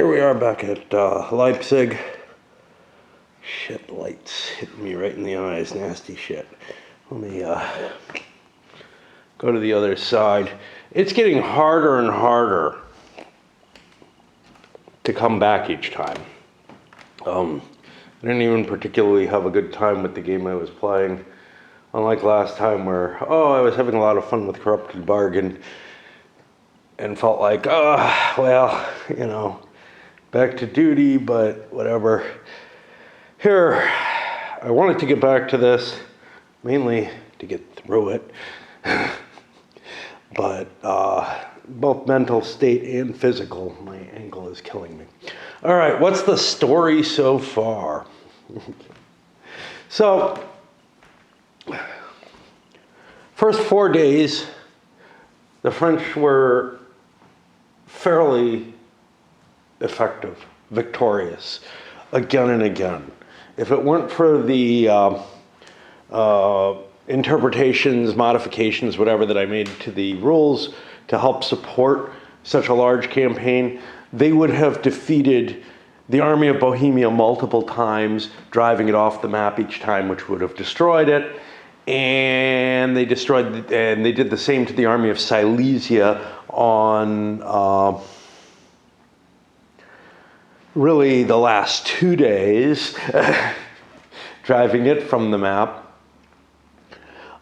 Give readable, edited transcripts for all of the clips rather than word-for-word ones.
here we are back at Leipzig. Shit, lights hitting me right in the eyes, nasty shit. Let me go to the other side. It's getting harder and harder to come back each time. I didn't even particularly have a good time with the game I was playing. Unlike last time where, I was having a lot of fun with Corrupted Bargain and felt like, back to duty, but whatever. Here, I wanted to get back to this, mainly to get through it, but both mental state and physical, my ankle is killing me. All right, what's the story so far? So, first 4 days, the French were fairly effective, victorious, again and again. If it weren't for the interpretations, modifications, whatever that I made to the rules to help support such a large campaign, they would have defeated the army of Bohemia multiple times, driving it off the map each time, which would have destroyed it. And they did the same to the army of Silesia on really the last 2 days, driving it from the map.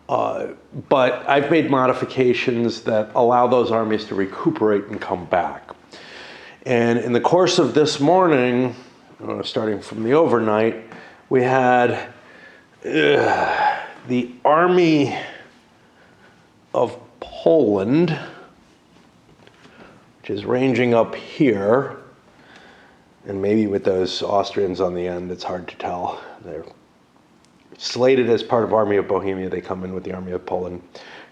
But I've made modifications that allow those armies to recuperate and come back. And in the course of this morning, starting from the overnight, we had the army of Poland, which is ranging up here, and maybe with those Austrians on the end, it's hard to tell. They're slated as part of Army of Bohemia. They come in with the Army of Poland,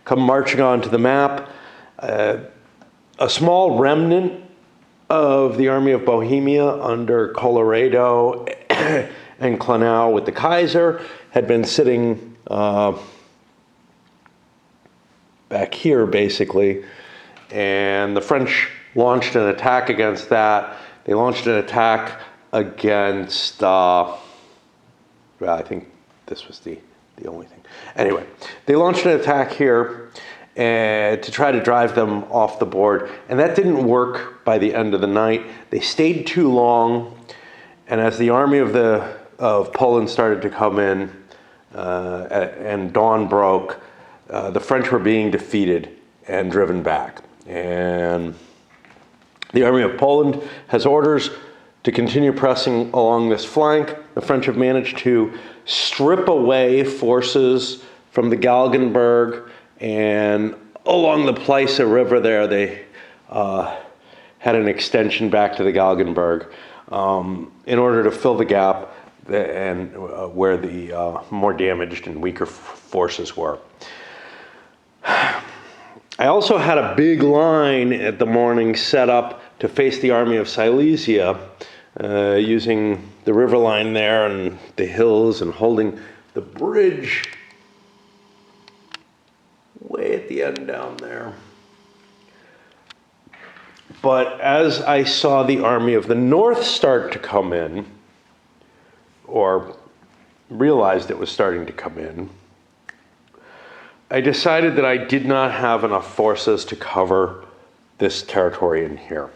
come marching onto the map. A small remnant of the Army of Bohemia under Colloredo and Clanau with the Kaiser had been sitting back here, basically, and the French launched an attack against that. They launched an attack against, I think this was the only thing. Anyway, they launched an attack here to try to drive them off the board, and that didn't work by the end of the night. They stayed too long, and as the army of Poland started to come in and dawn broke, the French were being defeated and driven back. And the Army of Poland has orders to continue pressing along this flank. The French have managed to strip away forces from the Galgenberg, and along the Plaice River there, they had an extension back to the Galgenberg in order to fill the gap and where the more damaged and weaker forces were. I also had a big line at the morning set up to face the army of Silesia, using the river line there and the hills and holding the bridge way at the end down there. But as I saw the army of the north start to come in, or realized it was starting to come in, I decided that I did not have enough forces to cover this territory in here.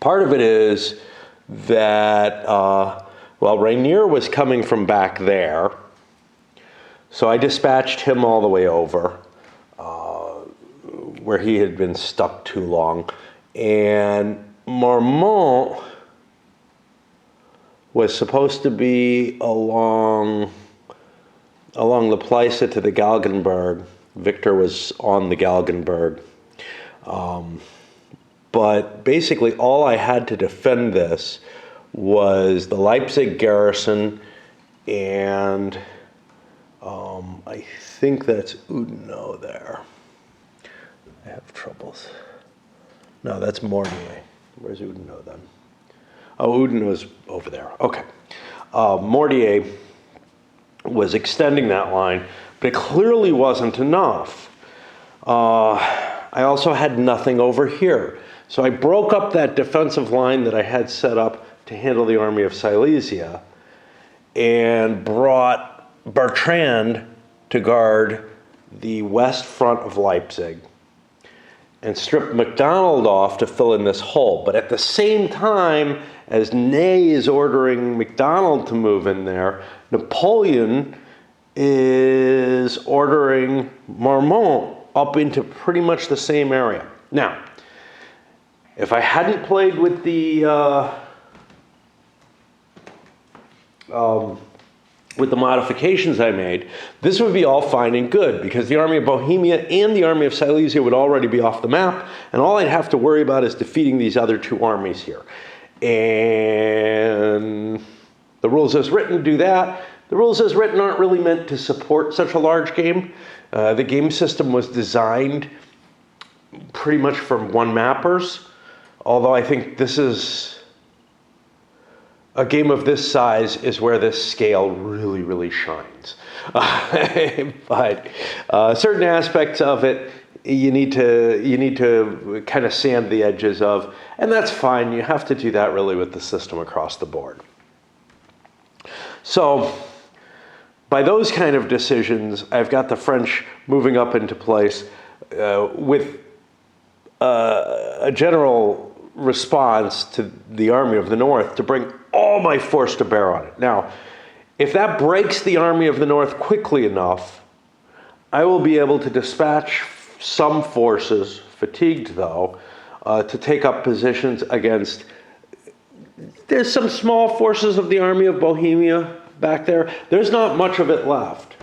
Part of it is that, Rainier was coming from back there, so I dispatched him all the way over, where he had been stuck too long. And Marmont was supposed to be along the Plaice to the Galgenberg. Victor was on the Galgenberg. But basically all I had to defend this was the Leipzig garrison and I think that's Oudinot there. I have troubles. No, that's Mortier. Where's Oudinot then? Oh, Oudinot's over there. Okay. Mortier was extending that line, but it clearly wasn't enough. I also had nothing over here. So I broke up that defensive line that I had set up to handle the army of Silesia and brought Bertrand to guard the west front of Leipzig and stripped MacDonald off to fill in this hole. But at the same time as Ney is ordering MacDonald to move in there, Napoleon is ordering Marmont up into pretty much the same area. Now, if I hadn't played with the modifications I made, this would be all fine and good because the army of Bohemia and the army of Silesia would already be off the map, and all I'd have to worry about is defeating these other two armies here. And the rules as written do that. The rules as written aren't really meant to support such a large game. The game system was designed pretty much for one mappers, although I think this is a game of this size is where this scale really, really shines. But certain aspects of it you need to kind of sand the edges of, and that's fine. You have to do that really with the system across the board. So by those kind of decisions, I've got the French moving up into place with a general response to the army of the North to bring all my force to bear on it. Now, if that breaks the army of the North quickly enough, I will be able to dispatch some forces, fatigued though, to take up positions against. There's some small forces of the army of Bohemia back there. There's not much of it left.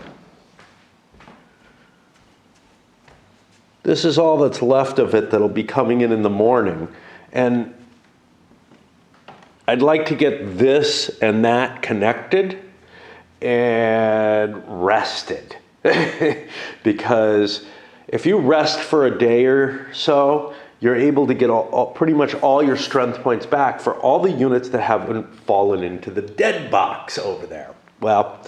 This is all that's left of it that'll be coming in the morning. And I'd like to get this and that connected and rested. Because if you rest for a day or so, you're able to get pretty much all your strength points back for all the units that haven't fallen into the dead box over there. Well,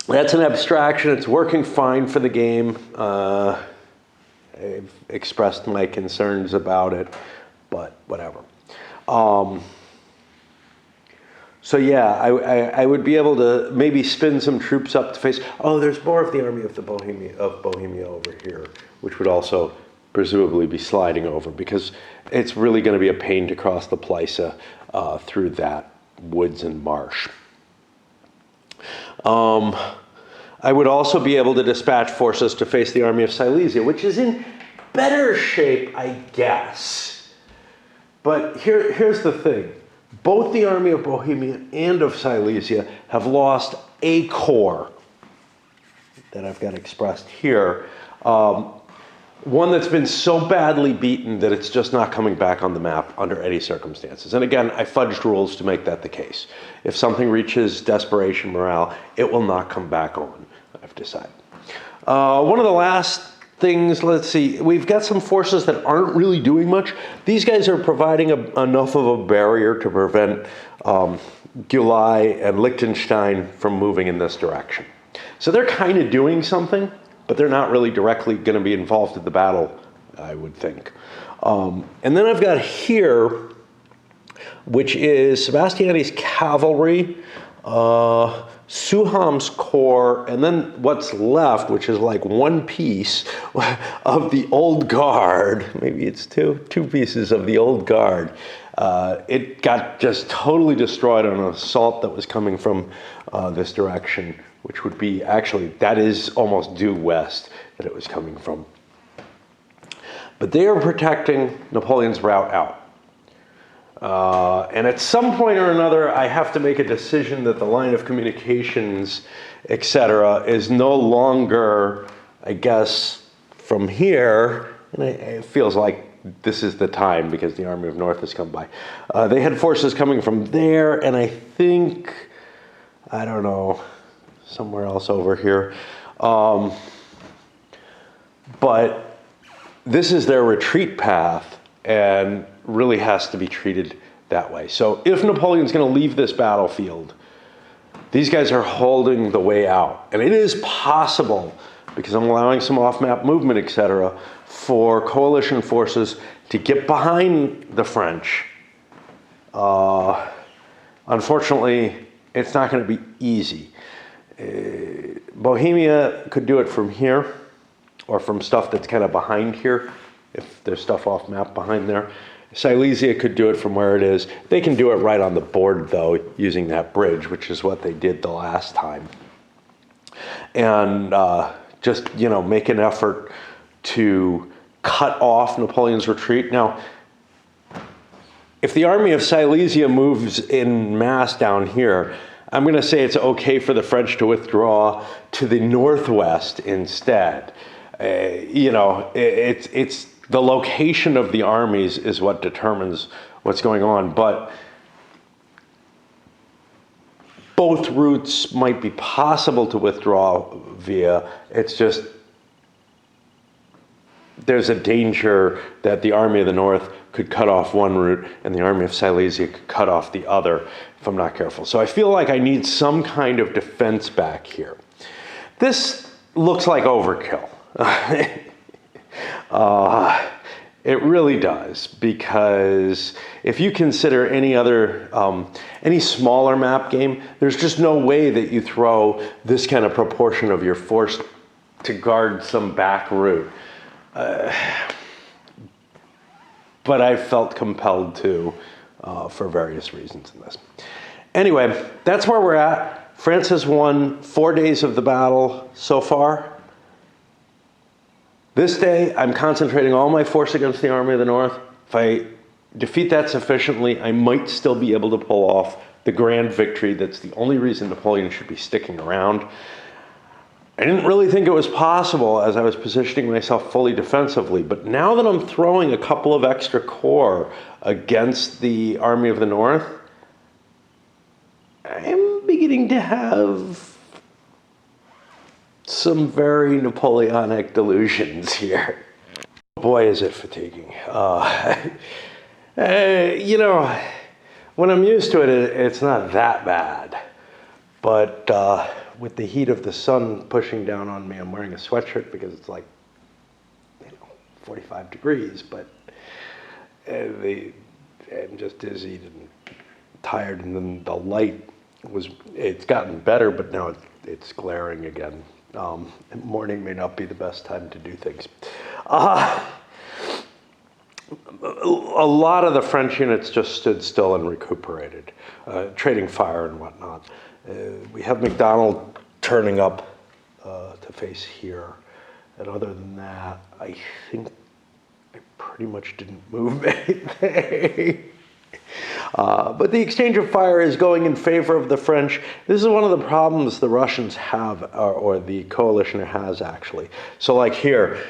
that's an abstraction. It's working fine for the game. I've expressed my concerns about it, but whatever. So yeah, I would be able to maybe spin some troops up to face. Oh, there's more of the army of Bohemia over here, which would also presumably be sliding over because it's really going to be a pain to cross the Pleiße through that woods and marsh. I would also be able to dispatch forces to face the army of Silesia, which is in better shape, I guess. But here's the thing. Both the army of Bohemia and of Silesia have lost a corps that I've got expressed here. One that's been so badly beaten that it's just not coming back on the map under any circumstances. And again, I fudged rules to make that the case. If something reaches desperation morale, it will not come back on, I've decided. One of the last things, let's see, we've got some forces that aren't really doing much. These guys are providing enough of a barrier to prevent Gyulai and Liechtenstein from moving in this direction. So they're kind of doing something, but they're not really directly going to be involved in the battle, I would think. And then I've got here, which is Sebastiani's cavalry, Suham's corps, and then what's left, which is like one piece of the old guard. Maybe it's two pieces of the old guard. It got just totally destroyed on an assault that was coming from this direction, which would be actually, that is almost due west that it was coming from. But they are protecting Napoleon's route out. And at some point or another, I have to make a decision that the line of communications, etc., is no longer, I guess, from here. And it feels like this is the time because the Army of North has come by. They had forces coming from there, and I think, I don't know, somewhere else over here. But this is their retreat path and really has to be treated that way. So if Napoleon's going to leave this battlefield, these guys are holding the way out. And it is possible, because I'm allowing some off-map movement, etc., for coalition forces to get behind the French. Unfortunately, it's not going to be easy. Bohemia could do it from here, or from stuff that's kind of behind here, if there's stuff off map behind there. Silesia could do it from where it is. They can do it right on the board, though, using that bridge, which is what they did the last time. And just, you know, make an effort to cut off Napoleon's retreat. Now, if the army of Silesia moves in mass down here, I'm going to say it's okay for the French to withdraw to the northwest instead. You know, it's the location of the armies is what determines what's going on, but both routes might be possible to withdraw via. It's just there's a danger that the army of the north could cut off one route and the army of Silesia could cut off the other if I'm not careful. So I feel like I need some kind of defense back here. This looks like overkill. It really does, because if you consider any other, any smaller map game, there's just no way that you throw this kind of proportion of your force to guard some back route. But I felt compelled to for various reasons in this. Anyway, that's where we're at. France has won 4 days of the battle so far. This day, I'm concentrating all my force against the Army of the North. If I defeat that sufficiently, I might still be able to pull off the grand victory. That's the only reason Napoleon should be sticking around. I didn't really think it was possible as I was positioning myself fully defensively, but now that I'm throwing a couple of extra corps against the Army of the North, I'm beginning to have some very Napoleonic delusions here. Boy, is it fatiguing. You know, when I'm used to it, it's not that bad. But with the heat of the sun pushing down on me, I'm wearing a sweatshirt because it's like, 45 degrees, but I'm just dizzy and tired, and then the light it's gotten better, but now it's glaring again. Morning may not be the best time to do things. A lot of the French units just stood still and recuperated, trading fire and whatnot. We have MacDonald turning up to face here. And other than that, I think I pretty much didn't move anything. But the exchange of fire is going in favor of the French. This is one of the problems the Russians have, or the coalition has actually. So like here,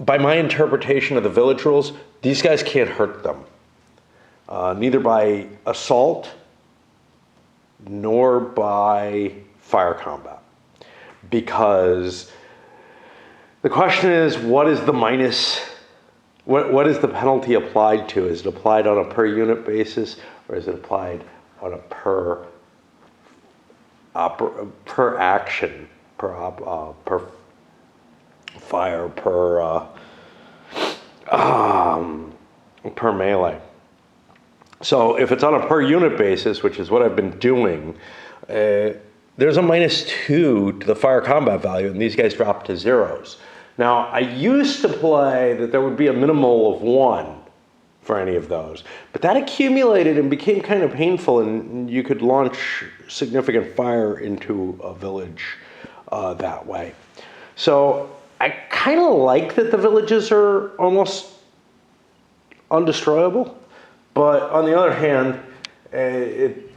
by my interpretation of the village rules, these guys can't hurt them. Neither by assault, nor by fire combat. Because the question is, what is the minus? What is the penalty applied to? Is it applied on a per unit basis, or is it applied on a per action, per fire, per melee? So if it's on a per unit basis, which is what I've been doing, there's a -2 to the fire combat value, and these guys drop to zeros. Now, I used to play that there would be a minimal of 1 for any of those, but that accumulated and became kind of painful, and you could launch significant fire into a village that way. So I kind of like that the villages are almost undestroyable, but on the other hand, it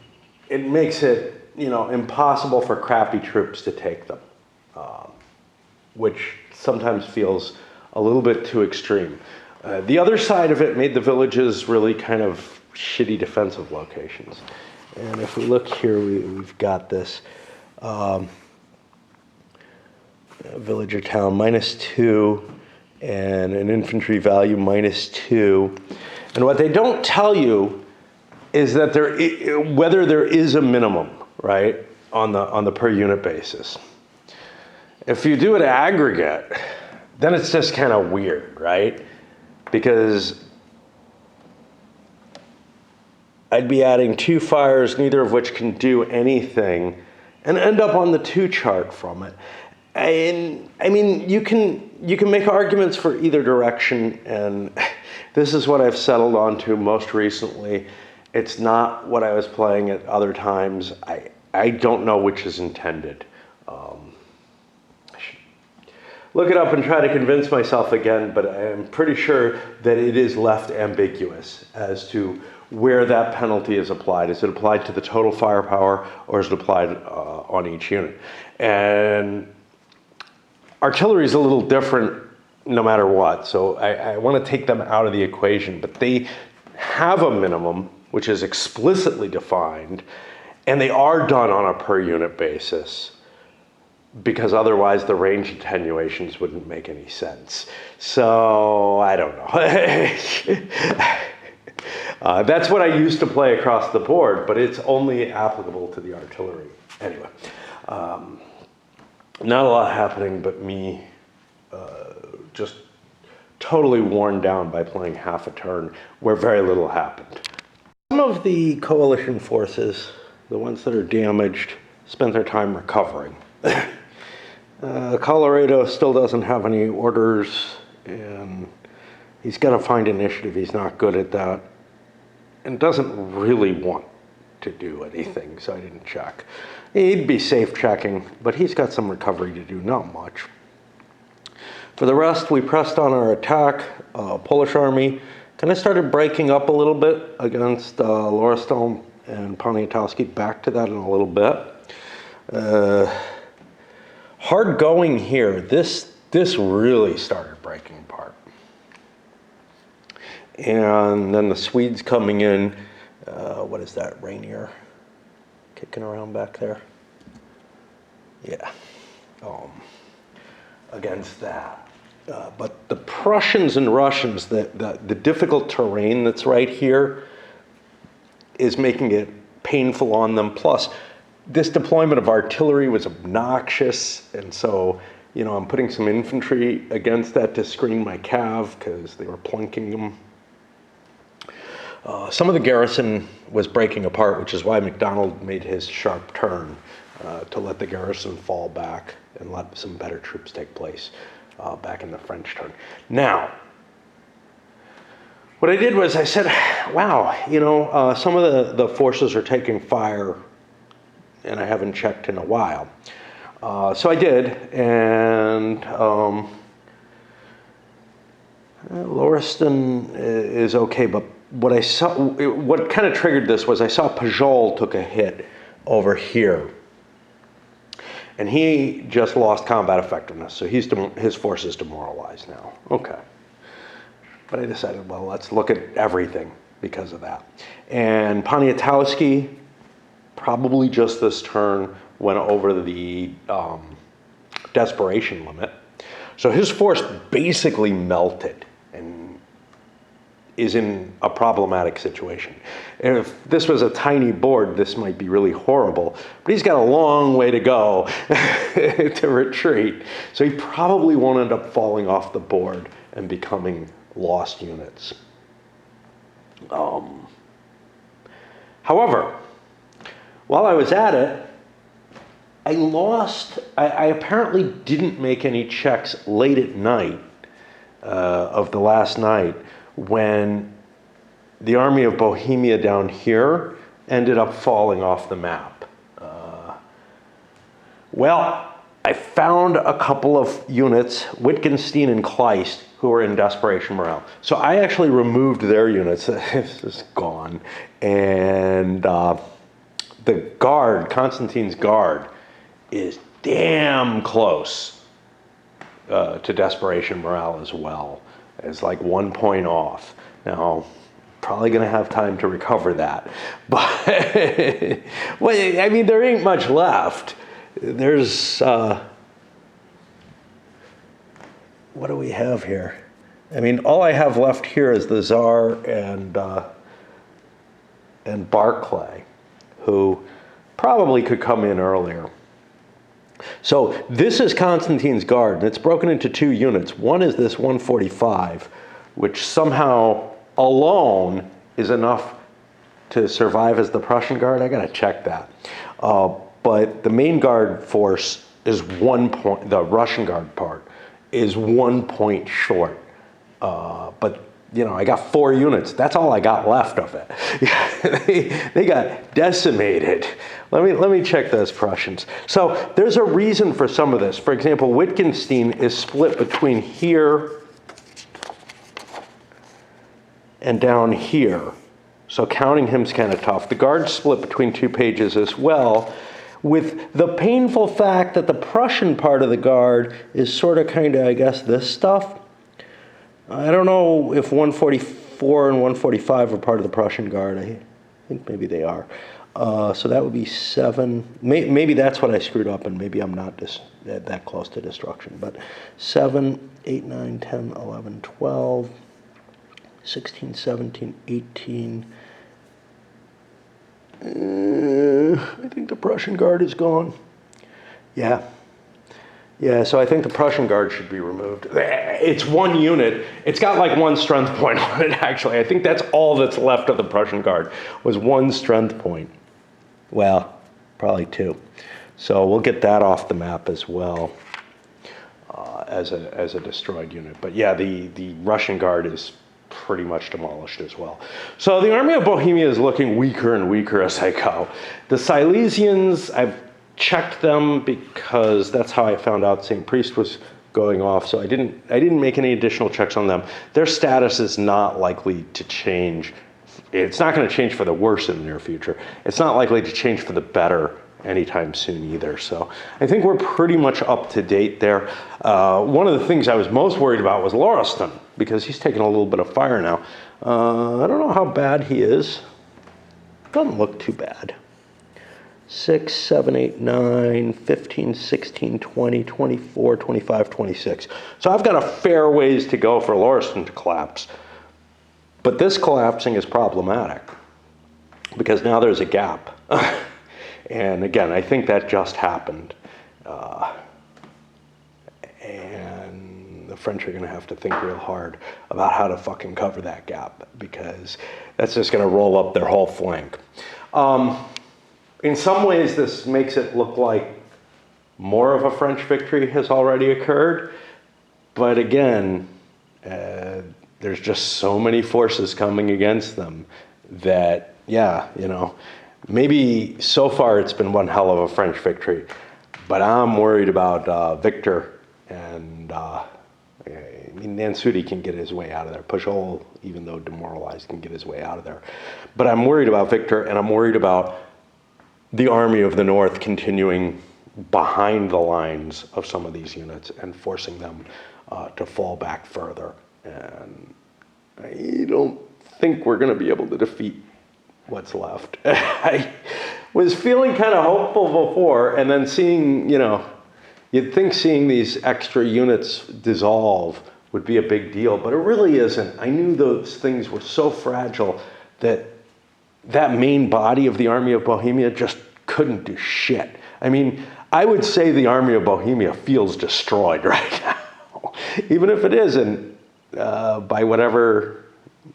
makes it impossible for crappy troops to take them, which sometimes feels a little bit too extreme. The other side of it made the villages really kind of shitty defensive locations. And if we look here, we've got this villager town -2 and an infantry value -2. And what they don't tell you is that whether there is a minimum, right, on the per unit basis. If you do an aggregate, then it's just kind of weird, right? Because I'd be adding 2 fires, neither of which can do anything, and end up on the 2 chart from it. And I mean, you can make arguments for either direction, and this is what I've settled onto most recently. It's not what I was playing at other times. I don't know which is intended. I should look it up and try to convince myself again, but I am pretty sure that it is left ambiguous as to where that penalty is applied. Is it applied to the total firepower, or is it applied on each unit? And artillery is a little different no matter what, so I want to take them out of the equation, but they have a minimum which is explicitly defined, and they are done on a per unit basis, because otherwise the range attenuations wouldn't make any sense. So I don't know. That's what I used to play across the board, but it's only applicable to the artillery. Anyway, not a lot happening, but me just totally worn down by playing half a turn where very little happened. Some of the coalition forces, the ones that are damaged, spent their time recovering. Colorado still doesn't have any orders, and he's got to find initiative. He's not good at that, and doesn't really want to do anything, so I didn't check. He'd be safe checking, but he's got some recovery to do, not much. For the rest, we pressed on our attack. Polish army kind of started breaking up a little bit against Lorestone and Poniatowski. Back to that in a little bit. Hard going here. This really started breaking apart. And then the Swedes coming in. What is that, Rainier? Kicking around back there? Yeah. Against that. But the Prussians and Russians, the difficult terrain that's right here is making it painful on them. Plus, this deployment of artillery was obnoxious, and so, you know, I'm putting some infantry against that to screen my cav because they were plunking them. Some of the garrison was breaking apart, which is why MacDonald made his sharp turn to let the garrison fall back and let some better troops take place back in the French turn. Now, what I did was I said, wow, you know, some of the forces are taking fire, and I haven't checked in a while. So I did, and Lauriston is okay, but what I saw, what kind of triggered this was I saw Pujol took a hit over here, and he just lost combat effectiveness, so his force is demoralized now. Okay. But I decided, well, let's look at everything because of that. And Poniatowski, probably just this turn, went over the desperation limit. So his force basically melted and is in a problematic situation. And if this was a tiny board, this might be really horrible, but he's got a long way to go to retreat. So he probably won't end up falling off the board and becoming lost units. However, while I was at it, I apparently didn't make any checks late at night of the last night when the army of Bohemia down here ended up falling off the map. Well, I found a couple of units, Wittgenstein and Kleist, who were in desperation morale. So I actually removed their units. This is gone. And the guard, Constantine's guard, is damn close to desperation morale as well. It's like 1 point off. Now, probably gonna have time to recover that. But, well, I mean, there ain't much left. There's, what do we have here? I mean, all I have left here is the Tsar and Barclay, who probably could come in earlier. So this is Constantine's guard, and it's broken into two units. One is this 145, which somehow alone is enough to survive as the Prussian guard. I gotta check that. But the main guard force is 1 point, the Russian guard part is 1 point short. But you know, I got 4 units. That's all I got left of it. they got decimated. Let me check those Prussians. So there's a reason for some of this. For example, Wittgenstein is split between here and down here. So counting him's kind of tough. The guard's split between 2 pages as well, with the painful fact that the Prussian part of the guard is sort of kind of, I guess, this stuff. I don't know if 144 and 145 are part of the Prussian guard. I think maybe they are. So that would be 7. Maybe that's what I screwed up, and maybe I'm not that close to destruction. But 7, 8, 9, 10, 11, 12, 16, 17, 18. I think the Prussian guard is gone. Yeah. Yeah, so I think the Prussian guard should be removed. It's 1 unit. It's got like 1 strength point on it, actually. I think that's all that's left of the Prussian guard, was 1 strength point. Well, probably 2. So we'll get that off the map as well as a destroyed unit. But yeah, the Russian guard is pretty much demolished as well. So the army of Bohemia is looking weaker and weaker as I go. The Silesians, I've checked them because that's how I found out St. Priest was going off. So I didn't make any additional checks on them. Their status is not likely to change. It's not going to change for the worse in the near future. It's not likely to change for the better anytime soon either. So I think we're pretty much up to date there. One of the things I was most worried about was Lauriston, because he's taking a little bit of fire now. I don't know how bad he is. Doesn't look too bad. 6, 7, 8, 9, 15, 16, 20, 24, 25, 26. So I've got a fair ways to go for Lauriston to collapse. But this collapsing is problematic because now there's a gap. And again, I think that just happened. And the French are going to have to think real hard about how to fucking cover that gap, because that's just going to roll up their whole flank. In some ways, this makes it look like more of a French victory has already occurred. But again, there's just so many forces coming against them that, yeah, you know, maybe so far it's been one hell of a French victory. But I'm worried about Victor, and I mean, Nansouty can get his way out of there. Pujol, even though demoralized, can get his way out of there. But I'm worried about Victor, and I'm worried about the army of the North continuing behind the lines of some of these units and forcing them to fall back further. And I don't think we're going to be able to defeat what's left. I was feeling kind of hopeful before, and then seeing, you know, you'd think seeing these extra units dissolve would be a big deal, but it really isn't. I knew those things were so fragile that that main body of the army of Bohemia just couldn't do shit. I mean, I would say the army of Bohemia feels destroyed right now, even if it isn't by whatever,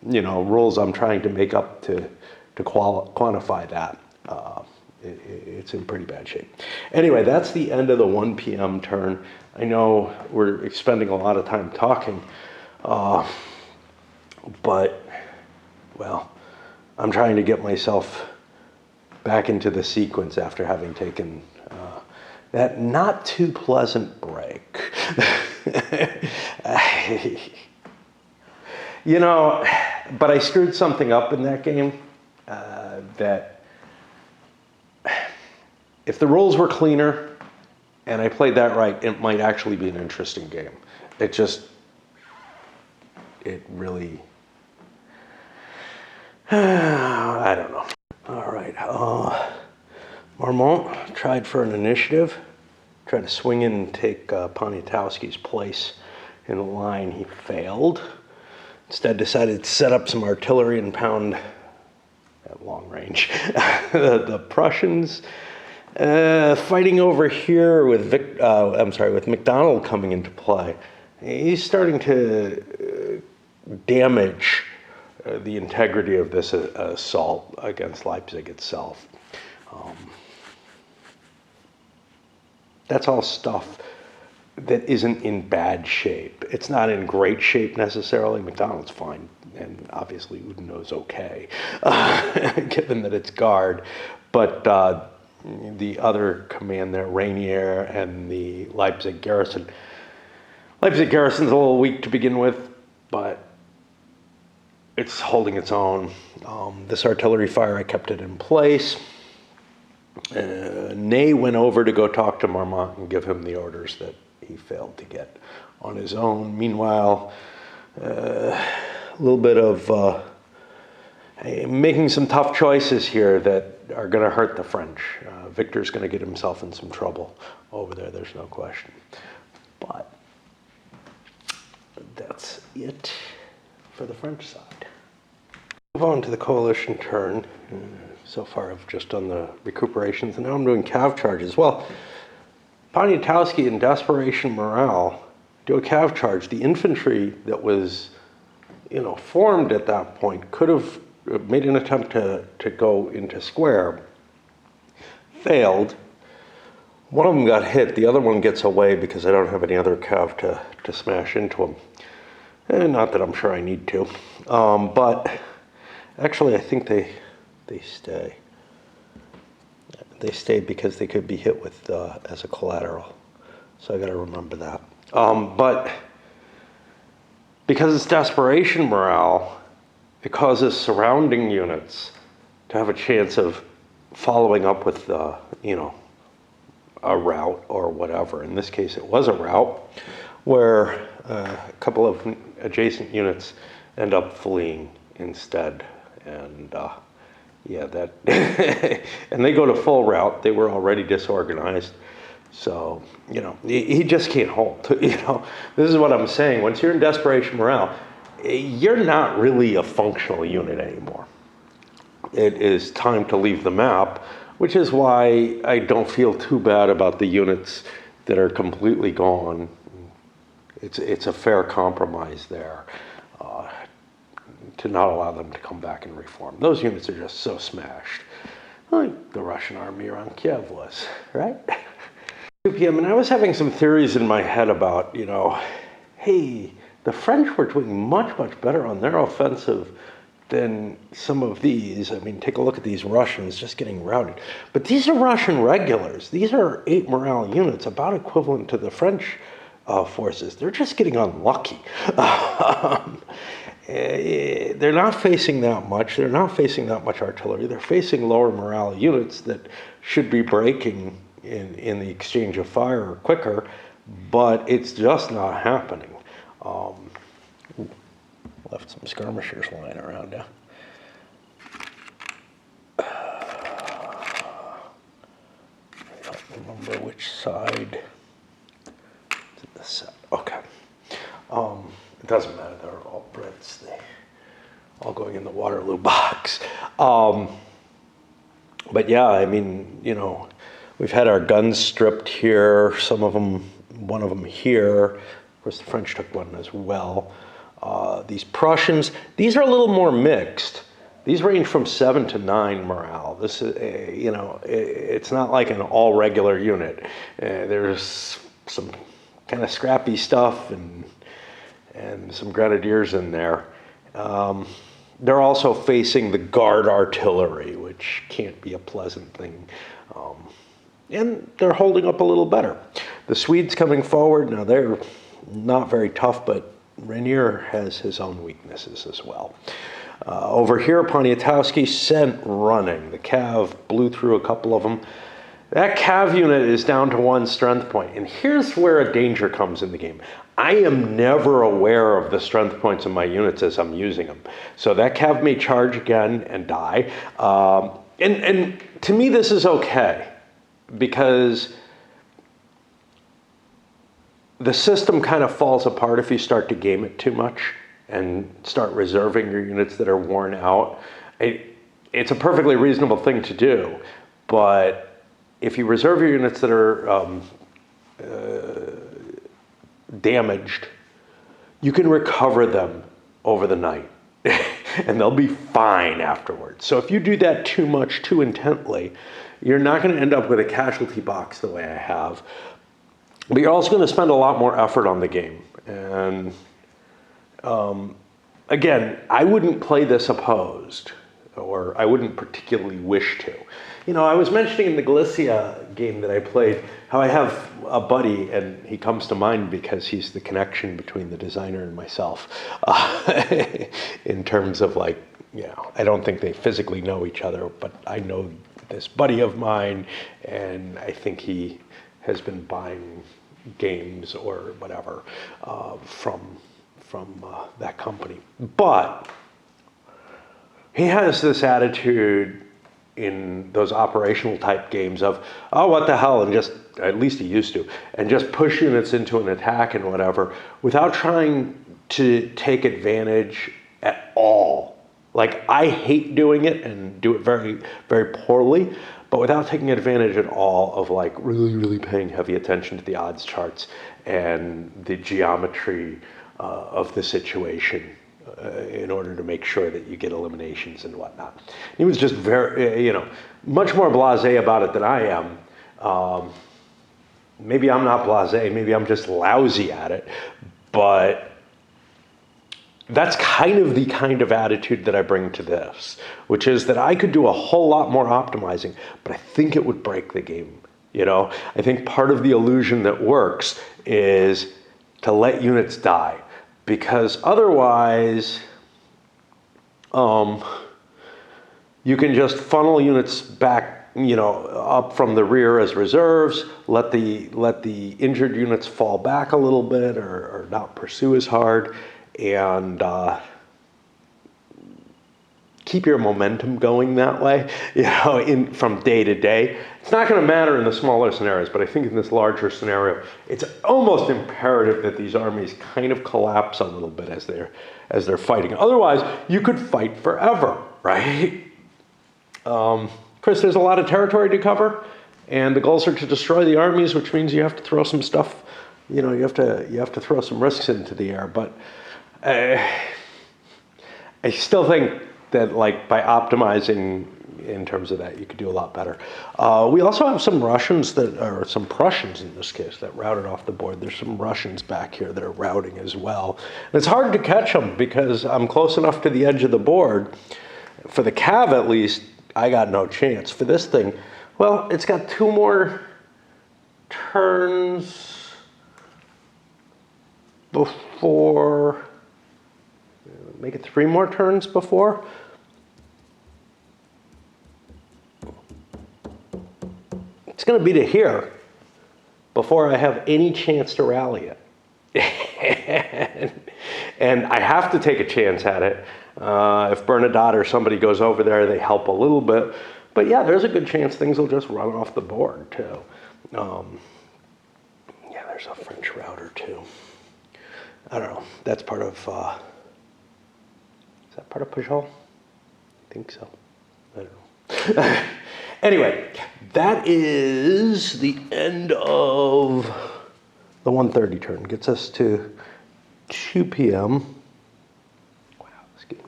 you know, rules I'm trying to make up to quantify that. It's in pretty bad shape. Anyway, that's the end of the 1 p.m. turn. I know we're expending a lot of time talking, but, well, I'm trying to get myself back into the sequence after having taken that not too pleasant break. You know, but I screwed something up in that game that if the rules were cleaner and I played that right, it might actually be an interesting game. It really, I don't know. All right, Marmont tried for an initiative, tried to swing in and take Poniatowski's place in the line. He failed. Instead decided to set up some artillery and pound at long range. The Prussians, Fighting over here with with MacDonald coming into play. He's starting to damage the integrity of this assault against Leipzig itself. That's all stuff that isn't in bad shape. It's not in great shape necessarily. MacDonald's fine, and obviously Udino's okay, given that it's guard. But the other command there, Rainier and the Leipzig garrison. Leipzig garrison's a little weak to begin with, but it's holding its own. This artillery fire, I kept it in place. Ney went over to go talk to Marmont and give him the orders that he failed to get on his own. Meanwhile, a little bit of making some tough choices here that are going to hurt the French. Victor's going to get himself in some trouble over there, there's no question. But that's it for the French side. Move on to the coalition turn. So far I've just done the recuperations, and now I'm doing cav charges. Well, Poniatowski in desperation morale do a cav charge. The infantry that was, formed at that point could have made an attempt to go into square. Failed. One of them got hit. The other one gets away because I don't have any other cav to smash into him. And not that I'm sure I need to. But actually I think they stay. They stayed because they could be hit with as a collateral. So I got to remember that. But because it's desperation morale, it causes surrounding units to have a chance of following up with a route or whatever. In this case, it was a route where a couple of adjacent units end up fleeing instead. And that and they go to full route. They were already disorganized. So, he just can't hold. This is what I'm saying. Once you're in desperation morale, you're not really a functional unit anymore. It is time to leave the map, which is why I don't feel too bad about the units that are completely gone. It's a fair compromise there to not allow them to come back and reform. Those units are just so smashed, like the Russian army around Kiev was, right? 2 p.m. and I was having some theories in my head about, hey, the French were doing much, much better on their offensive than some of these. I mean, take a look at these Russians just getting routed. But these are Russian regulars. These are 8 morale units, about equivalent to the French forces. They're just getting unlucky. They're not facing that much. They're not facing that much artillery. They're facing lower morale units that should be breaking in the exchange of fire quicker, but it's just not happening. Left some skirmishers lying around now. I don't remember which side. It's in the set. Okay. It doesn't matter. They're all Brits. They all going in the Waterloo box. But yeah, I mean, we've had our guns stripped here. Some of them, one of them here. Of course, the French took one as well. These Prussians, these are a little more mixed. These range from 7 to 9 morale. This is, it's not like an all regular unit. There's some kind of scrappy stuff and some grenadiers in there. They're also facing the guard artillery, which can't be a pleasant thing. And they're holding up a little better. The Swedes coming forward, now they're not very tough, but Rainier has his own weaknesses as well. Over here, Poniatowski sent running. The Cav blew through a couple of them. That Cav unit is down to 1 strength point. And here's where a danger comes in the game. I am never aware of the strength points of my units as I'm using them. So that Cav may charge again and die. And to me, this is okay, because the system kind of falls apart if you start to game it too much and start reserving your units that are worn out. It's a perfectly reasonable thing to do, but if you reserve your units that are damaged, you can recover them over the night and they'll be fine afterwards. So if you do that too much, too intently, you're not going to end up with a casualty box the way I have. But you're also going to spend a lot more effort on the game. And again, I wouldn't play this opposed, or I wouldn't particularly wish to. You know, I was mentioning in the Galicia game that I played how I have a buddy, and he comes to mind because he's the connection between the designer and myself. In terms of like, you know, I don't think they physically know each other, but I know this buddy of mine, and I think he has been buying games or whatever from that company. But he has this attitude in those operational type games of, oh, what the hell, and just, at least he used to, and just push units into an attack and whatever, without trying to take advantage at all. Like, I hate doing it and do it very, very poorly, but without taking advantage at all of like really, really paying heavy attention to the odds charts and the geometry of the situation in order to make sure that you get eliminations and whatnot. He was just very, you know, much more blasé about it than I am. Maybe I'm not blasé, maybe I'm just lousy at it, but that's kind of attitude that I bring to this, which is that I could do a whole lot more optimizing, but I think it would break the game. You know, I think part of the illusion that works is to let units die, because otherwise, you can just funnel units back, you know, up from the rear as reserves, let the injured units fall back a little bit or not pursue as hard, and keep your momentum going that way, you know, from day to day. It's not going to matter in the smaller scenarios, but I think in this larger scenario, it's almost imperative that these armies kind of collapse a little bit as they're fighting. Otherwise, you could fight forever, right? Chris, there's a lot of territory to cover, and the goals are to destroy the armies, which means you have to throw some stuff, you know, you have to throw some risks into the air. But I still think that, like, by optimizing in terms of that, you could do a lot better. We also have some Russians or some Prussians in this case, that routed off the board. There's some Russians back here that are routing as well. And it's hard to catch them because I'm close enough to the edge of the board. For the Cav, at least, I got no chance. For this thing, well, it's got 2 more turns before, make it 3 more turns before. It's going to be to here before I have any chance to rally it. And I have to take a chance at it. If Bernadotte or somebody goes over there, they help a little bit. But yeah, there's a good chance things will just run off the board too. Yeah, there's a French router too. I don't know. That's part of, is that part of Peugeot? I think so. I don't know. Anyway, that is the end of the 1:30 turn. Gets us to 2 p.m. Wow, that's good.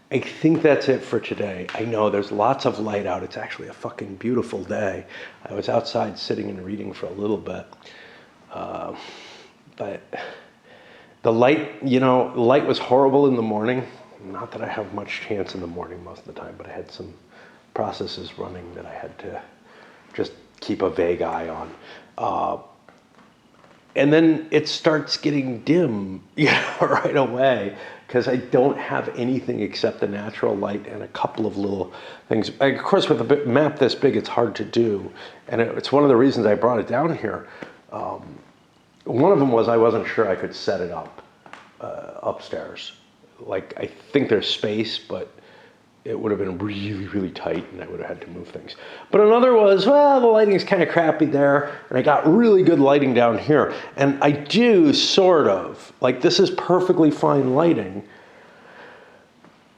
I think that's it for today. I know there's lots of light out. It's actually a fucking beautiful day. I was outside sitting and reading for a little bit. But the light, you know, light was horrible in the morning. Not that I have much chance in the morning most of the time, but I had some processes running that I had to just keep a vague eye on. And then it starts getting dim, you know, right away, because I don't have anything except the natural light and a couple of little things. Of course, with a map this big, it's hard to do. And it's one of the reasons I brought it down here. One of them was I wasn't sure I could set it up upstairs. Like, I think there's space, but it would have been really, really tight, and I would have had to move things. But another was, well, the lighting's kind of crappy there, and I got really good lighting down here. And I do sort of, like, this is perfectly fine lighting,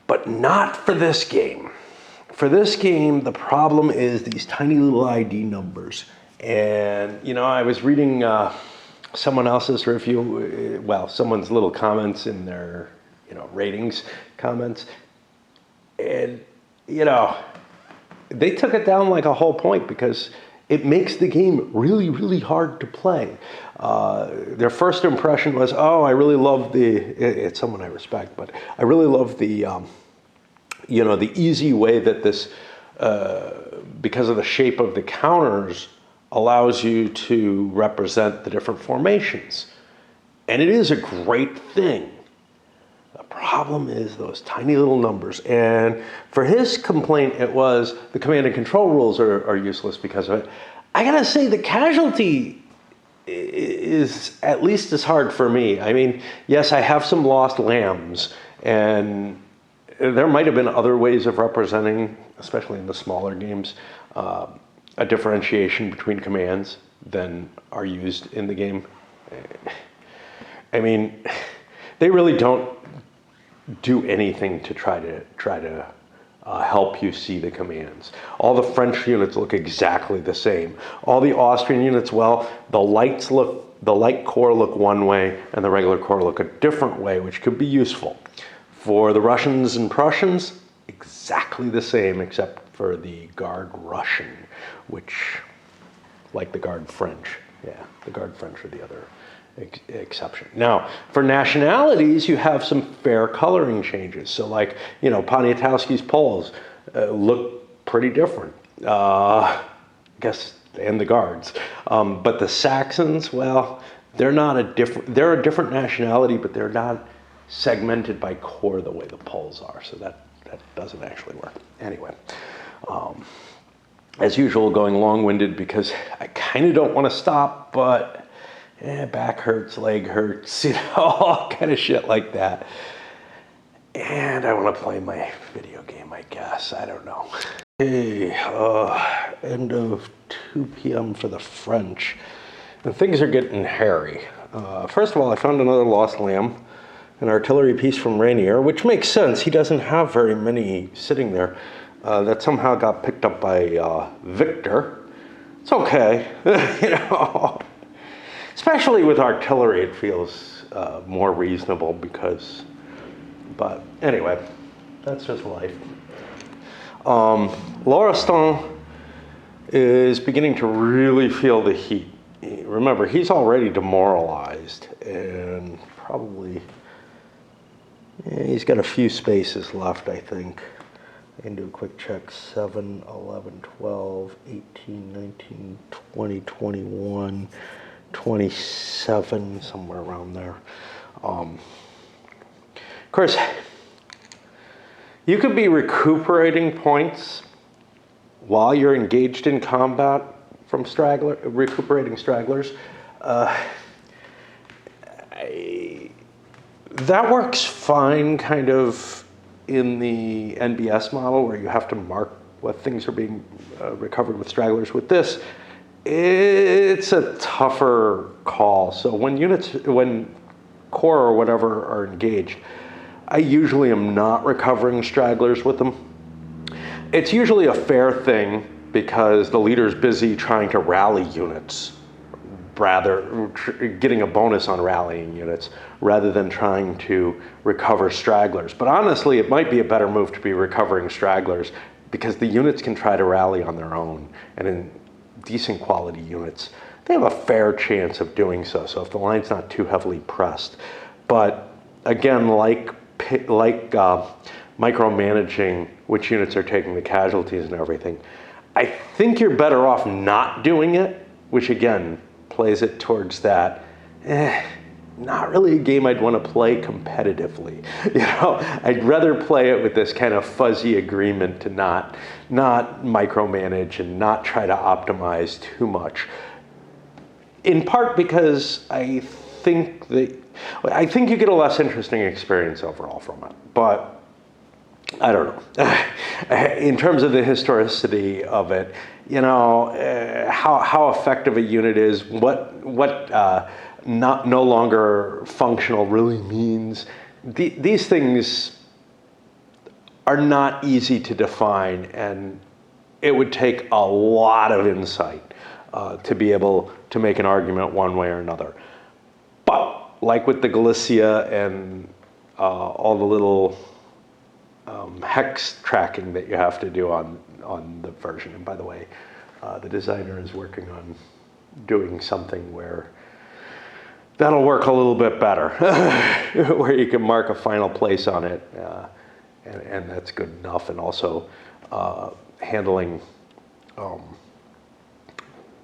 But not for this game. For this game, the problem is these tiny little ID numbers. And, you know, I was reading someone else's review, well, someone's little comments in their, you know, ratings comments. And, you know, they took it down like a whole point because it makes the game really, really hard to play. Their first impression was, oh, I really love it's someone I respect, but I really love the, you know, the easy way that this, because of the shape of the counters, allows you to represent the different formations. And it is a great thing. The problem is those tiny little numbers. And for his complaint, it was the command and control rules are useless because of it. I gotta say, the casualty is at least as hard for me. I mean, yes, I have some lost lambs, and there might have been other ways of representing, especially in the smaller games, a differentiation between commands than are used in the game. I mean, they really don't do anything to try to help you see the commands. All the French units look exactly the same. All the Austrian units, well, the light corps look one way and the regular corps look a different way, which could be useful. For the Russians and Prussians, exactly the same, except for the Guard Russian, which, like the Guard French, yeah, the Guard French are the other exception. Now, for nationalities, you have some fair coloring changes. So, like, you know, Poniatowski's Poles look pretty different, I guess, and the Guards. But the Saxons, well, they're a different nationality, but they're not segmented by corps the way the Poles are. So that doesn't actually work. Anyway, as usual, going long-winded because I kind of don't want to stop, but back hurts, leg hurts, you know, all kind of shit like that. And I want to play my video game, I guess. I don't know. Okay, end of 2 p.m. for the French. And things are getting hairy. First of all, I found another lost lamb, an artillery piece from Rainier, which makes sense. He doesn't have very many sitting there. That somehow got picked up by Victor. It's okay, you know. Especially with artillery, it feels more reasonable because, but anyway, that's just life. Lauriston is beginning to really feel the heat. Remember, he's already demoralized and probably, he's got a few spaces left, I think. I can do a quick check. 7, 11, 12, 18, 19, 20, 21. 27, somewhere around there. Of course, you could be recuperating points while you're engaged in combat from recuperating stragglers. That works fine kind of in the NBS model where you have to mark what things are being recovered with stragglers. With this, it's a tougher call. So when corps or whatever are engaged, I usually am not recovering stragglers with them. It's usually a fair thing because the leader's busy trying to rally units, rather getting a bonus on rallying units rather than trying to recover stragglers. But honestly, it might be a better move to be recovering stragglers because the units can try to rally on their own, and in decent quality units, they have a fair chance of doing so. So if the line's not too heavily pressed. But again, like micromanaging which units are taking the casualties and everything, I think you're better off not doing it, which again plays it towards that, not really a game I'd want to play competitively. You know, I'd rather play it with this kind of fuzzy agreement to not micromanage and not try to optimize too much. In part because I think you get a less interesting experience overall from it. But I don't know. In terms of the historicity of it, you know, how effective a unit is, what no longer functional really means. These things are not easy to define, and it would take a lot of insight to be able to make an argument one way or another. But like with the Galicia and all the little hex tracking that you have to do on the version, and by the way, the designer is working on doing something where that'll work a little bit better, where you can mark a final place on it, and that's good enough, and also handling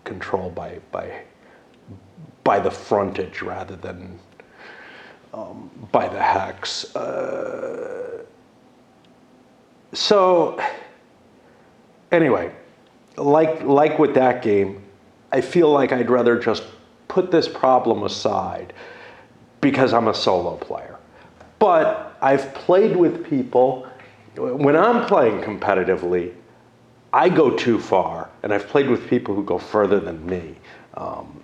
control by the frontage rather than by the hex. So anyway, like with that game, I feel like I'd rather just put this problem aside because I'm a solo player. But I've played with people. When I'm playing competitively, I go too far, and I've played with people who go further than me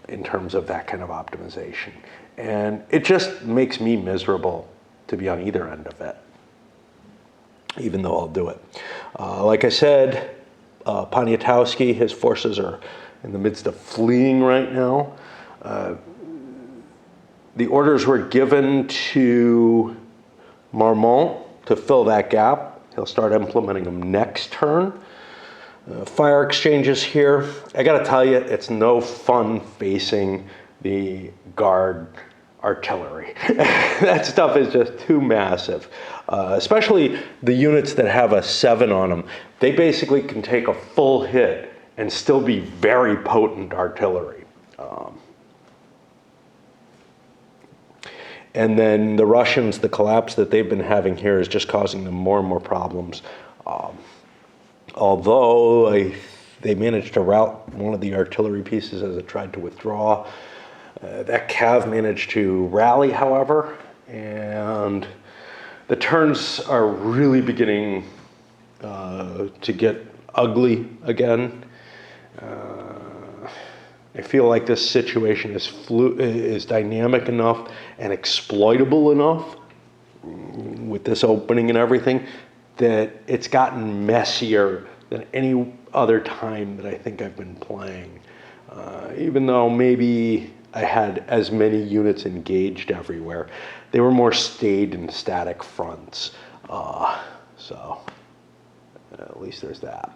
in terms of that kind of optimization. And it just makes me miserable to be on either end of it, even though I'll do it. Like I said, Poniatowski, his forces are in the midst of fleeing right now. The orders were given to Marmont to fill that gap. He'll start implementing them next turn. Fire exchanges here. I gotta tell you, it's no fun facing the guard artillery. That stuff is just too massive. Especially the units that have a 7 on them. They basically can take a full hit and still be very potent artillery. And then the Russians, the collapse that they've been having here is just causing them more and more problems. Although they managed to rout one of the artillery pieces as it tried to withdraw. That Cav managed to rally, however, and the turns are really beginning to get ugly again. I feel like this situation is dynamic enough and exploitable enough with this opening and everything that it's gotten messier than any other time that I think I've been playing. Even though maybe I had as many units engaged everywhere, they were more stayed in static fronts. So at least there's that.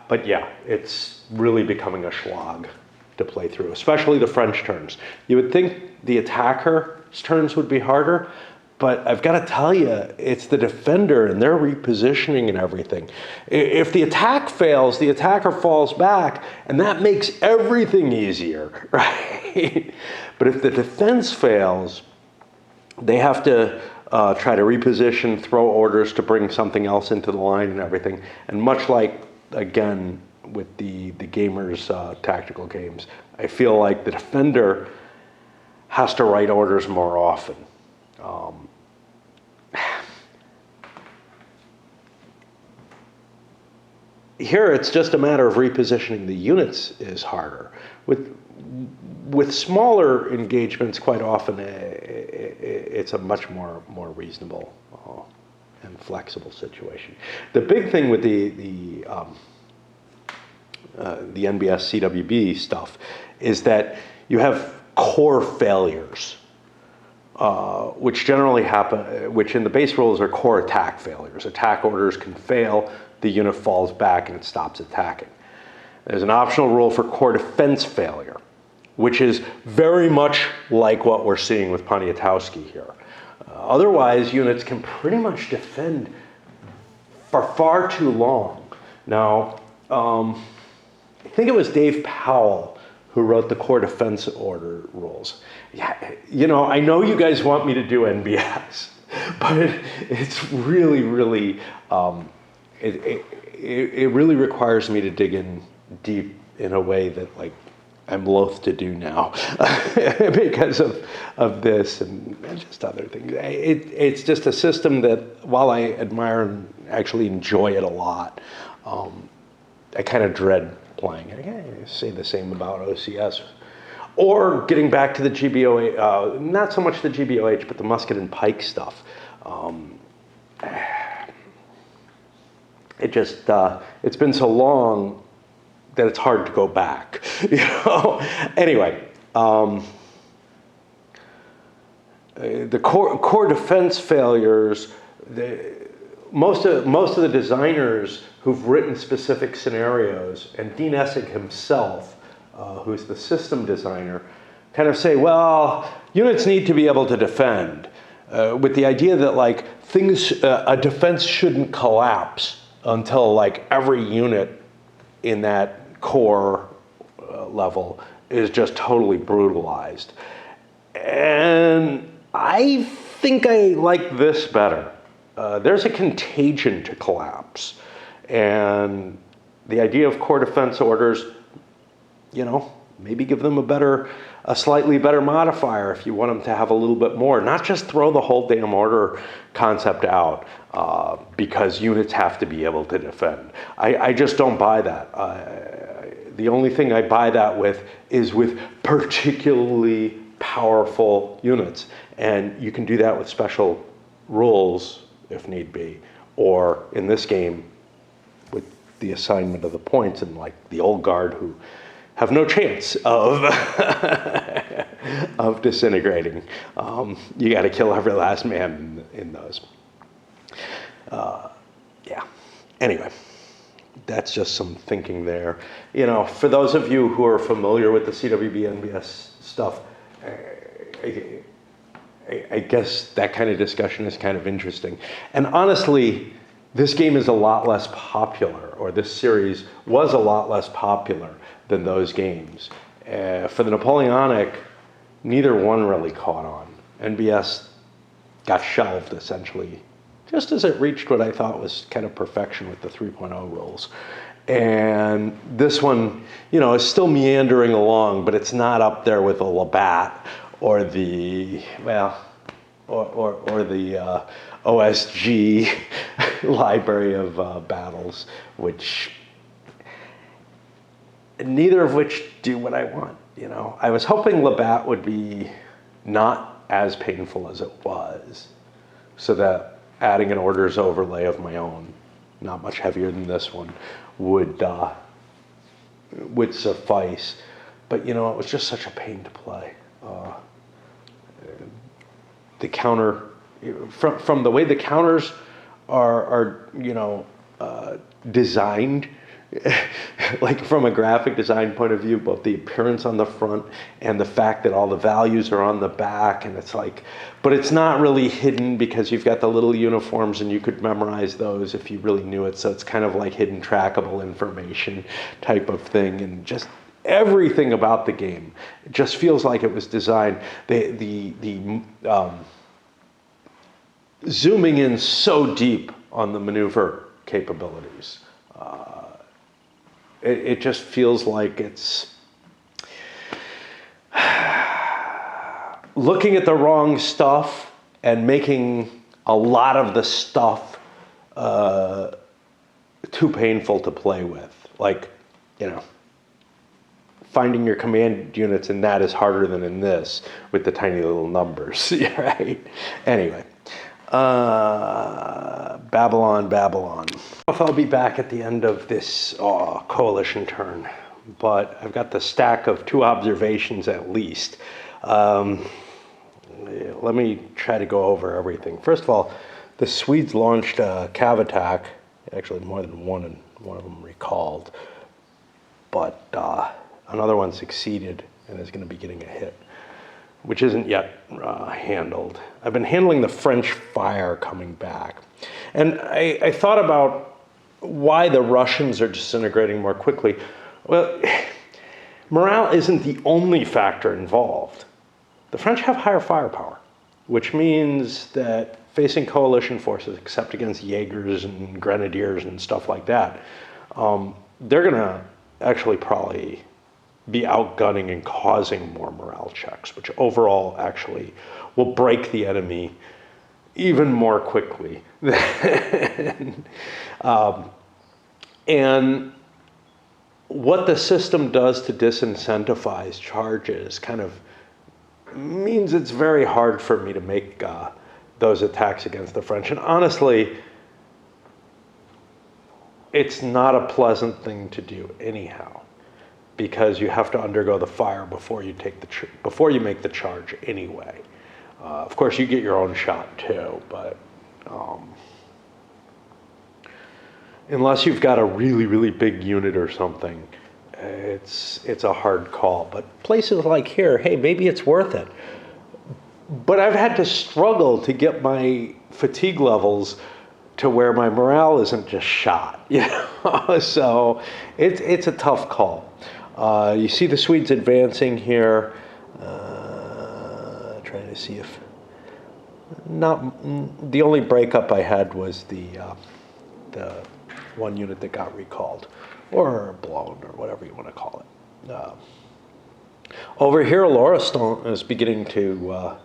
But yeah, it's really becoming a slog to play through, especially the French turns. You would think the attacker's turns would be harder, but I've got to tell you, it's the defender and their repositioning and everything. If the attack fails, the attacker falls back, and that makes everything easier, right? But if the defense fails, they have to try to reposition, throw orders to bring something else into the line and everything. And much like, again, with the gamers' tactical games, I feel like the defender has to write orders more often. Here, it's just a matter of repositioning the units is harder. With smaller engagements, quite often it's a much more reasonable and flexible situation. The big thing with the NBS CWB stuff is that you have core failures, which generally happen, which in the base rules are core attack failures. Attack orders can fail, the unit falls back and it stops attacking. There's an optional rule for core defense failure, which is very much like what we're seeing with Poniatowski here. Otherwise, units can pretty much defend for far too long. Now, I think it was Dave Powell who wrote the core defense order rules. Yeah, you know, I know you guys want me to do NBS, but it's really, really, it really requires me to dig in deep in a way that, like, I'm loath to do now because of this and just other things. It's just a system that, while I admire and actually enjoy it a lot, I kind of dread playing. I say the same about OCS. Or getting back to the GBOH, not so much the GBOH, but the musket and pike stuff. it just, it's been so long that it's hard to go back, you know? Anyway, the core defense failures, most of the designers who've written specific scenarios, and Dean Essig himself, who's the system designer, kind of say, well, units need to be able to defend, with the idea that like a defense shouldn't collapse until like every unit in that core level is just totally brutalized. And I think I like this better. There's a contagion to collapse. And the idea of core defense orders, you know, maybe give them a slightly better modifier if you want them to have a little bit more. Not just throw the whole damn order concept out because units have to be able to defend. I just don't buy that. The only thing I buy that with is with particularly powerful units. And you can do that with special rules if need be, or in this game with the assignment of the points and like the old guard who have no chance of of disintegrating. You got to kill every last man in those. Yeah. Anyway, that's just some thinking there. You know, for those of you who are familiar with the CWB NBS stuff, I guess that kind of discussion is kind of interesting. And honestly, this game is a lot less popular, or this series was a lot less popular than those games. For the Napoleonic, neither one really caught on. NBS got shelved, essentially, just as it reached what I thought was kind of perfection with the 3.0 rules. And this one, you know, is still meandering along, but it's not up there with a Labatt or the, well, or the OSG library of battles, which neither of which do what I want. You know, I was hoping Labatt would be not as painful as it was, so that adding an orders overlay of my own, not much heavier than this one, would suffice. But you know, it was just such a pain to play. The counter, from the way the counters are you know, designed, like from a graphic design point of view, both the appearance on the front and the fact that all the values are on the back, and it's like, but it's not really hidden because you've got the little uniforms and you could memorize those if you really knew it. So it's kind of like hidden trackable information type of thing, and just everything about the game, it just feels like it was designed. Zooming in so deep on the maneuver capabilities. It just feels like it's looking at the wrong stuff and making a lot of the stuff too painful to play with. Like, you know, finding your command units in that is harder than in this with the tiny little numbers, right? Anyway, Babylon. I don't know if I'll be back at the end of this coalition turn, but I've got the stack of 2 observations at least. Let me try to go over everything. First of all, the Swedes launched a cav attack, actually more than one, and one of them recalled, but another one succeeded and is going to be getting a hit, which isn't yet handled. I've been handling the French fire coming back. And I thought about why the Russians are disintegrating more quickly. Well, morale isn't the only factor involved. The French have higher firepower, which means that facing coalition forces, except against Jaegers and Grenadiers and stuff like that, they're gonna actually probably be outgunning and causing more morale checks, which overall actually will break the enemy even more quickly. And what the system does to disincentivize charges kind of means it's very hard for me to make those attacks against the French. And honestly, it's not a pleasant thing to do anyhow, because you have to undergo the fire before you make the charge anyway. Of course, you get your own shot too, but unless you've got a really, really big unit or something, it's a hard call. But places like here, hey, maybe it's worth it. But I've had to struggle to get my fatigue levels to where my morale isn't just shot, you know? So it's a tough call. You see the Swedes advancing here. Trying to see if the only breakup I had was the one unit that got recalled or blown or whatever you want to call it. Over here, Lauriston is beginning to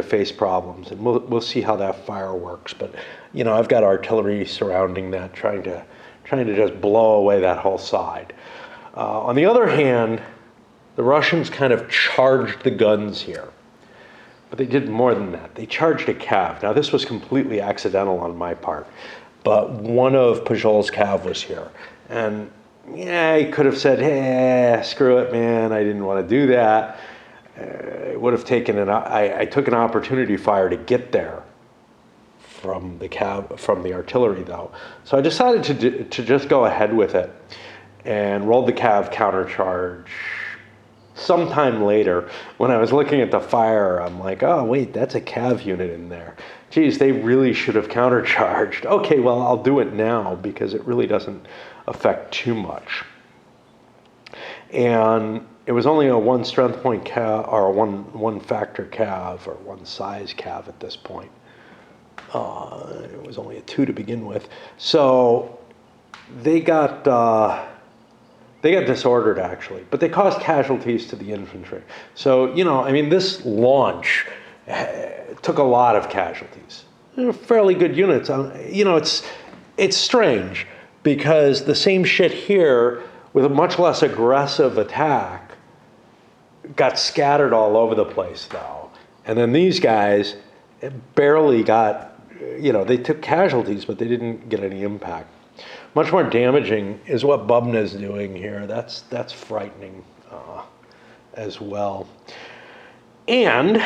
face problems, and we'll see how that fire works. But you know, I've got artillery surrounding that, trying to just blow away that whole side. On the other hand, the Russians kind of charged the guns here, but they did more than that. They charged a cav. Now this was completely accidental on my part, but one of Pujol's cav was here, and yeah, he could have said, "Hey, screw it, man, I didn't want to do that." It would have taken I took an opportunity fire to get there from the artillery though. So I decided to just go ahead with it and rolled the cav countercharge. Sometime later, when I was looking at the fire, I'm like, oh wait, that's a cav unit in there. Geez, they really should have countercharged. Okay, well, I'll do it now because it really doesn't affect too much. And it was only a 1 strength point cav, or one factor cav, or one size cav at this point. It was only a 2 to begin with. So they got disordered actually, but they caused casualties to the infantry. So, you know, I mean, this launch took a lot of casualties. They're fairly good units. You know, it's strange because the same shit here with a much less aggressive attack got scattered all over the place though. And then these guys barely got, you know, they took casualties, but they didn't get any impact. Much more damaging is what Bubna's doing here. That's frightening as well. And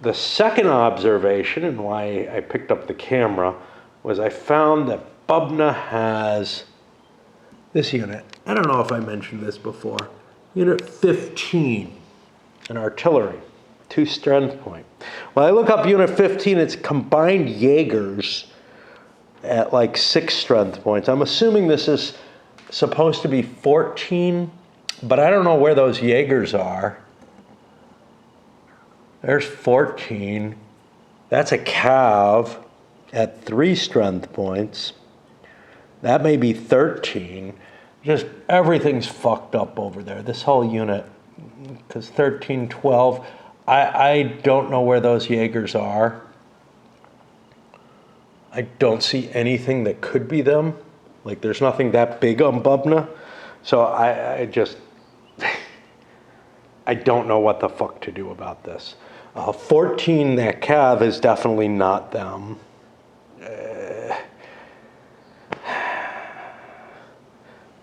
the second observation, and why I picked up the camera, was I found that Bubna has this unit. I don't know if I mentioned this before. Unit 15, an artillery, 2 strength point. When I look up Unit 15, it's combined Jaegers at like 6 strength points. I'm assuming this is supposed to be 14, but I don't know where those Jaegers are. There's 14. That's a cav at 3 strength points. That may be 13. Just everything's fucked up over there. This whole unit, because 13, 12, I don't know where those Jaegers are. I don't see anything that could be them. Like, there's nothing that big on Bubna. So I just, I don't know what the fuck to do about this. 14, that cav is definitely not them.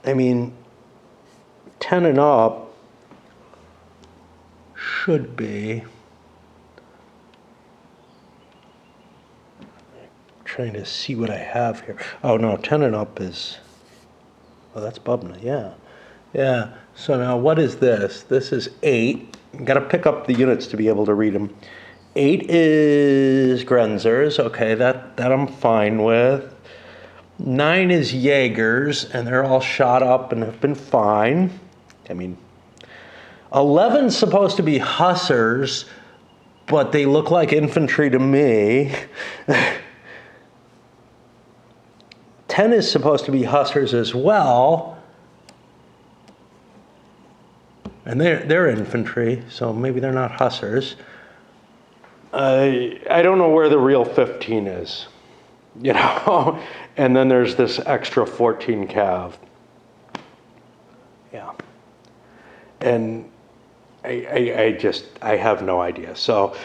I mean, 10 and up should be. Trying to see what I have here. Oh no, 10 and up is, oh, that's Bubna, yeah. Yeah, so now what is this? This is 8. You gotta pick up the units to be able to read them. 8 is Grenzers, okay, that I'm fine with. 9 is Jaegers, and they're all shot up and have been fine. I mean, 11's supposed to be Hussars, but they look like infantry to me. 10 is supposed to be Hussars as well. And they're infantry, so maybe they're not Hussars. I don't know where the real 15 is, you know? And then there's this extra 14 cav. Yeah. And I have no idea. So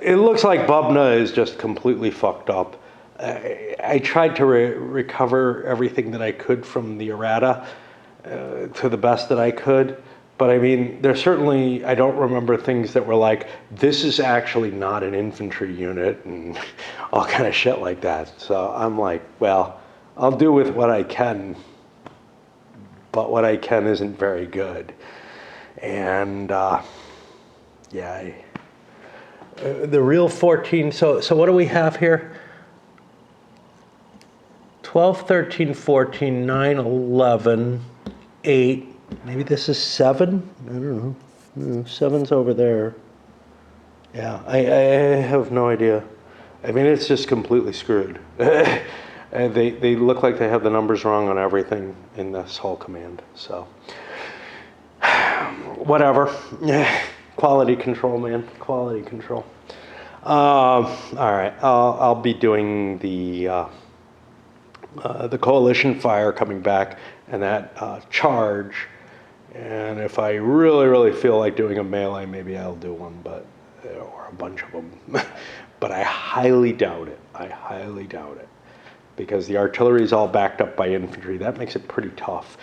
It looks like Bubna is just completely fucked up. I tried to recover everything that I could from the errata to the best that I could. But I mean, there's certainly, I don't remember things that were like, this is actually not an infantry unit and all kind of shit like that. So I'm like, well, I'll do with what I can, but what I can isn't very good. And yeah, the real 14, so what do we have here? 12, 13, 14, 9, 11, 8. Maybe this is 7? I don't know. 7's over there. Yeah, I have no idea. I mean, it's just completely screwed. They look like they have the numbers wrong on everything in this whole command. So, whatever. Quality control, man. Quality control. All right, I'll be doing the coalition fire coming back and that charge. And if I really, really feel like doing a melee, maybe I'll do one, or a bunch of them. But I highly doubt it. I highly doubt it. Because the artillery is all backed up by infantry. That makes it pretty tough.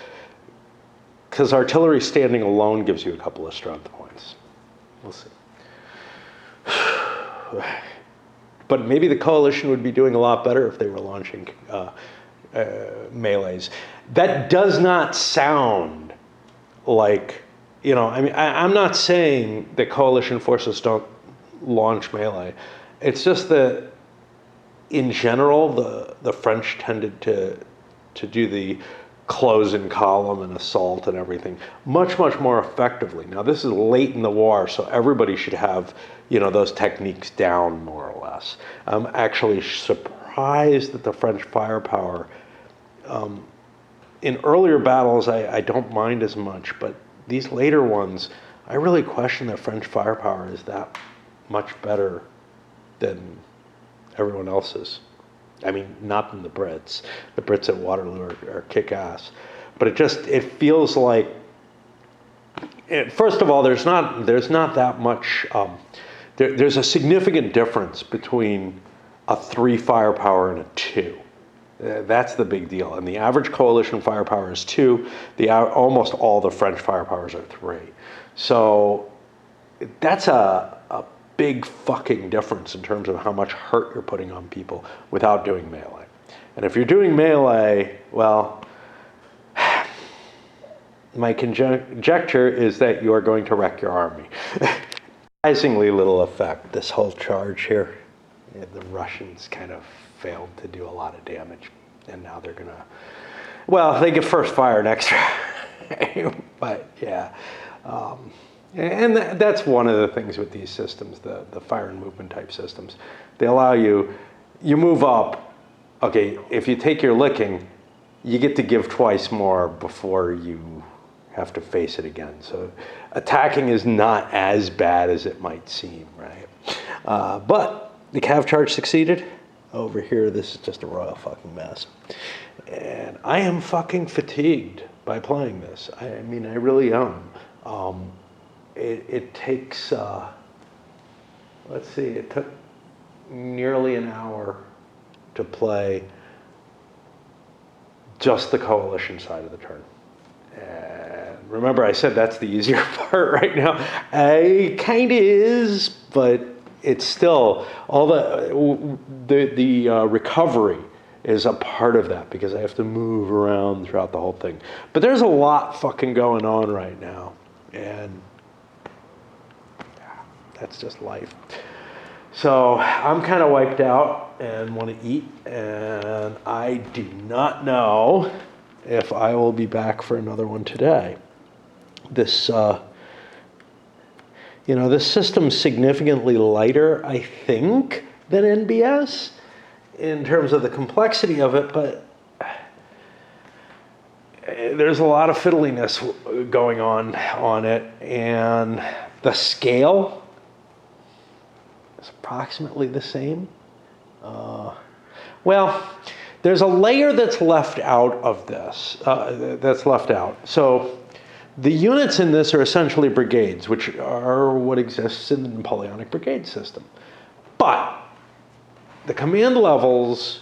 Because artillery standing alone gives you a couple of strength points. We'll see. But maybe the coalition would be doing a lot better if they were launching melees. That does not sound like, you know, I mean, I'm not saying that coalition forces don't launch melee. It's just that, in general, the French tended to do the close in column and assault and everything much, much more effectively. Now, this is late in the war, so everybody should have, you know, those techniques down more or less. I'm actually surprised that the French firepower, in earlier battles, I don't mind as much, but these later ones, I really question that French firepower is that much better than everyone else's. I mean, not than the Brits. The Brits at Waterloo are kick-ass. But it feels like, first of all, there's not that much, there's a significant difference between a 3 firepower and a 2. That's the big deal. And the average coalition firepower is 2. Almost all the French firepowers are 3. So that's a big fucking difference in terms of how much hurt you're putting on people without doing melee. And if you're doing melee, well, my conjecture is that you are going to wreck your army. Surprisingly little effect, this whole charge here. Yeah, the Russians kind of failed to do a lot of damage, and now they're gonna, well, they get first fire next time. But yeah, and that's one of the things with these systems, the fire and movement type systems. They allow you move up, okay, if you take your licking, you get to give twice more before you have to face it again. So attacking is not as bad as it might seem, right? But the cav charge succeeded. Over here, this is just a royal fucking mess. And I am fucking fatigued by playing this. I mean, I really am. It takes, let's see, it took nearly an hour to play just the coalition side of the turn. And remember, I said that's the easier part right now. It kind of is, but it's still, all the recovery is a part of that because I have to move around throughout the whole thing. But there's a lot fucking going on right now, and that's just life. So I'm kind of wiped out and want to eat, and I do not know if I will be back for another one today. This, this system's significantly lighter, I think, than NBS in terms of the complexity of it, but there's a lot of fiddliness going on it, and the scale is approximately the same. Well, there's a layer that's left out of this, So the units in this are essentially brigades, which are what exists in the Napoleonic brigade system. But the command levels,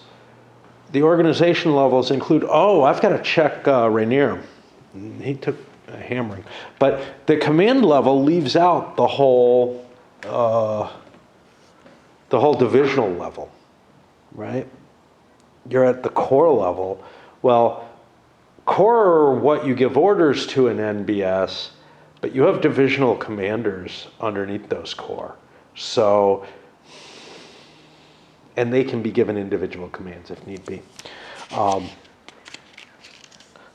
the organization levels include, oh, I've got to check Rainier. He took a hammering. But the command level leaves out the whole divisional level, right? You're at the corps level. Well, corps are what you give orders to in NBS, but you have divisional commanders underneath those corps. So, and they can be given individual commands if need be.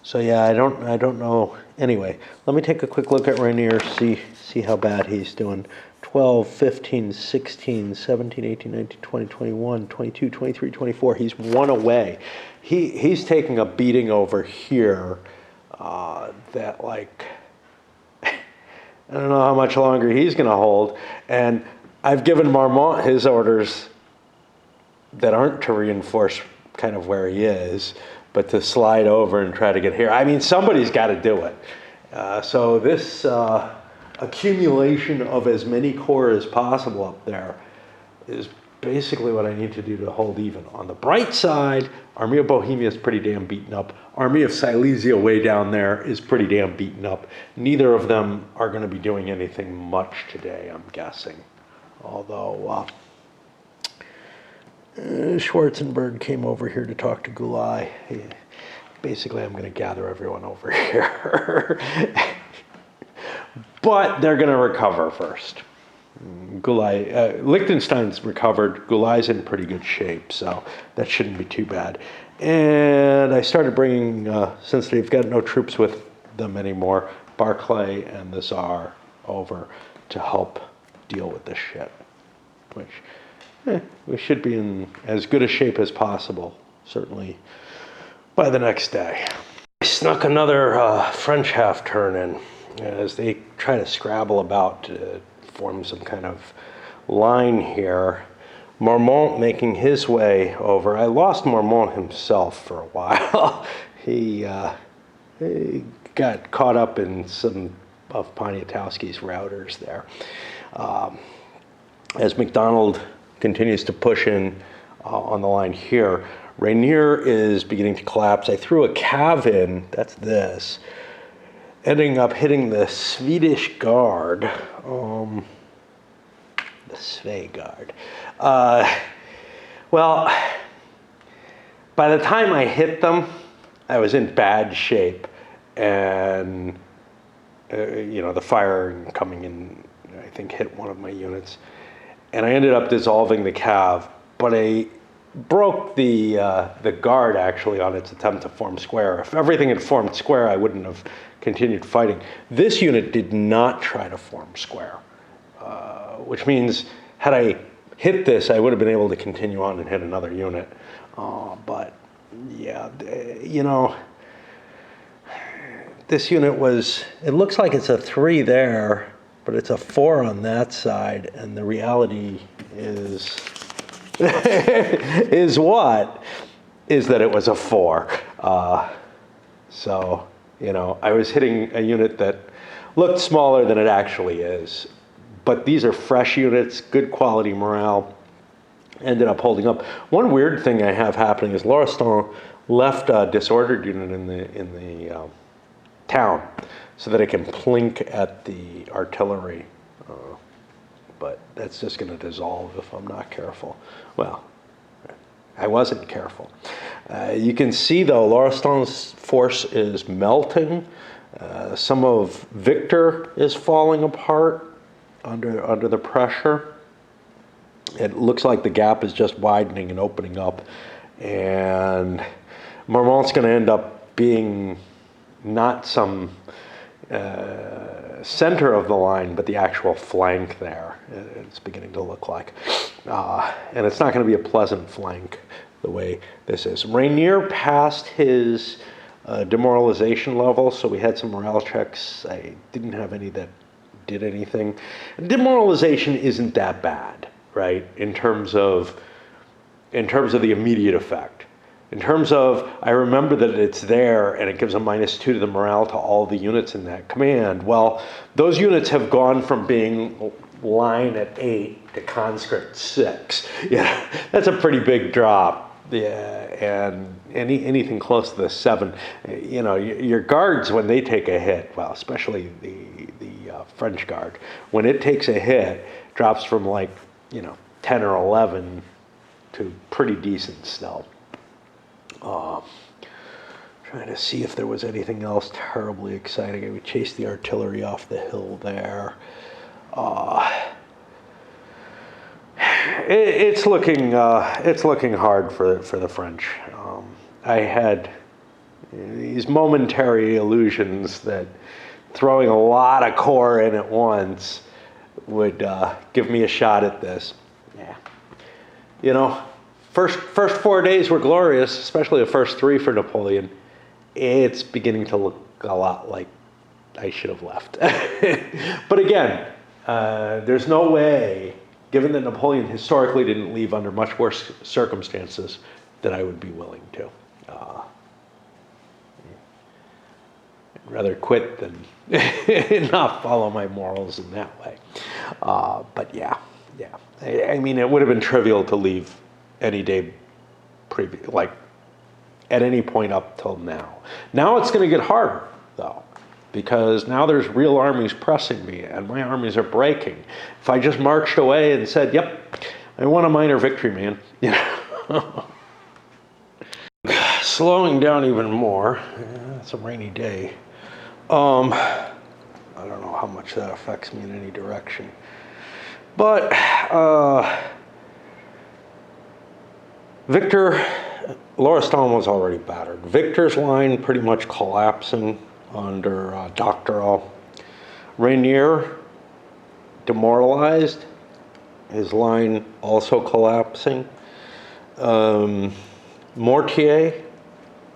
So yeah, I don't know. Anyway, let me take a quick look at Rainier, see how bad he's doing. 12, 15, 16, 17, 18, 19, 20, 21, 22, 23, 24. He's one away. He's taking a beating over here that, like, I don't know how much longer he's going to hold. And I've given Marmont his orders that aren't to reinforce kind of where he is, but to slide over and try to get here. I mean, somebody's got to do it. So this accumulation of as many corps as possible up there is basically what I need to do to hold even. On the bright side, Army of Bohemia is pretty damn beaten up. Army of Silesia way down there is pretty damn beaten up. Neither of them are going to be doing anything much today, I'm guessing. Although Schwarzenberg came over here to talk to Gulai. Basically, I'm going to gather everyone over here. But they're going to recover first. Gulai, Liechtenstein's recovered. Gulai's in pretty good shape, so that shouldn't be too bad. And I started bringing, since they've got no troops with them anymore, Barclay and the Tsar over to help deal with this shit, which we should be in as good a shape as possible, certainly by the next day. I snuck another French half-turn in as they try to scrabble about to form some kind of line here. Marmont making his way over. I lost Marmont himself for a while. He got caught up in some of Poniatowski's routers there. As MacDonald continues to push in on the line here, Rainier is beginning to collapse. I threw a cav in, that's this, ending up hitting the Swedish Guard, the Sve Guard. Well, by the time I hit them, I was in bad shape, and the fire coming in, I think, hit one of my units, and I ended up dissolving the cav, but I broke the guard actually on its attempt to form square. If everything had formed square, I wouldn't have continued fighting. This unit did not try to form square, which means had I hit this, I would have been able to continue on and hit another unit. But yeah, this unit was, it looks like it's a 3 there, but it's a 4 on that side, and the reality is is what? Is that it was a 4. So, I was hitting a unit that looked smaller than it actually is. But these are fresh units, good quality morale, ended up holding up. One weird thing I have happening is Lauriston left a disordered unit in the town so that it can plink at the artillery. But that's just going to dissolve if I'm not careful. Well, I wasn't careful. You can see, though, Lauriston's force is melting. Some of Victor is falling apart under the pressure. It looks like the gap is just widening and opening up. And Marmont's going to end up being not some center of the line, but the actual flank there. It's beginning to look like. And it's not going to be a pleasant flank the way this is. Rainier passed his demoralization level, so we had some morale checks. I didn't have any that did anything. Demoralization isn't that bad, right? In terms of the immediate effect. In terms of, I remember that it's there and it gives a -2 to the morale to all the units in that command. Well, those units have gone from being line at 8 to conscript 6. Yeah, that's a pretty big drop. Yeah, and anything close to the 7, your guards, when they take a hit, well, especially the French guard, when it takes a hit, drops from 10 or 11 to pretty decent still. Trying to see if there was anything else terribly exciting. We chased the artillery off the hill there. It's looking hard for the French. I had these momentary illusions that throwing a lot of corps in at once would give me a shot at this. Yeah, first 4 days were glorious, especially the first 3 for Napoleon. It's beginning to look a lot like I should have left. But again, there's no way, given that Napoleon historically didn't leave under much worse circumstances, that I would be willing to. I'd rather quit than not follow my morals in that way. But yeah. I mean, it would have been trivial to leave any day at any point up till now. Now it's going to get harder, though, because now there's real armies pressing me, and my armies are breaking. If I just marched away and said, "Yep, I won a minor victory, man," slowing down even more. Yeah, it's a rainy day. I don't know how much that affects me in any direction, but Loristan was already battered. Victor's line pretty much collapsing under Doctorow. Rainier demoralized, his line also collapsing. Mortier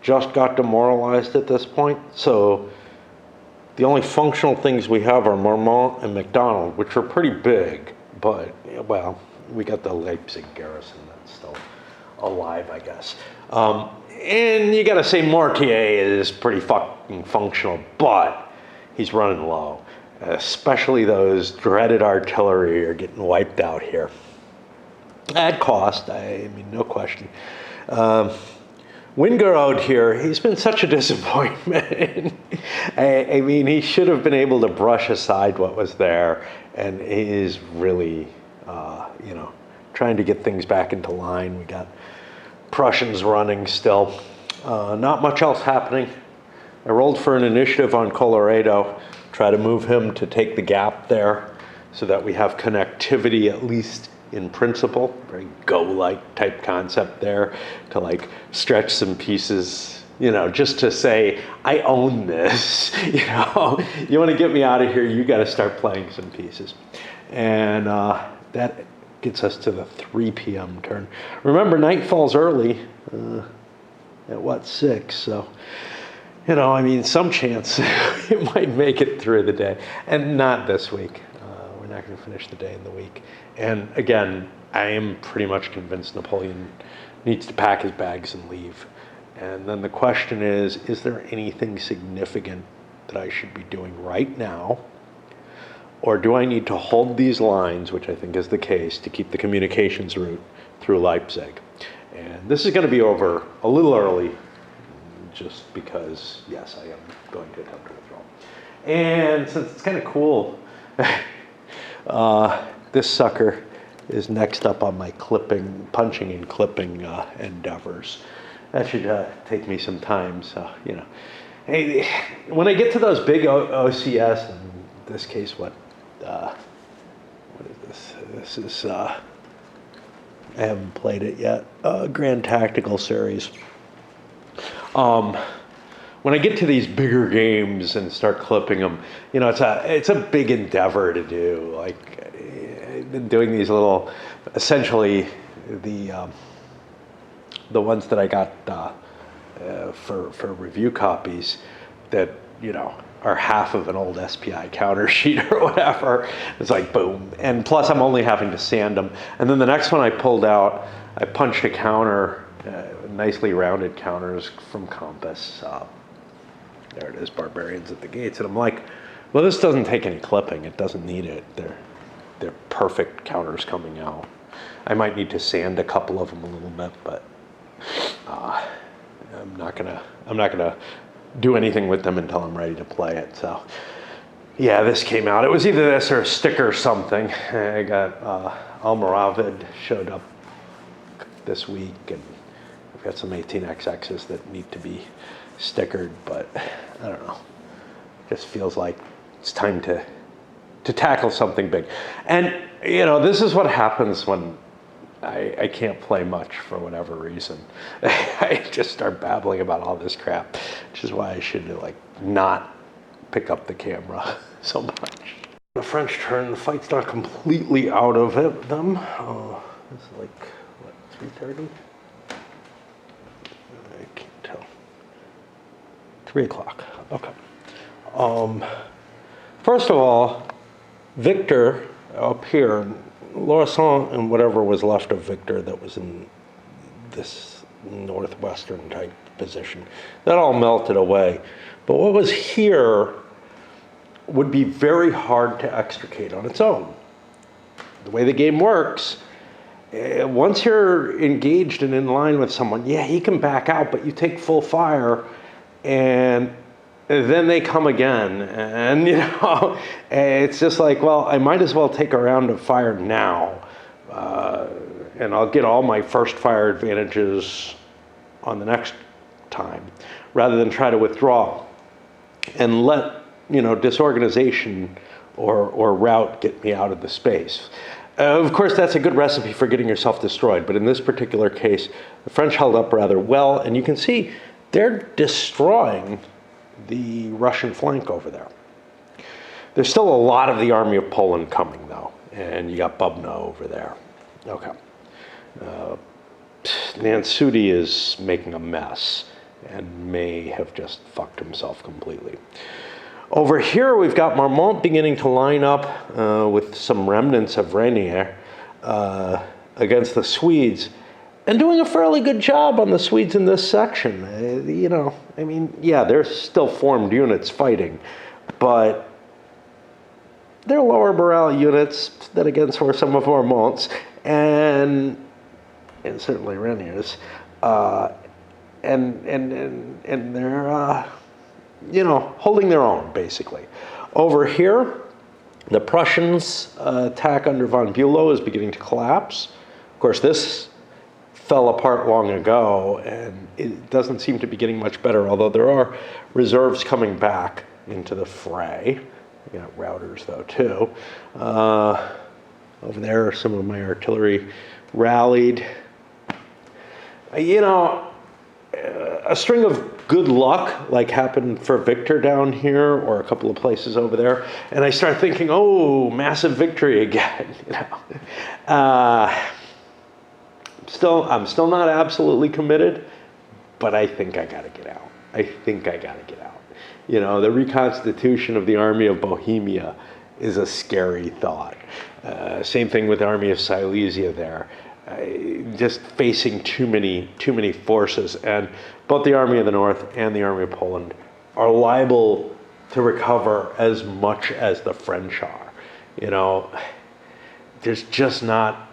just got demoralized at this point, so the only functional things we have are Marmont and MacDonald, which are pretty big, but, well, we got the Liepzig garrison that's still alive, I guess. And you gotta say Mortier is pretty fucking functional, but he's running low. Especially those dreaded artillery are getting wiped out here. At cost, I mean, no question. Wingerode here, he's been such a disappointment. I mean, he should have been able to brush aside what was there, and he is really, trying to get things back into line. We got Prussians running still. Not much else happening. I rolled for an initiative on Colloredo, try to move him to take the gap there so that we have connectivity, at least in principle. Very Go-like type concept there, to stretch some pieces, just to say, I own this. You want to get me out of here, you got to start playing some pieces. And that gets us to the 3 p.m. turn. Remember, night falls early, at 6, so, some chance it might make it through the day. And not this week. We're not going to finish the day in the week. And again, I am pretty much convinced Napoleon needs to pack his bags and leave. And then the question is there anything significant that I should be doing right now? Or do I need to hold these lines, which I think is the case, to keep the communications route through Liepzig? And this is going to be over a little early, just because, yes, I am going to attempt to withdraw. And since it's kind of cool, this sucker is next up on my punching and clipping endeavors. That should take me some time, so, Hey, when I get to those big OCS, in this case, what is this? This is, I haven't played it yet, Grand Tactical Series. When I get to these bigger games and start clipping them, it's a big endeavor to do. I've been doing these little, essentially the ones that I got for review copies that are half of an old SPI counter sheet or whatever. It's like boom, and plus I'm only having to sand them. And then the next one I pulled out, I punched a counter, nicely rounded counters from Compass. There it is, Barbarians at the Gates. And I'm like, well, this doesn't take any clipping. It doesn't need it. they're perfect counters coming out. I might need to sand a couple of them a little bit, but I'm not gonna do anything with them until I'm ready to play it. So yeah, this came out. It was either this or a sticker or something. I got Almoravid showed up this week, and I've got some 18xx's that need to be stickered, but I don't know. It just feels like it's time to tackle something big. And you know, this is what happens when I can't play much for whatever reason. I just start babbling about all this crap, which is why I should like not pick up the camera so much. The French turn, the fight's not completely out of them. Oh, it's like, what, 3:30? I can't tell. 3 o'clock, okay. First of all, Victor up here, Lauriston and whatever was left of Victor that was in this northwestern type position, that all melted away. But what was here would be very hard to extricate on its own. The way the game works, once you're engaged and in line with someone, yeah, he can back out, but you take full fire, and then they come again. And, you know, it's just like, well, I might as well take a round of fire now, and I'll get all my first fire advantages on the next time, rather than try to withdraw and let, you know, disorganization or rout get me out of the space. Of course, that's a good recipe for getting yourself destroyed, but in this particular case, the French held up rather well, and you can see they're destroying the Russian flank over there. There's still a lot of the army of Poland coming, though, and you got Bubna over there. Okay. Nansudi is making a mess and may have just fucked himself completely. Over here, we've got Marmont beginning to line up with some remnants of Renier against the Swedes, and doing a fairly good job on the Swedes in this section. You know, I mean, yeah, they're still formed units fighting, but they're lower morale units than against some of Marmont's, and certainly Renier's, and they're you know, holding their own, basically. Over here, the Prussians' attack under von Bülow is beginning to collapse. Of course, this fell apart long ago, and it doesn't seem to be getting much better, although there are reserves coming back into the fray. We got routers, though, too. Over there, some of my artillery rallied. You know, a string of good luck, like happened for Victor down here, or a couple of places over there, and I start thinking, oh, massive victory again. You know, I'm still not absolutely committed, but I think I gotta get out. You know, the reconstitution of the army of Bohemia is a scary thought. Same thing with the army of Silesia there. Just facing too many forces, and both the Army of the North and the Army of Poland are liable to recover as much as the French are. You know, there's not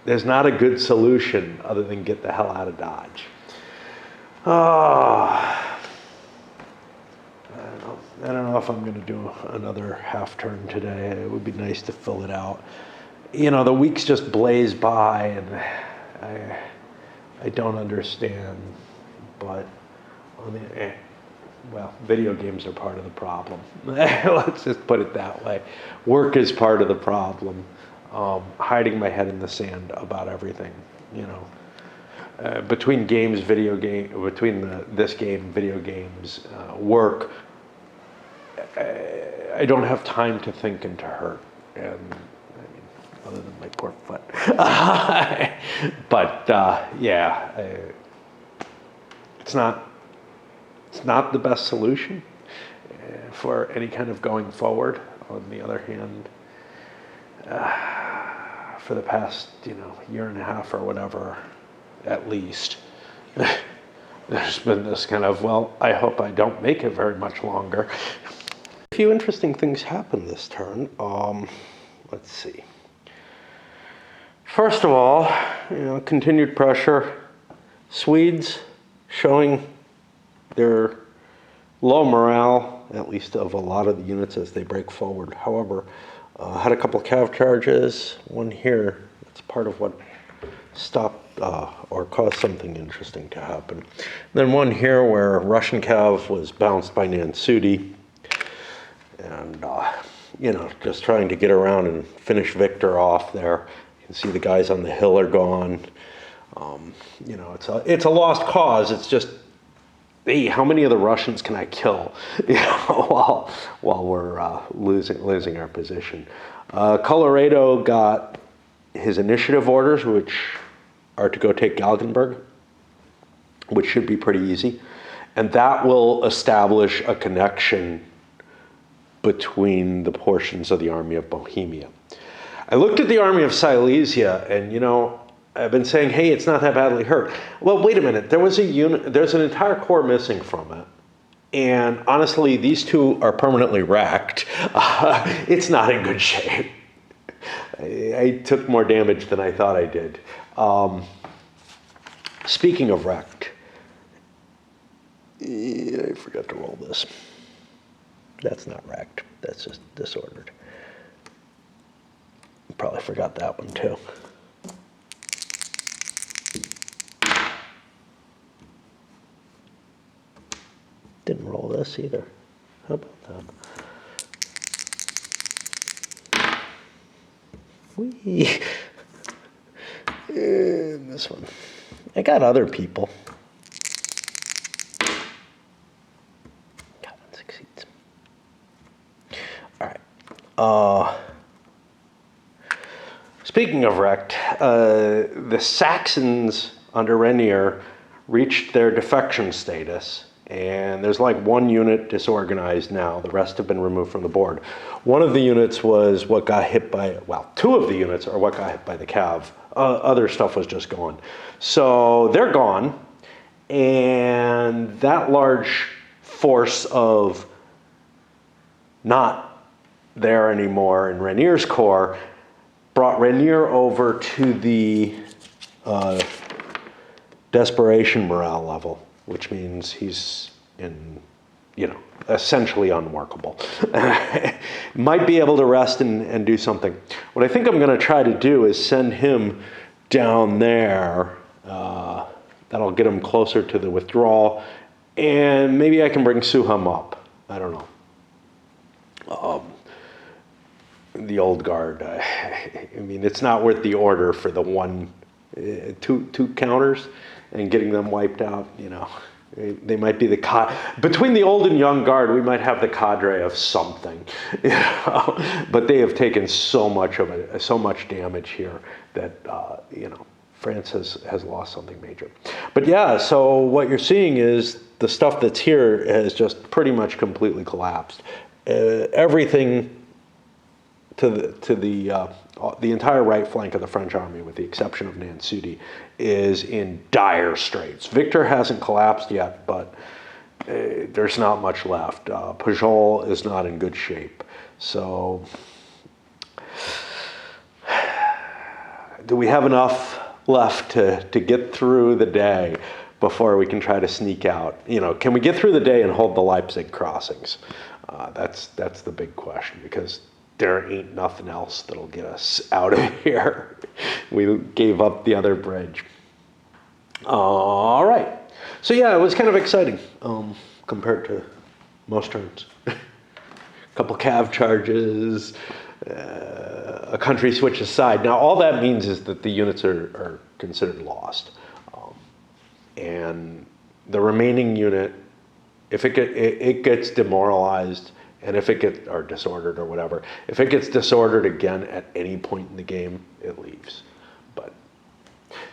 a good solution other than get the hell out of Dodge. I don't know if I'm going to do another half turn today. It would be nice to fill it out. You know, the weeks just blaze by, and I don't understand, but well, video games are part of the problem. Let's just put it that way. Work is part of the problem. Hiding my head in the sand about everything, you know. Between games, this game, video games, work, I don't have time to think and to hurt, and other than my poor foot. But yeah, it's not the best solution for any kind of going forward. On the other hand, for the past, you know, year and a half or whatever, at least, there's been this kind of, well, I hope I don't make it very much longer. A few interesting things happened this turn. Let's see. First of all, continued pressure. Swedes showing their low morale, at least of a lot of the units as they break forward. However, had a couple of cav charges. One here, that's part of what stopped or caused something interesting to happen. Then one here where Russian cav was bounced by Nansudi, and just trying to get around and finish Victor off there. You can see the guys on the hill are gone. It's a lost cause. It's just, hey, how many of the Russians can I kill? While we're losing our position. Colorado got his initiative orders, which are to go take Galgenberg, which should be pretty easy, and that will establish a connection between the portions of the Army of Bohemia. I looked at the Army of Silesia, and I've been saying, hey, it's not that badly hurt. Well, wait a minute. There's an entire corps missing from it. And honestly, these two are permanently wrecked. It's not in good shape. I took more damage than I thought I did. Speaking of wrecked, I forgot to roll this. That's not wrecked. That's just disordered. Probably forgot that one too. Didn't roll this either. How about that? Whee! And this one. I got other people. Got one succeeds. All right. Speaking of wrecked, the Saxons under Renier reached their defection status. And there's like one unit disorganized now. The rest have been removed from the board. One of the units was what got hit by, two of the units are what got hit by the Cav. Other stuff was just gone. So they're gone. And that large force of not there anymore in Renier's corps brought Renier over to the desperation morale level, which means he's essentially unworkable. Might be able to rest and do something. What I think I'm going to try to do is send him down there. That'll get him closer to the withdrawal, and maybe I can bring Suham up. I don't know. The old guard. I mean, it's not worth the order for the two counters and getting them wiped out. They might be between the old and young guard, we might have the cadre of something, but they have taken so much of it, so much damage here that, France has lost something major. But yeah, so what you're seeing is the stuff that's here has just pretty much completely collapsed. Everything to the entire right flank of the French army, with the exception of Nansudi, is in dire straits. Victor hasn't collapsed yet, but there's not much left. Pujol is not in good shape. So, do we have enough left to get through the day before we can try to sneak out? Can we get through the day and hold the Liepzig crossings? That's the big question, because there ain't nothing else that'll get us out of here. We gave up the other bridge. All right. So yeah, it was kind of exciting compared to most turns. A couple cav charges, a country switches side. Now all that means is that the units are considered lost. And the remaining unit, if it gets demoralized, and if it gets, or disordered or whatever, if it gets disordered again at any point in the game, it leaves. But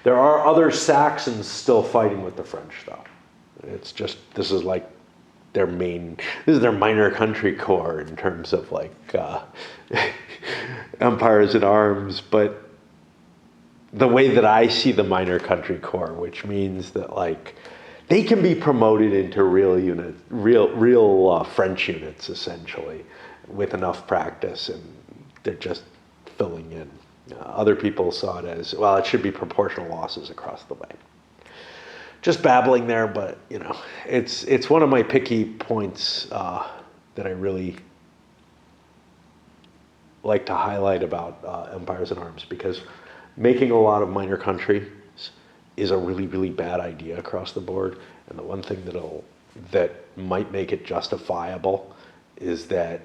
there are other Saxons still fighting with the French, though. It's just, this is their minor country corps in terms of empires in arms. But the way that I see the minor country corps, which means that they can be promoted into real units, real French units, essentially, with enough practice, and they're just filling in. Other people saw it as, well, it should be proportional losses across the way. Just babbling there, but you know, it's one of my picky points that I really like to highlight about empires in arms, because making a lot of minor countries is a really, really bad idea across the board. And the one thing that might make it justifiable is that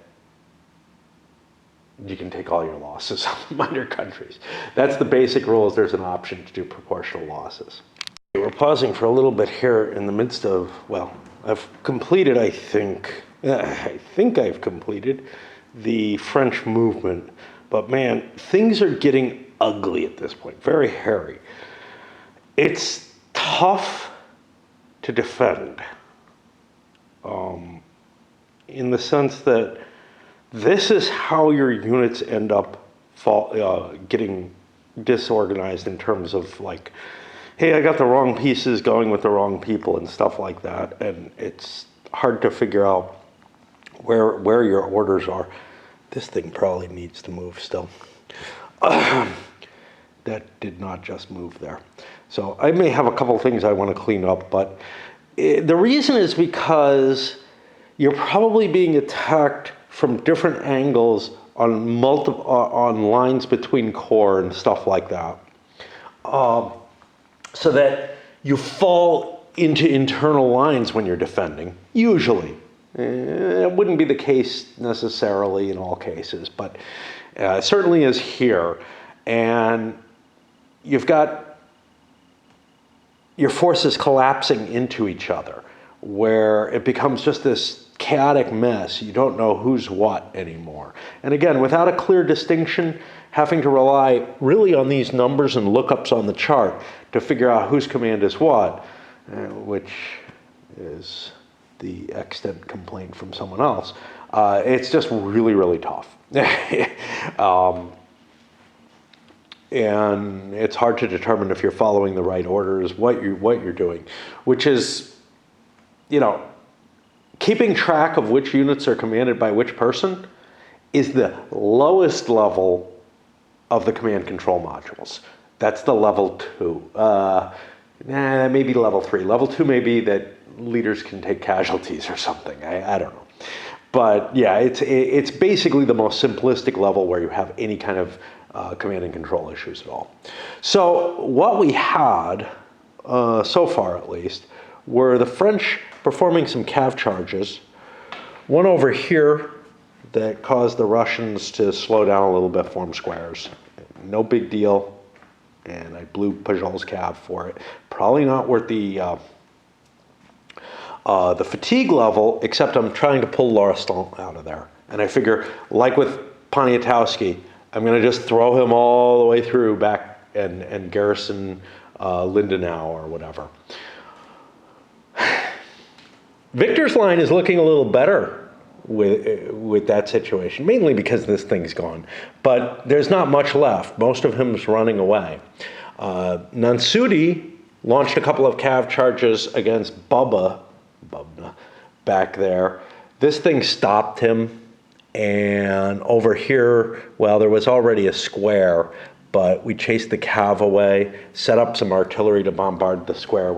you can take all your losses on the minor countries. That's the basic rule, is there's an option to do proportional losses. We're pausing for a little bit here in the midst of, well, I've completed, I think I've completed the French movement, but man, things are getting ugly at this point, very hairy. It's tough to defend, in the sense that this is how your units end up getting disorganized in terms of like, hey, I got the wrong pieces going with the wrong people and stuff like that, and it's hard to figure out where your orders are. This thing probably needs to move still. That did not just move there. So I may have a couple things I want to clean up, but the reason is because you're probably being attacked from different angles on lines between corps and stuff like that. So that you fall into internal lines when you're defending, usually. It wouldn't be the case necessarily in all cases, but it certainly is here. And you've got your forces collapsing into each other, where it becomes just this chaotic mess. You don't know who's what anymore. And again, without a clear distinction, having to rely really on these numbers and lookups on the chart to figure out whose command is what, which is the extant complaint from someone else. It's just really, really tough. And it's hard to determine if you're following the right orders, what you're doing, which is, you know, keeping track of which units are commanded by which person is the lowest level of the command control modules. That's the level 2. Maybe level 3. Level 2 may be that leaders can take casualties or something. I don't know. But yeah, it's basically the most simplistic level where you have any kind of command and control issues at all. So what we had, so far at least, were the French performing some cav charges. One over here that caused the Russians to slow down a little bit, form squares. No big deal. And I blew Pajol's cav for it. Probably not worth the fatigue level, except I'm trying to pull Lauriston out of there. And I figure, like with Poniatowski, I'm going to just throw him all the way through back and garrison Lindenau or whatever. Victor's line is looking a little better with that situation, mainly because this thing's gone. But there's not much left. Most of him's running away. Nansudi launched a couple of cav charges against Bubna back there. This thing stopped him. And over here, well, there was already a square, but we chased the cav away, set up some artillery to bombard the square.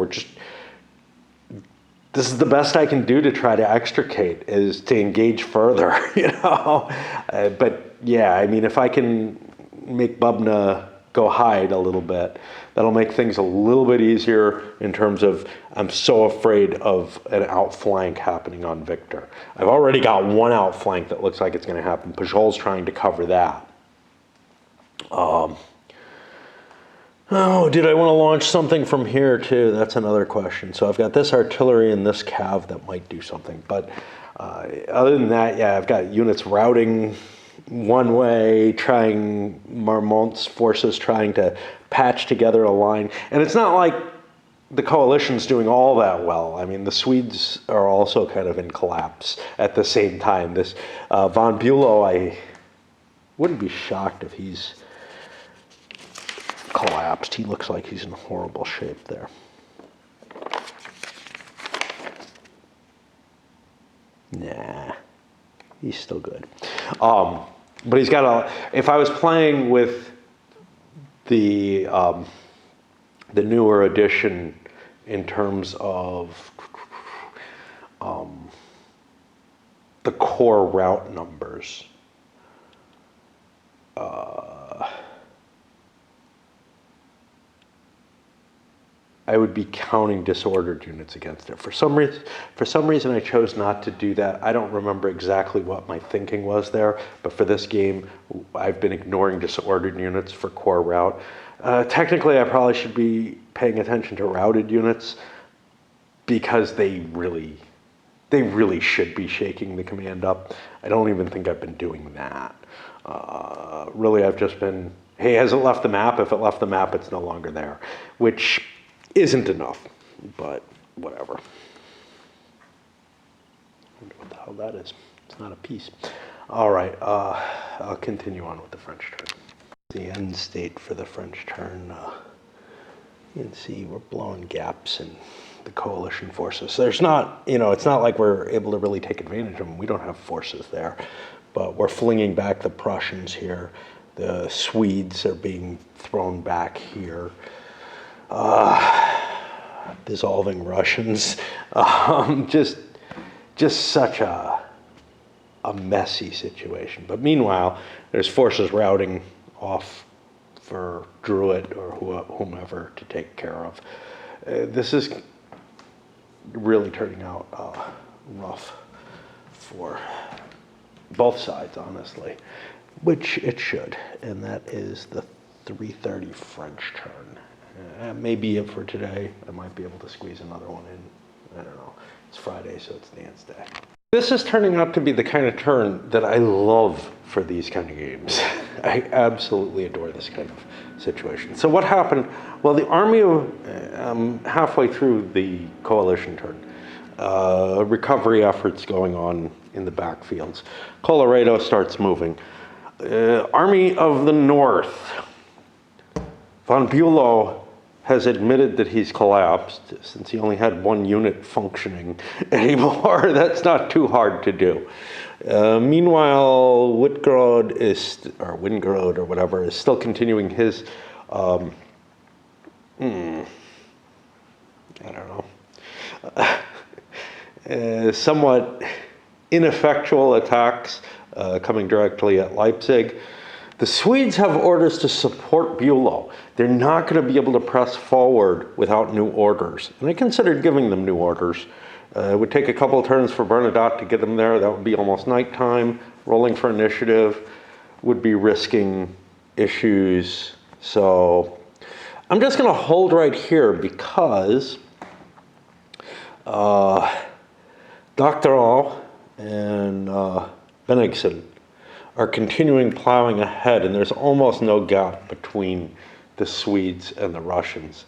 This is the best I can do to try to extricate, is to engage further, you know? But yeah, I mean, if I can make Bubna go hide a little bit, that'll make things a little bit easier in terms of, I'm so afraid of an outflank happening on Victor. I've already got one outflank that looks like it's going to happen. Pajol's trying to cover that. Oh, did I want to launch something from here too? That's another question. So I've got this artillery and this cav that might do something. But other than that, yeah, I've got units routing one way, trying Marmont's forces trying to patch together a line. And it's not like the coalition's doing all that well. I mean, the Swedes are also kind of in collapse at the same time. This von Bülow, I wouldn't be shocked if he's collapsed. He looks like he's in horrible shape there. Nah, he's still good. But he's got if I was playing with the newer edition in terms of the core route numbers. I would be counting disordered units against it. For some reason, I chose not to do that. I don't remember exactly what my thinking was there, but for this game, I've been ignoring disordered units for core route. Technically, I probably should be paying attention to routed units because they really should be shaking the command up. I don't even think I've been doing that. Really, I've just been, hey, has it left the map? If it left the map, it's no longer there, which isn't enough, but whatever. I wonder what the hell that is. It's not a piece. All right, I'll continue on with the French turn. The end state for the French turn. You can see we're blowing gaps in the coalition forces. There's not, it's not like we're able to really take advantage of them. We don't have forces there, but we're flinging back the Prussians here. The Swedes are being thrown back here. Dissolving Russians. Just such a messy situation. But meanwhile, there's forces routing off for Druid or whomever to take care of. This is really turning out rough for both sides, honestly, which it should. And that is the 3:30 French turn. Maybe it for today. I might be able to squeeze another one in. I don't know. It's Friday, so it's dance day. This is turning out to be the kind of turn that I love for these kind of games. I absolutely adore this kind of situation. So what happened? Well, the army halfway through the coalition turn, recovery efforts going on in the backfields. Colorado starts moving. Army of the North. Von Bülow has admitted that he's collapsed since he only had one unit functioning anymore. That's not too hard to do. Meanwhile, Wingrod or whatever, is still continuing his, I don't know, somewhat ineffectual attacks coming directly at Leipzig. The Swedes have orders to support Bülow. They're not going to be able to press forward without new orders. And I considered giving them new orders. It would take a couple of turns for Bernadotte to get them there. That would be almost nighttime. Rolling for initiative would be risking issues. So I'm just going to hold right here because Doctorow and Bennigsen are continuing plowing ahead, and there's almost no gap between the Swedes and the Russians.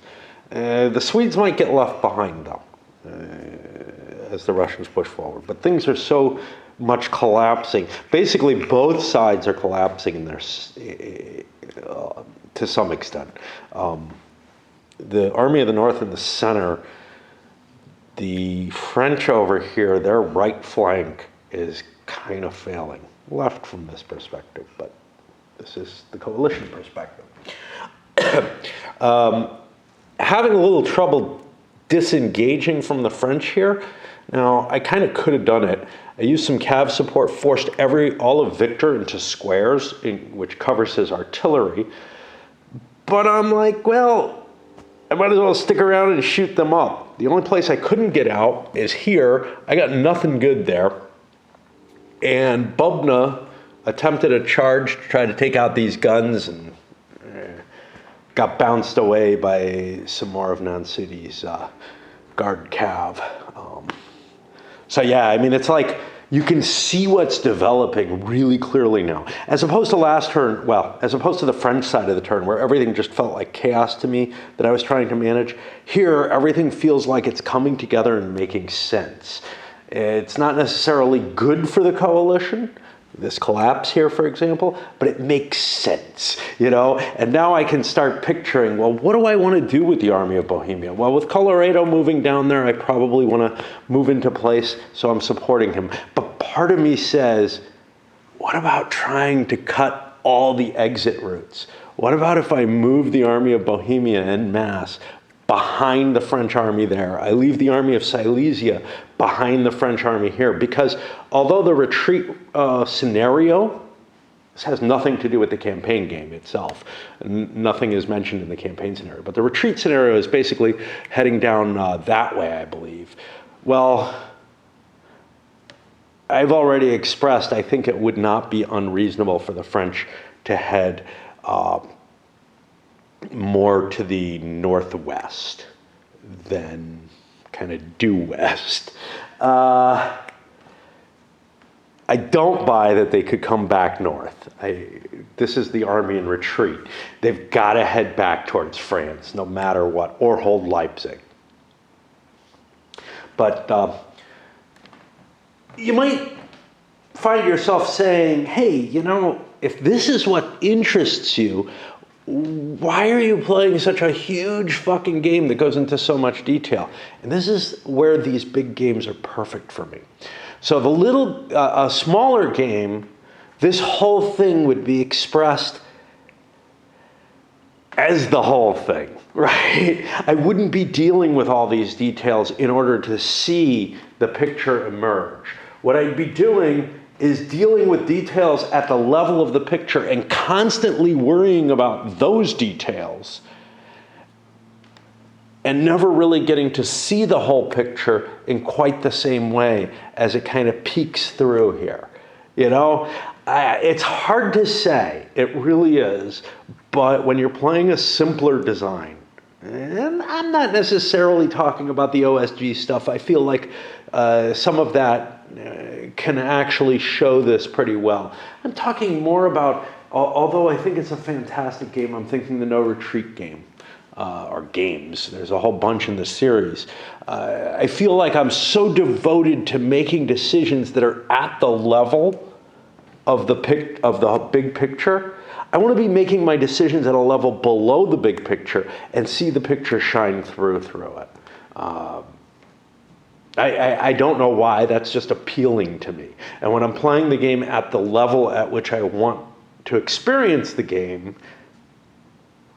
The Swedes might get left behind, though, as the Russians push forward. But things are so much collapsing. Basically, both sides are collapsing in their, to some extent. The Army of the North in the center, the French over here, their right flank is kind of failing. Left from this perspective, but this is the coalition perspective. Having a little trouble disengaging from the French here. Now, I kind of could have done it. I used some cav support, forced all of Victor into squares, which covers his artillery. But I'm like, well, I might as well stick around and shoot them up. The only place I couldn't get out is here. I got nothing good there. And Bubna attempted a charge to try to take out these guns and got bounced away by some more of Nansiti's guard cav. So yeah, I mean, it's like you can see what's developing really clearly now. As opposed to last turn, well, as opposed to the French side of the turn where everything just felt like chaos to me that I was trying to manage. Here, everything feels like it's coming together and making sense. It's not necessarily good for the coalition, this collapse here, for example, but it makes sense, And now I can start picturing, well, what do I want to do with the Army of Bohemia? Well, with Colorado moving down there, I probably want to move into place, so I'm supporting him. But part of me says, what about trying to cut all the exit routes? What about if I move the army of Bohemia en masse behind the French army there? I leave the army of Silesia behind the French army here, because although the retreat scenario, this has nothing to do with the campaign game itself. Nothing is mentioned in the campaign scenario, but the retreat scenario is basically heading down that way, I believe. Well, I've already expressed, I think it would not be unreasonable for the French to head more to the northwest than kind of due west. I don't buy that they could come back north. This is the army in retreat. They've got to head back towards France, no matter what, or hold Leipzig. But you might find yourself saying, hey, you know, if this is what interests you, why are you playing such a huge fucking game that goes into so much detail? And this is where these big games are perfect for me. So a smaller game, this whole thing would be expressed as the whole thing, right? I wouldn't be dealing with all these details in order to see the picture emerge. What I'd be doing is dealing with details at the level of the picture and constantly worrying about those details and never really getting to see the whole picture in quite the same way as it kind of peeks through here. You know, it's hard to say, it really is, but when you're playing a simpler design, and I'm not necessarily talking about the OSG stuff, I feel like some of that can actually show this pretty well. I'm talking more about, although I think it's a fantastic game, I'm thinking the No Retreat game. Or games. There's a whole bunch in the series. I feel like I'm so devoted to making decisions that are at the level of the big picture. I want to be making my decisions at a level below the big picture and see the picture shine through it. I don't know why, that's just appealing to me. And when I'm playing the game at the level at which I want to experience the game,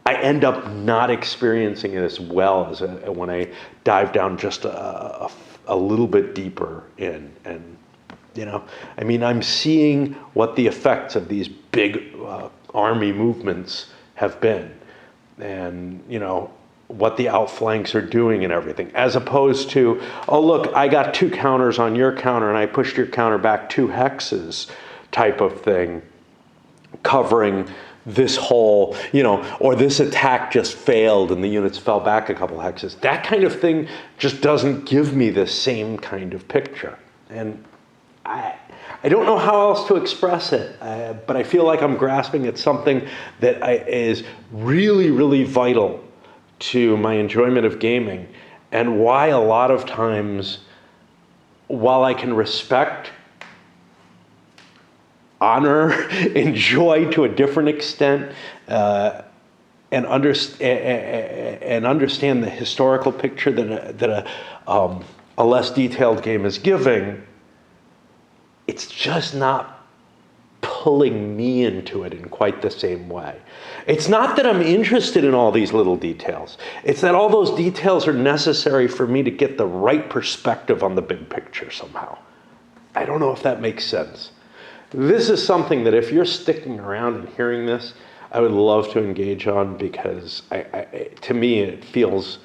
I end up not experiencing it as well as when I dive down just a little bit deeper in. And, you know, I mean, I'm seeing what the effects of these big army movements have been. And, you know, what the outflanks are doing and everything. As opposed to, oh, look, I got 2 counters on your counter and I pushed your counter back 2 hexes type of thing, covering this whole, you know, or this attack just failed and the units fell back a couple hexes. That kind of thing just doesn't give me the same kind of picture. And I don't know how else to express it, but I feel like I'm grasping at something that is really, really vital to my enjoyment of gaming, and why a lot of times, while I can respect, honor, enjoy to a different extent, and understand the historical picture that a less detailed game is giving, it's just not pulling me into it in quite the same way. It's not that I'm interested in all these little details. It's that all those details are necessary for me to get the right perspective on the big picture somehow. I don't know if that makes sense. This is something that if you're sticking around and hearing this, I would love to engage on, because to me it feels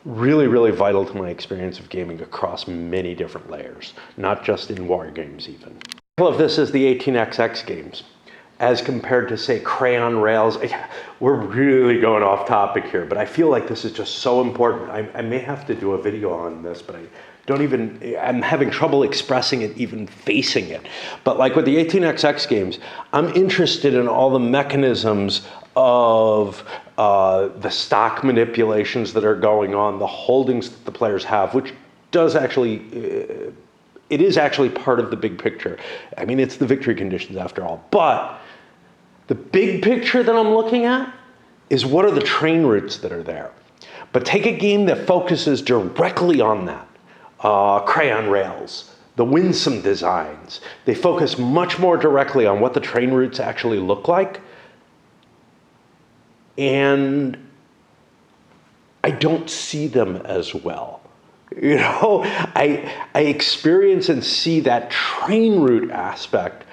really, really vital to my experience of gaming across many different layers, not just in war games even. Example of this is the 18XX games, as compared to, say, Crayon Rails. We're really going off topic here, but I feel like this is just so important. I may have to do a video on this, but I'm having trouble expressing it, even facing it. But like with the 18XX games, I'm interested in all the mechanisms of the stock manipulations that are going on, the holdings that the players have, which does actually, it is actually part of the big picture. I mean, it's the victory conditions after all. But the big picture that I'm looking at is what are the train routes that are there. But take a game that focuses directly on that. Crayon Rails, the Winsome designs. They focus much more directly on what the train routes actually look like. and I don't see them as well. You know, I experience and see that train route aspect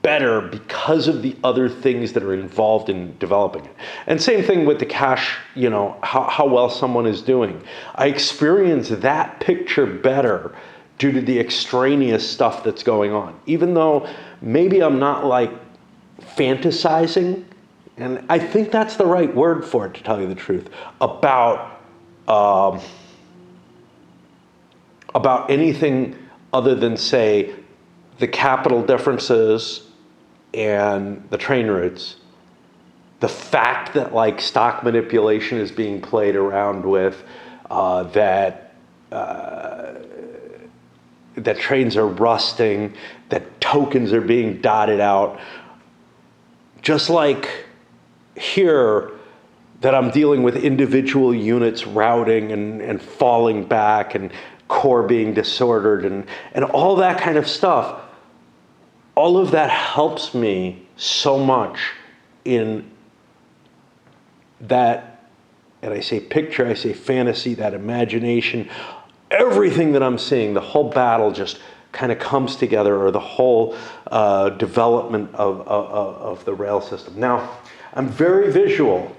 better because of the other things that are involved in developing it. And same thing with the cache, you know, how well someone is doing. I experience that picture better due to the extraneous stuff that's going on. Even though maybe I'm not like fantasizing, and I think that's the right word for it, to tell you the truth, about anything other than, say, the capital differences and the train routes. The fact that like stock manipulation is being played around with, that trains are rusting, that tokens are being dotted out. Just like here, that I'm dealing with individual units routing and falling back and core being disordered and all that kind of stuff. All of that helps me so much in that, and I say picture, I say fantasy, that imagination, everything that I'm seeing, the whole battle just kind of comes together, or the whole development of the rail system. Now, I'm very visual,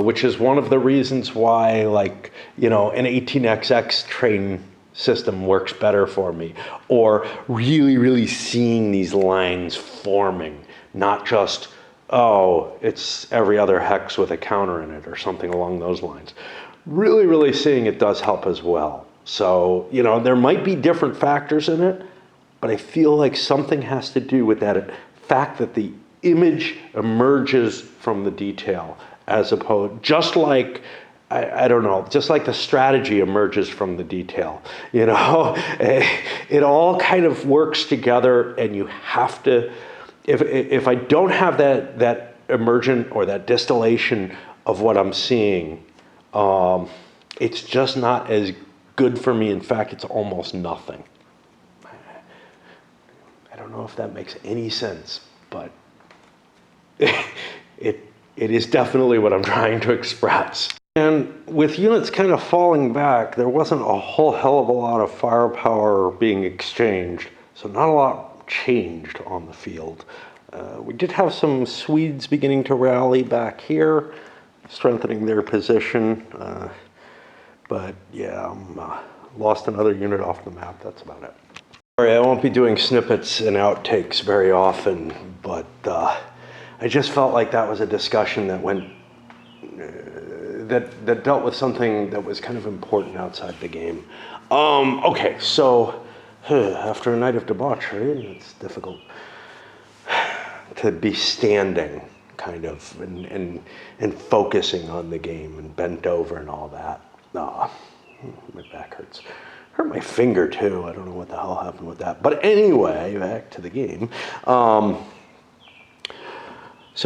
which is one of the reasons why, like, you know, an 18XX train system works better for me, or really seeing these lines forming, not just, oh, it's every other hex with a counter in it or something along those lines. Really seeing it does help as well. So, you know, there might be different factors in it, but I feel like something has to do with that fact that the image emerges from the detail, as opposed, just like, I don't know, just like the strategy emerges from the detail. You know, it all kind of works together, and you have to, if I don't have that emergent or that distillation of what I'm seeing, it's just not as good for me. In fact, it's almost nothing. I don't know if that makes any sense, but it is definitely what I'm trying to express. And with units kind of falling back, there wasn't a whole hell of a lot of firepower being exchanged, so not a lot changed on the field. We did have some Swedes beginning to rally back here, strengthening their position, but yeah, lost another unit off the map. That's about it. Sorry, I won't be doing snippets and outtakes very often, but I just felt like that was a discussion that went that dealt with something that was kind of important outside the game. Okay, so after a night of debauchery, it's difficult to be standing, kind of, and focusing on the game and bent over and all that. My back hurts. Hurt my finger too. I don't know what the hell happened with that. But anyway, back to the game. Some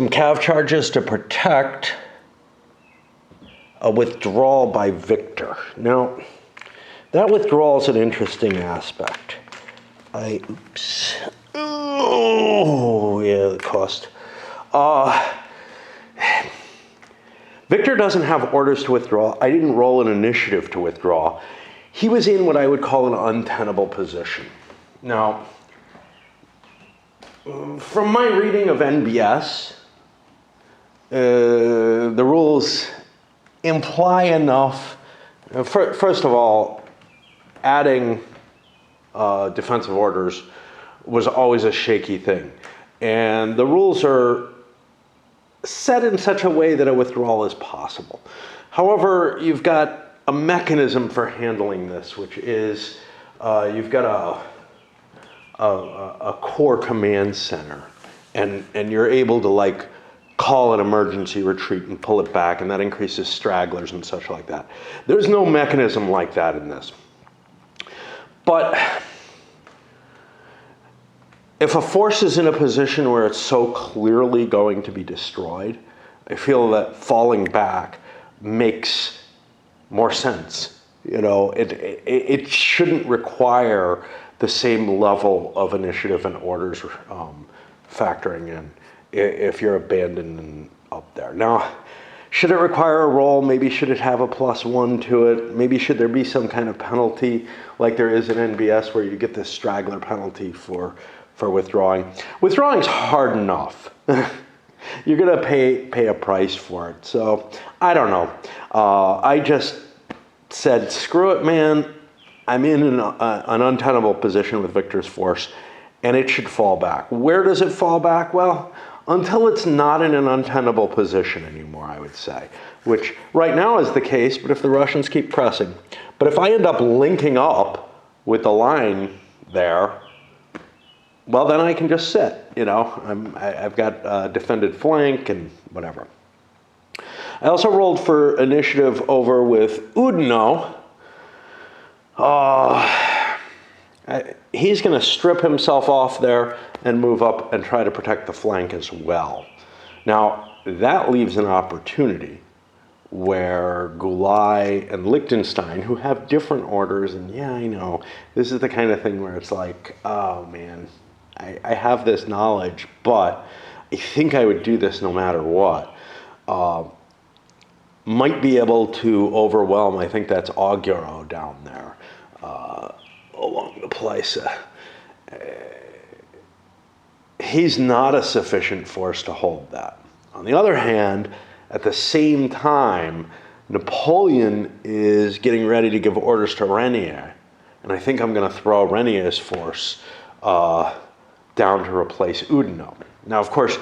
cav charges to protect a withdrawal by victor. Now, that withdrawal is an interesting aspect. Oh, yeah, the cost. Victor doesn't have orders to withdraw. I didn't roll an initiative to withdraw. He was in what I would call an untenable position. Now, from my reading of NBS, the rules imply enough. First of all, adding defensive orders was always a shaky thing. And the rules are set in such a way that a withdrawal is possible. However, you've got a mechanism for handling this, which is you've got a core command center, and you're able to like call an emergency retreat and pull it back, and that increases stragglers and such like that. There's no mechanism like that in this. But if a force is in a position where it's so clearly going to be destroyed, I feel that falling back makes more sense. You know, it shouldn't require the same level of initiative and orders factoring in if you're abandoned up there. Now, should it require a roll? Maybe should it have a +1 to it? Maybe should there be some kind of penalty like there is in NBS where you get this straggler penalty for withdrawing? Withdrawing's hard enough. You're gonna pay a price for it. So I don't know. I just said, screw it, man. I'm in an untenable position with Victor's force, and it should fall back. Where does it fall back? Well, until it's not in an untenable position anymore, I would say, which right now is the case, but if the Russians keep pressing. But if I end up linking up with the line there, well, then I can just sit, you know. I've got a defended flank and whatever. I also rolled for initiative over with Oudinot. He's going to strip himself off there and move up and try to protect the flank as well. Now, that leaves an opportunity where Gulai and Liechtenstein, who have different orders, and yeah, I know, this is the kind of thing where it's like, oh man, I have this knowledge, but I think I would do this no matter what. Might be able to overwhelm, I think that's Auguero down there along the place. He's not a sufficient force to hold that. On the other hand, at the same time, Napoleon is getting ready to give orders to Renier, and I think I'm going to throw Renier's force down to replace Oudinot. Now, of course,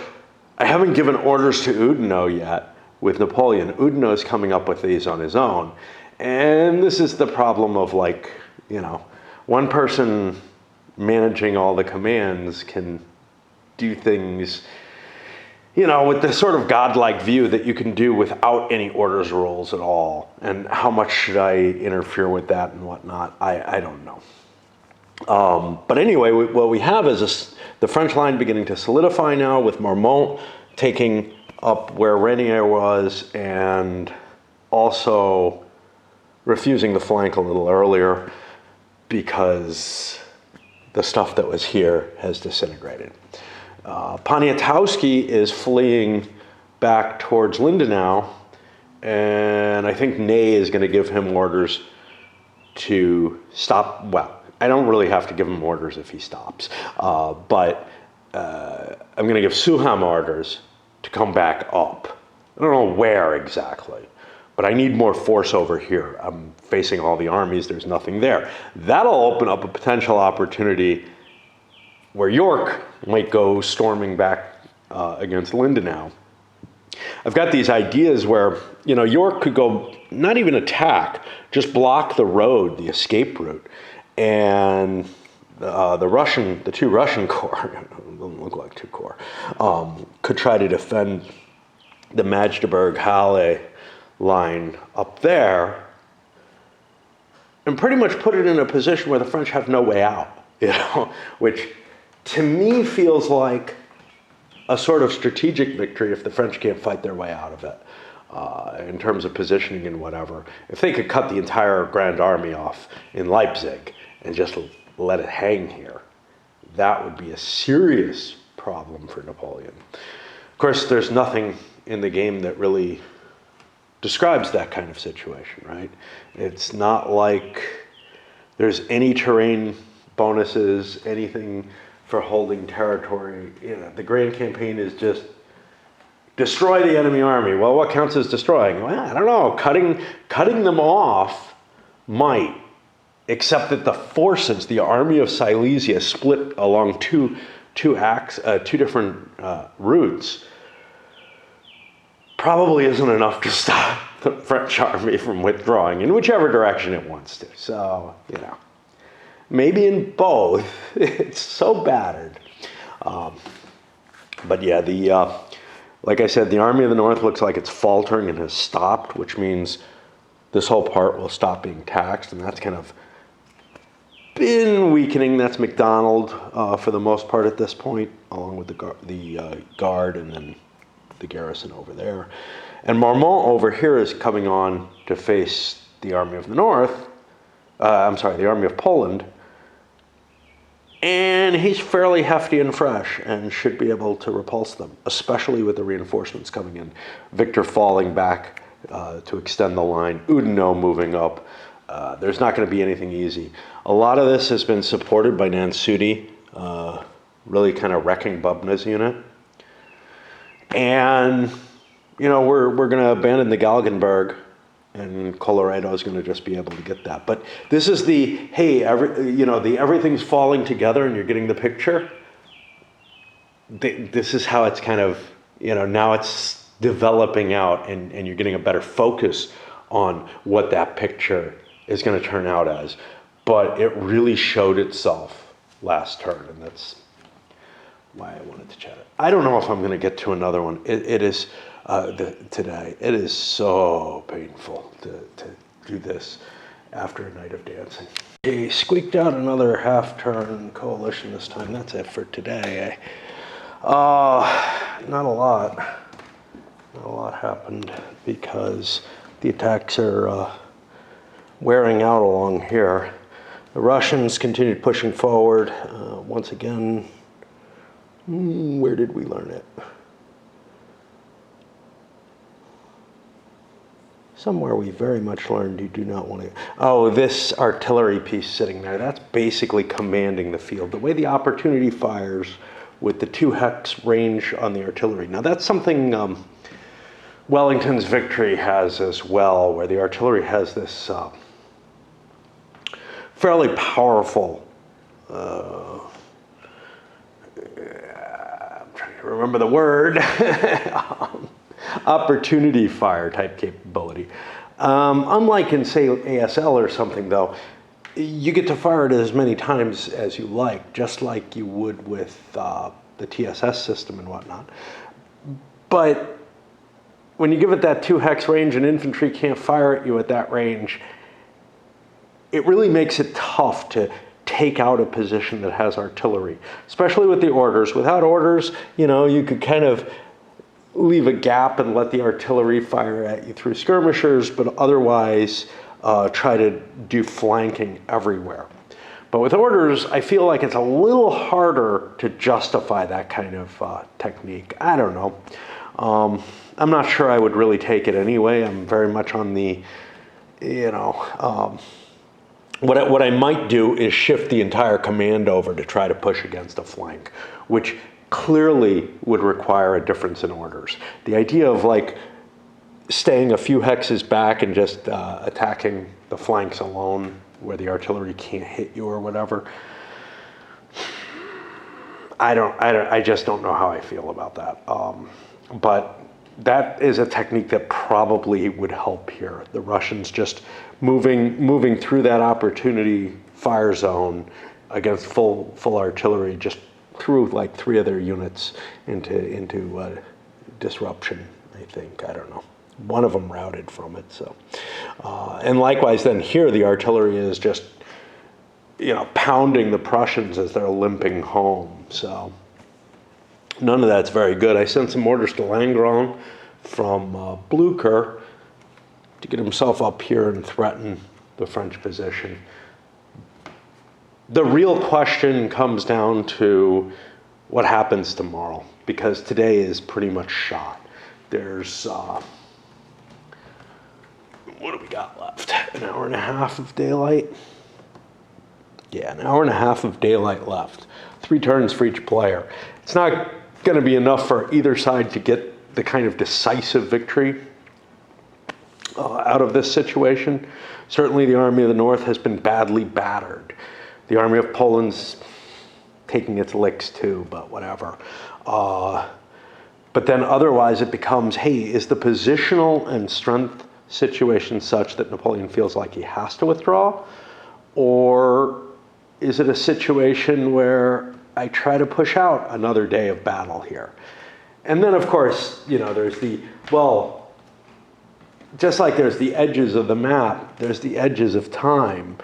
I haven't given orders to Oudinot yet with Napoleon. Oudinot is coming up with these on his own. And this is the problem of, like, you know, one person managing all the commands can do things, you know, with this sort of godlike view that you can do without any orders rolls at all. And how much should I interfere with that and whatnot? I don't know. But anyway, what we have is the French line beginning to solidify now, with Marmont taking up where Renier was and also refusing the flank a little earlier because the stuff that was here has disintegrated. Poniatowski is fleeing back towards Lindenau, and I think Ney is going to give him orders to stop. Well, I don't really have to give him orders if he stops, but I'm going to give Suham orders to come back up. I don't know where exactly, but I need more force over here. I'm facing all the armies, there's nothing there. That'll open up a potential opportunity where York might go storming back against Lindenau. I've got these ideas where, you know, York could go, not even attack, just block the road, the escape route. And the two Russian corps, doesn't look like two corps, could try to defend the Magdeburg-Halle line up there and pretty much put it in a position where the French have no way out, you know, which to me feels like a sort of strategic victory if the French can't fight their way out of it, in terms of positioning and whatever. If they could cut the entire Grand Army off in Leipzig and just let it hang here, that would be a serious problem for Napoleon. Of course, there's nothing in the game that really describes that kind of situation, right? It's not like there's any terrain bonuses, anything for holding territory. You know, the grand campaign is just destroy the enemy army. Well, what counts as destroying? Well, I don't know. Cutting them off might, except that the forces, the army of Silesia, split along two different routes. Probably isn't enough to stop the French army from withdrawing in whichever direction it wants to. So, you know, maybe in both. It's so battered. But yeah, like I said, the Army of the North looks like it's faltering and has stopped, which means this whole part will stop being taxed, and that's kind of been weakening. That's MacDonald for the most part at this point, along with the guard and then the garrison over there. And Marmont over here is coming on to face the Army of the North, the Army of Poland. And he's fairly hefty and fresh and should be able to repulse them, especially with the reinforcements coming in. Victor falling back to extend the line, Oudinot moving up. There's not going to be anything easy. A lot of this has been supported by Nansudi, really kind of wrecking Bubna's unit. And, you know, we're going to abandon the Galgenberg, and Colloredo is going to just be able to get that. But this is the, hey, everything's falling together and you're getting the picture. This is how it's kind of, you know, now it's developing out and you're getting a better focus on what that picture is going to turn out as. But it really showed itself last turn, and that's why I wanted to chat it. I don't know if I'm going to get to another one. It is today. It is so painful to do this after a night of dancing. He squeaked out another half-turn coalition this time. That's it for today. Not a lot. Not a lot happened because the attacks are wearing out along here. The Russians continued pushing forward. Once again, where did we learn it? Somewhere we very much learned you do not want to... Oh, this artillery piece sitting there, that's basically commanding the field. The way the opportunity fires with the 2 hex range on the artillery. Now that's something Wellington's victory has as well, where the artillery has this fairly powerful I'm trying to remember the word, opportunity fire type capability. Unlike in, say, ASL or something, though, you get to fire it as many times as you like, just like you would with the TSS system and whatnot. But when you give it that 2 hex range and infantry can't fire at you at that range, it really makes it tough to take out a position that has artillery, especially with the orders. Without orders, you know, you could kind of leave a gap and let the artillery fire at you through skirmishers, but otherwise try to do flanking everywhere. But with orders, I feel like it's a little harder to justify that kind of technique. I don't know. I'm not sure I would really take it anyway. I'm very much on the, you know, what I might do is shift the entire command over to try to push against a flank, which clearly would require a difference in orders. The idea of like staying a few hexes back and just attacking the flanks alone where the artillery can't hit you or whatever, I just don't know how I feel about that. But that is a technique that probably would help here. The Russians just moving through that opportunity fire zone against full artillery, just threw like 3 of their units into disruption, I think. I don't know. One of them routed from it. So, and likewise, then here the artillery is just, you know, pounding the Prussians as they're limping home. So none of that's very good. I sent some orders to Langrand from Blucher to get himself up here and threaten the French position. The real question comes down to what happens tomorrow, because today is pretty much shot. There's, what do we got left? An hour and a half of daylight? Yeah, an hour and a half of daylight left. 3 turns for each player. It's not going to be enough for either side to get the kind of decisive victory out of this situation. Certainly the Army of the North has been badly battered. The Army of Poland's taking its licks too, but whatever. But then otherwise it becomes, hey, is the positional and strength situation such that Napoleon feels like he has to withdraw? Or is it a situation where I try to push out another day of battle here? And then, of course, you know, there's the, well, just like there's the edges of the map, there's the edges of time.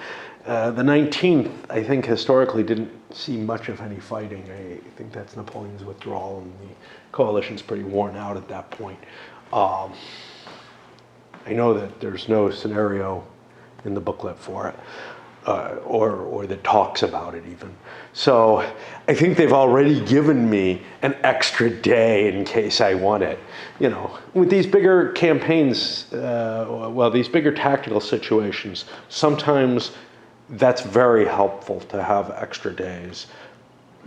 The 19th, I think, historically didn't see much of any fighting. I think that's Napoleon's withdrawal, and the coalition's pretty worn out at that point. I know that there's no scenario in the booklet for it, or that talks about it even. So I think they've already given me an extra day in case I want it. You know, with these bigger campaigns, well, these bigger tactical situations, sometimes that's very helpful to have extra days.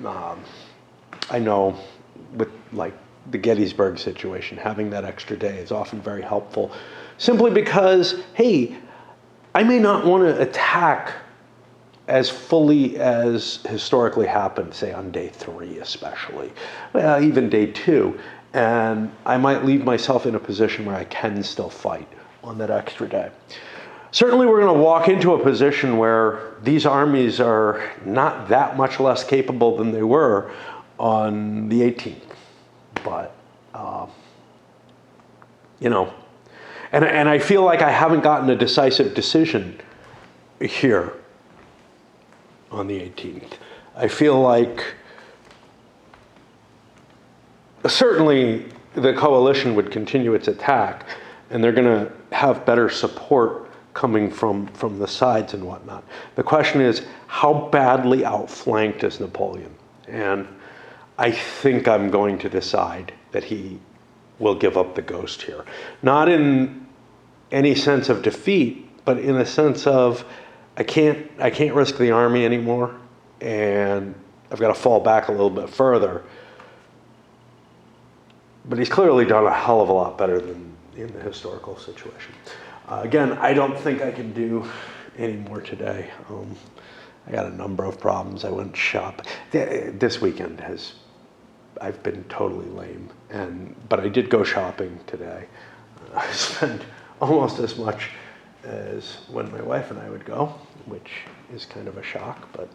I know with like the Gettysburg situation, having that extra day is often very helpful, simply because, hey, I may not want to attack as fully as historically happened, say on day 3 especially, well, even day 2, and I might leave myself in a position where I can still fight on that extra day. Certainly we're going to walk into a position where these armies are not that much less capable than they were on the 18th. But, you know, and I feel like I haven't gotten a decisive decision here on the 18th. I feel like certainly the coalition would continue its attack, and they're going to have better support coming from the sides and whatnot. The question is, how badly outflanked is Napoleon? And I think I'm going to decide that he will give up the ghost here. Not in any sense of defeat, but in a sense of I can't risk the army anymore, and I've got to fall back a little bit further. But he's clearly done a hell of a lot better than in the historical situation. Again, I don't think I can do any more today. I got a number of problems. I went shop. This weekend I've been totally lame, but I did go shopping today. I spent almost as much as when my wife and I would go, which is kind of a shock, but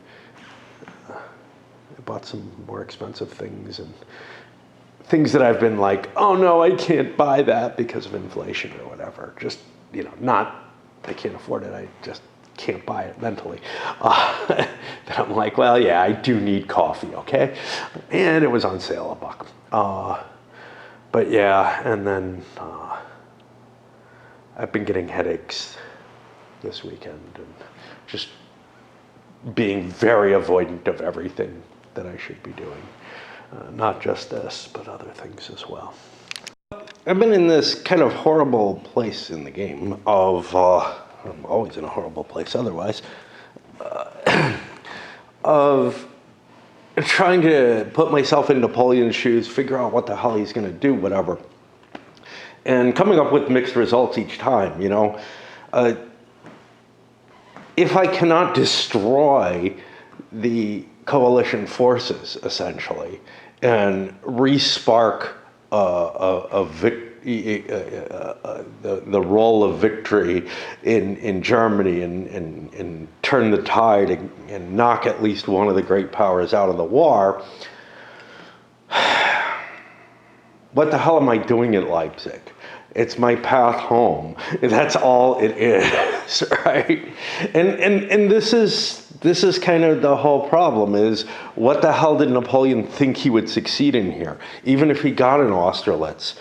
I bought some more expensive things and things that I've been like, oh no, I can't buy that because of inflation or whatever. Just, you know, not, I can't afford it, I just can't buy it mentally. That I'm like, well, yeah, I do need coffee, okay? And it was on sale $1. But yeah, and then I've been getting headaches this weekend and just being very avoidant of everything that I should be doing. Not just this, but other things as well. I've been in this kind of horrible place in the game of, I'm always in a horrible place otherwise, of trying to put myself in Napoleon's shoes, figure out what the hell he's going to do, whatever. And coming up with mixed results each time, you know. If I cannot destroy the coalition forces, essentially, and re-spark the role of victory in Germany and turn the tide and knock at least one of the great powers out of the war, what the hell am I doing at Leipzig? It's my path home. That's all it is, right? And this is kind of the whole problem is, what the hell did Napoleon think he would succeed in here? Even if he got an Austerlitz,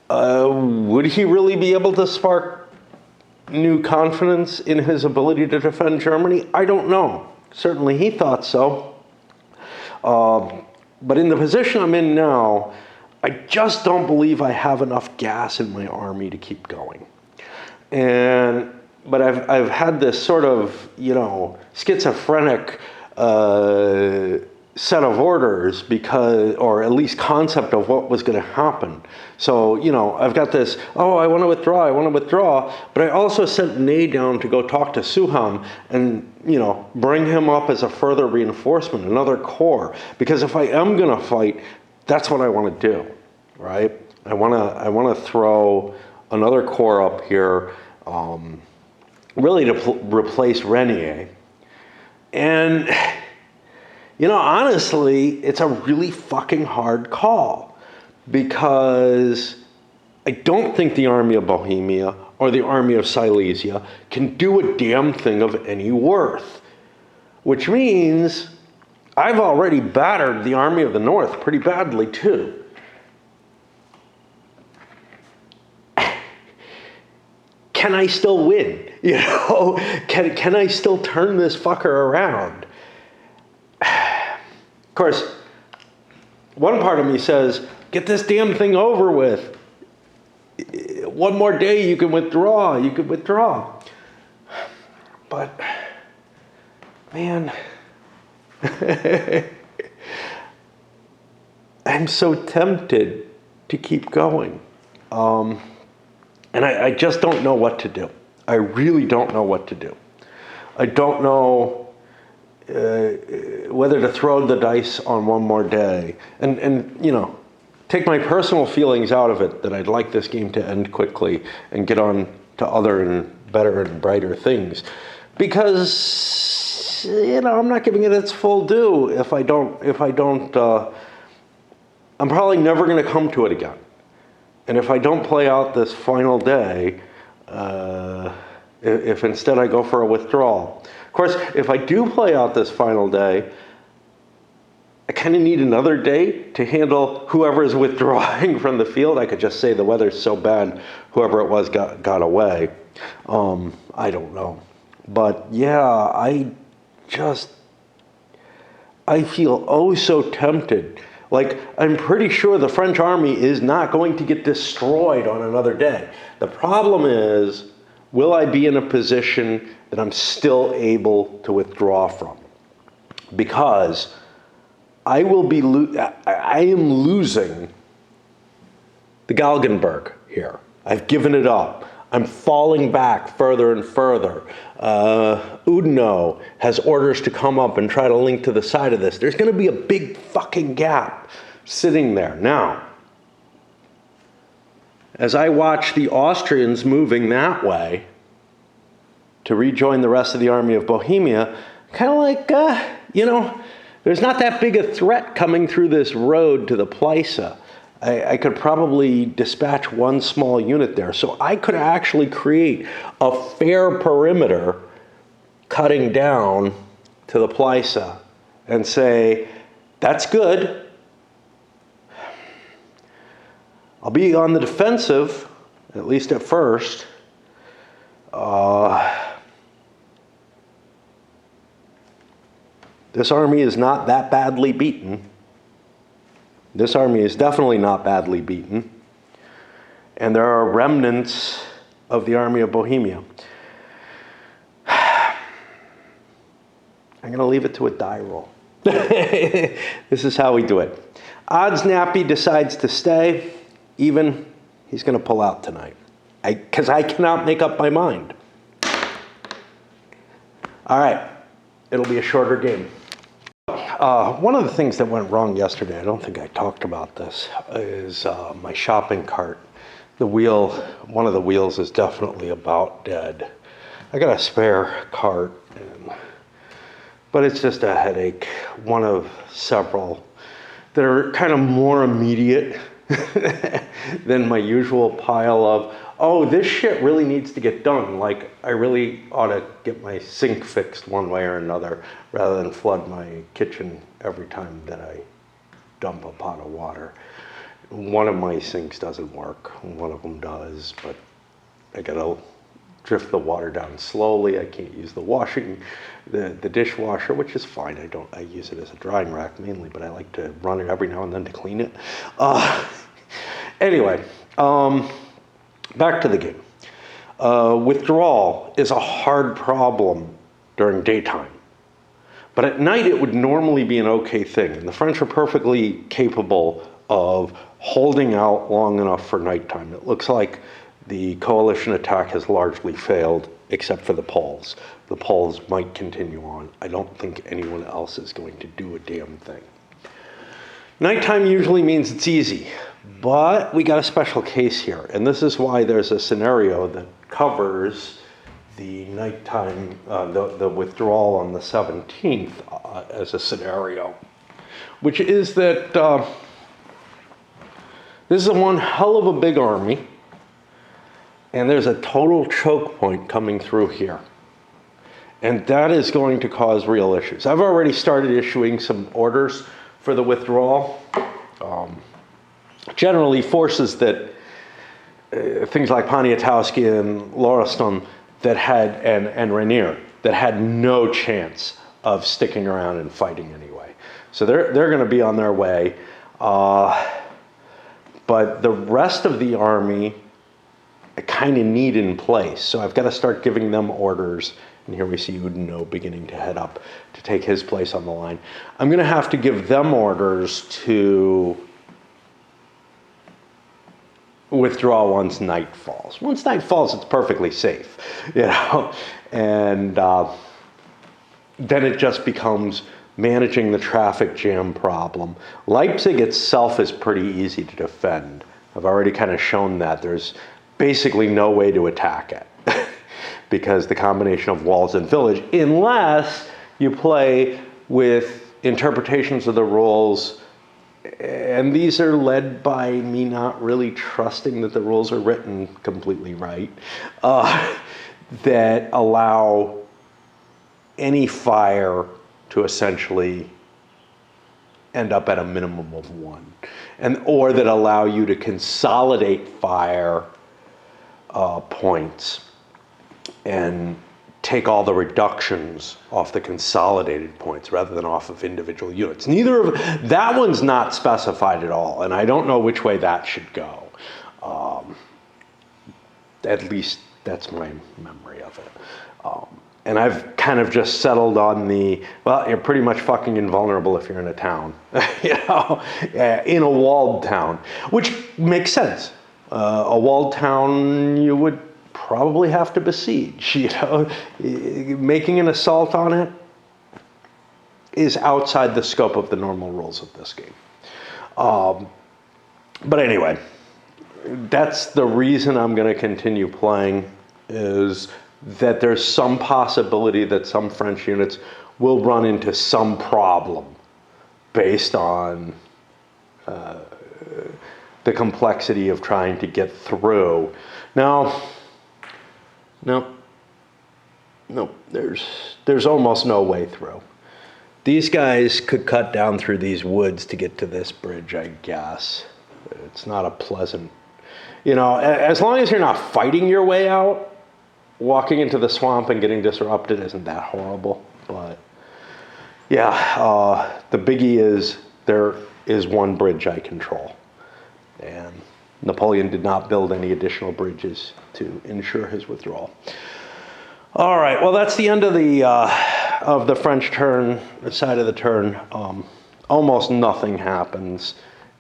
would he really be able to spark new confidence in his ability to defend Germany? I don't know. Certainly he thought so. But in the position I'm in now, I just don't believe I have enough gas in my army to keep going. But I've had this sort of, you know, schizophrenic set of orders because, or at least concept of what was going to happen. So, you know, I've got this, oh, I want to withdraw, but I also sent Ney down to go talk to Suham and, you know, bring him up as a further reinforcement, another corps. Because if I am going to fight, that's what I want to do, right? I want to throw another corps up here, really to replace Renier. And, you know, honestly, it's a really fucking hard call, because I don't think the army of Bohemia or the army of Silesia can do a damn thing of any worth, which means I've already battered the army of the north pretty badly too. Can I still win? You know, can I still turn this fucker around? Of course, one part of me says, get this damn thing over with. One more day, you can withdraw. You could withdraw. But, man, I'm so tempted to keep going. And I just don't know what to do. I really don't know what to do. I don't know whether to throw the dice on one more day. And you know, take my personal feelings out of it, that I'd like this game to end quickly and get on to other and better and brighter things. Because, you know, I'm not giving it its full due if I don't, I'm probably never going to come to it again. And if I don't play out this final day, if instead I go for a withdrawal. Of course, if I do play out this final day, I kind of need another day to handle whoever is withdrawing from the field. I could just say the weather's so bad, whoever it was got away. I don't know. But yeah, I feel oh so tempted. Like, I'm pretty sure the French army is not going to get destroyed on another day. The problem is, will I be in a position that I'm still able to withdraw from? Because I am losing the Galgenberg here. I've given it up. I'm falling back further and further. Oudinot has orders to come up and try to link to the side of this. There's going to be a big fucking gap sitting there. Now, as I watch the Austrians moving that way to rejoin the rest of the army of Bohemia, kind of like, you know, there's not that big a threat coming through this road to the Plaza. I could probably dispatch one small unit there. So I could actually create a fair perimeter cutting down to the Plaza and say, that's good. I'll be on the defensive, at least at first. This army is not that badly beaten. This army is definitely not badly beaten. And there are remnants of the army of Bohemia. I'm going to leave it to a die roll. This is how we do it. Odds Nappy decides to stay. Even, he's going to pull out tonight. Because I cannot make up my mind. All right. It'll be a shorter game. One of the things that went wrong yesterday, I don't think I talked about this, is my shopping cart. The wheel, one of the wheels is definitely about dead. I got a spare cart, but it's just a headache. One of several that are kind of more immediate than my usual pile of, oh, this shit really needs to get done. Like, I really ought to get my sink fixed one way or another rather than flood my kitchen every time that I dump a pot of water. One of my sinks doesn't work. One of them does, but I gotta drift the water down slowly. I can't use the dishwasher, which is fine. I use it as a drying rack mainly, but I like to run it every now and then to clean it. Anyway, back to the game. Withdrawal is a hard problem during daytime. But at night, it would normally be an okay thing. And the French are perfectly capable of holding out long enough for nighttime. It looks like the coalition attack has largely failed, except for the Poles. The Poles might continue on. I don't think anyone else is going to do a damn thing. Nighttime usually means it's easy, but we got a special case here. And this is why there's a scenario that covers the nighttime, the withdrawal on the 17th as a scenario, which is that this is one hell of a big army, and there's a total choke point coming through here. And that is going to cause real issues. I've already started issuing some orders for the withdrawal. Generally, forces that, things like Poniatowski and Lauriston, that had, and Rainier, that had no chance of sticking around and fighting anyway. So they're going to be on their way. But the rest of the army I kind of need in place. So I've got to start giving them orders. And here we see Oudinot beginning to head up to take his place on the line. I'm going to have to give them orders to withdraw once night falls. Once night falls, it's perfectly safe, you know. And then it just becomes managing the traffic jam problem. Leipzig itself is pretty easy to defend. I've already kind of shown that. There's basically no way to attack it because the combination of walls and village, unless you play with interpretations of the rules, and these are led by me not really trusting that the rules are written completely right, that allow any fire to essentially end up at a minimum of 1, or that allow you to consolidate fire points and take all the reductions off the consolidated points rather than off of individual units. That one's not specified at all, and I don't know which way that should go. At least that's my memory of it. And I've kind of just settled on well, you're pretty much fucking invulnerable if you're in a town, you know, in a walled town, which makes sense. A walled town you would probably have to besiege, you know. Making an assault on it is outside the scope of the normal rules of this game. But anyway, that's the reason I'm going to continue playing, is that there's some possibility that some French units will run into some problem based on the complexity of trying to get through. Now, no, there's almost no way through. These guys could cut down through these woods to get to this bridge, I guess. It's not a pleasant, you know, as long as you're not fighting your way out, walking into the swamp and getting disrupted isn't that horrible. But yeah, the biggie is there is one bridge I control. And Napoleon did not build any additional bridges to ensure his withdrawal. All right, well, that's the end of the French turn, the side of the turn. Almost nothing happens,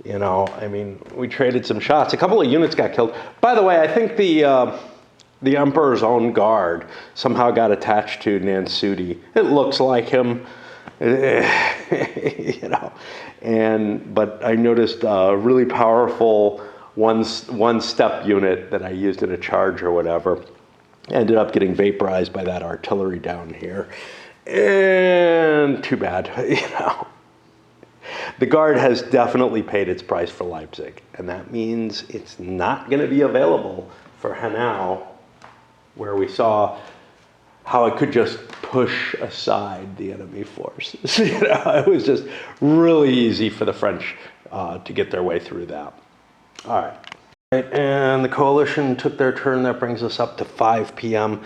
you know. I mean, we traded some shots. A couple of units got killed. By the way, I think the Emperor's own guard somehow got attached to Nansudi. It looks like him, you know. But I noticed a really powerful one-step unit that I used in a charge or whatever ended up getting vaporized by that artillery down here. And too bad, you know. The guard has definitely paid its price for Leipzig, and that means it's not going to be available for Hanau, where we saw how it could just push aside the enemy forces. You know, it was just really easy for the French to get their way through that. All right. And the coalition took their turn. That brings us up to 5 p.m.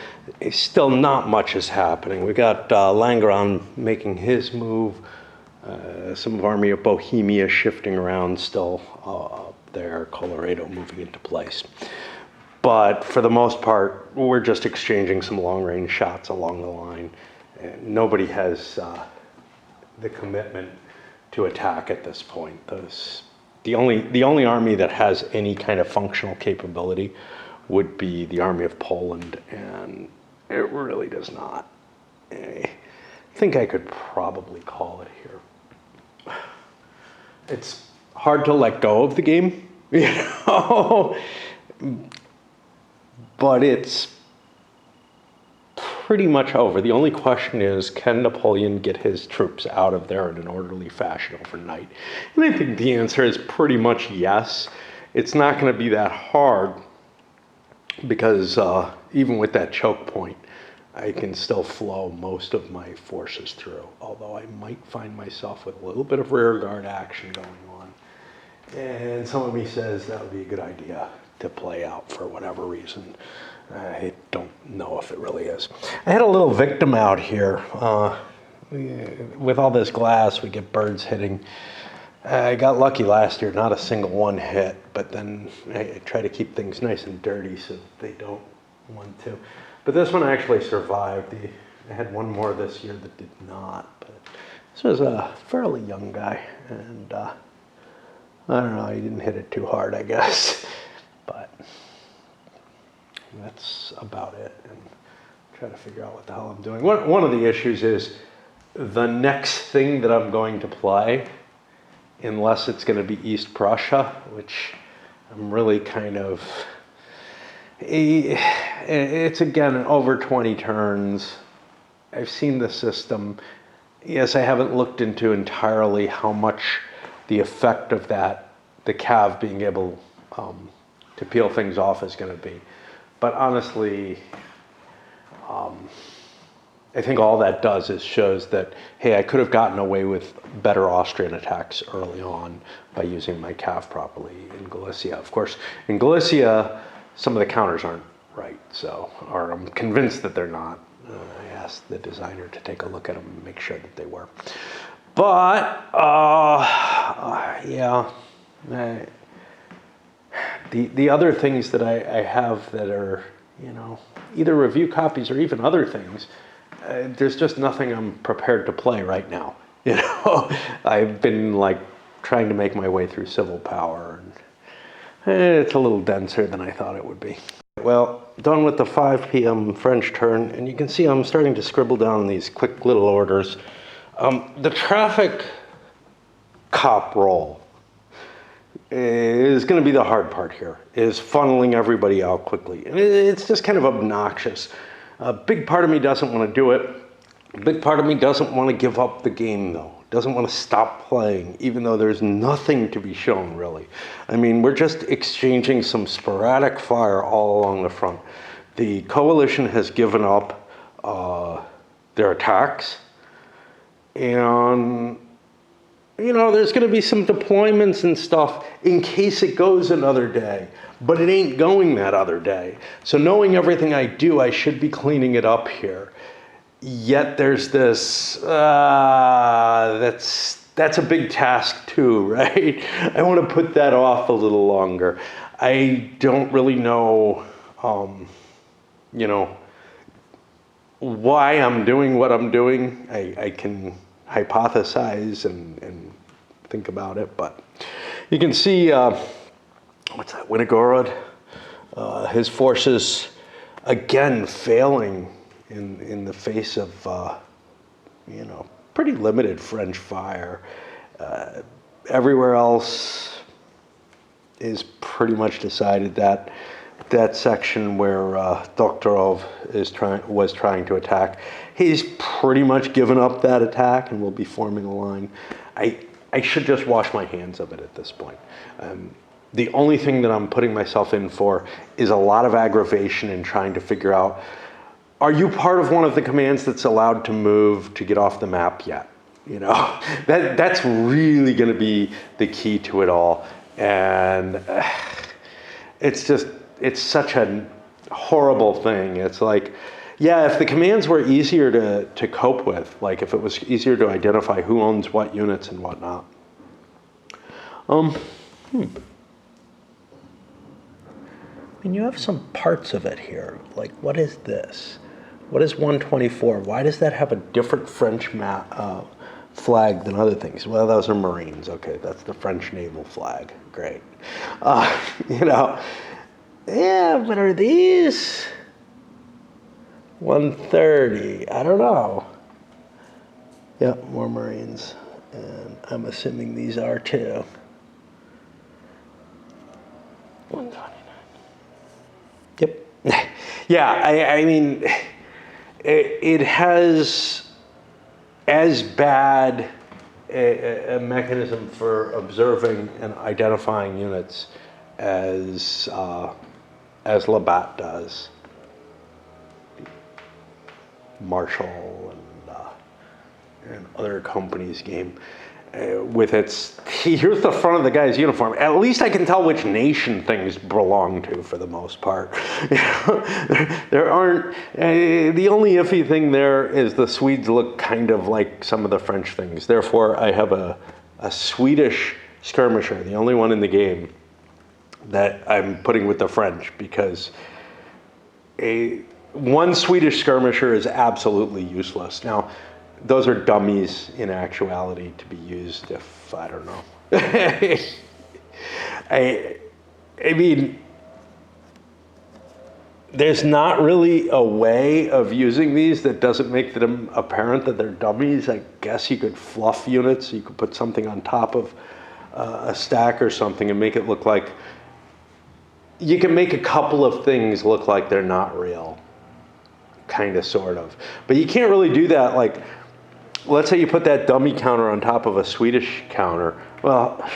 Still not much is happening. We got Langeron making his move. Some of Army of Bohemia shifting around still up there. Colorado moving into place. But for the most part, we're just exchanging some long-range shots along the line. And nobody has the commitment to attack at this point. The only army that has any kind of functional capability would be the Army of Poland, and it really does not. I think I could probably call it here. It's hard to let go of the game, you know, but it's pretty much over. The only question is, can Napoleon get his troops out of there in an orderly fashion overnight? And I think the answer is pretty much yes. It's not going to be that hard because even with that choke point, I can still flow most of my forces through, although I might find myself with a little bit of rear guard action going on. And some of me says that would be a good idea to play out for whatever reason. I don't know if it really is. I had a little victim out here. With all this glass, we get birds hitting. I got lucky last year, not a single one hit, but then I try to keep things nice and dirty so they don't want to. But this one actually survived. I had one more this year that did not, but this was a fairly young guy, and I don't know, he didn't hit it too hard, I guess, but that's about it, and try to figure out what the hell I'm doing. One of the issues is the next thing that I'm going to play, unless it's going to be East Prussia, which I'm really kind of, it's again over 20 turns. I've seen the system. Yes, I haven't looked into entirely how much the effect of that, the cav being able to peel things off is going to be. But honestly, I think all that does is shows that, hey, I could have gotten away with better Austrian attacks early on by using my cav properly in Galicia. Of course, in Galicia, some of the counters aren't right, so, or I'm convinced that they're not. I asked the designer to take a look at them and make sure that they were. But, yeah, the other things that I have that are, you know, either review copies or even other things, there's just nothing I'm prepared to play right now. You know, I've been like trying to make my way through Civil Power, and it's a little denser than I thought it would be. Well, done with the 5 p.m. French turn, and you can see I'm starting to scribble down these quick little orders. The traffic cop role is going to be the hard part here, is funneling everybody out quickly. And it's just kind of obnoxious. A big part of me doesn't want to do it. A big part of me doesn't want to give up the game, though. Doesn't want to stop playing, even though there's nothing to be shown, really. I mean, we're just exchanging some sporadic fire all along the front. The coalition has given up their attacks. And, you know, there's going to be some deployments and stuff in case it goes another day. But it ain't going that other day. So knowing everything I do, I should be cleaning it up here. Yet there's this, that's a big task too, right? I want to put that off a little longer. I don't really know, you know, why I'm doing what I'm doing. I can hypothesize and think about it, but you can see, what's that, Winogorod? His forces, again, failing in the face of, you know, pretty limited French fire. Everywhere else is pretty much decided. That section where Doktorov was trying to attack, he's pretty much given up that attack and will be forming a line. I should just wash my hands of it at this point. The only thing that I'm putting myself in for is a lot of aggravation in trying to figure out, are you part of one of the commands that's allowed to move to get off the map yet? You know, that's really going to be the key to it all. And it's such a horrible thing. It's like, yeah, if the commands were easier to cope with, like if it was easier to identify who owns what units and whatnot. I mean, you have some parts of it here. Like, what is this? What is 124? Why does that have a different French flag than other things? Well, those are Marines. Okay, that's the French naval flag. Great. You know, yeah, what are these? 130. I don't know. Yep, more Marines. And I'm assuming these are too. 129. Yep. Yeah, I mean, it has as bad a mechanism for observing and identifying units as Labatt does. Marshall and other companies' game. with its, here's the front of the guy's uniform. At least I can tell which nation things belong to for the most part. There aren't, the only iffy thing there is the Swedes look kind of like some of the French things. Therefore, I have a Swedish skirmisher, the only one in the game that I'm putting with the French, because one Swedish skirmisher is absolutely useless. Now, those are dummies in actuality to be used if, I don't know. I mean, there's not really a way of using these that doesn't make them apparent that they're dummies. I guess you could fluff units. You could put something on top of a stack or something and make it look like, you can make a couple of things look like they're not real. Kind of, sort of. But you can't really do that. Like, let's say you put that dummy counter on top of a Swedish counter. Well,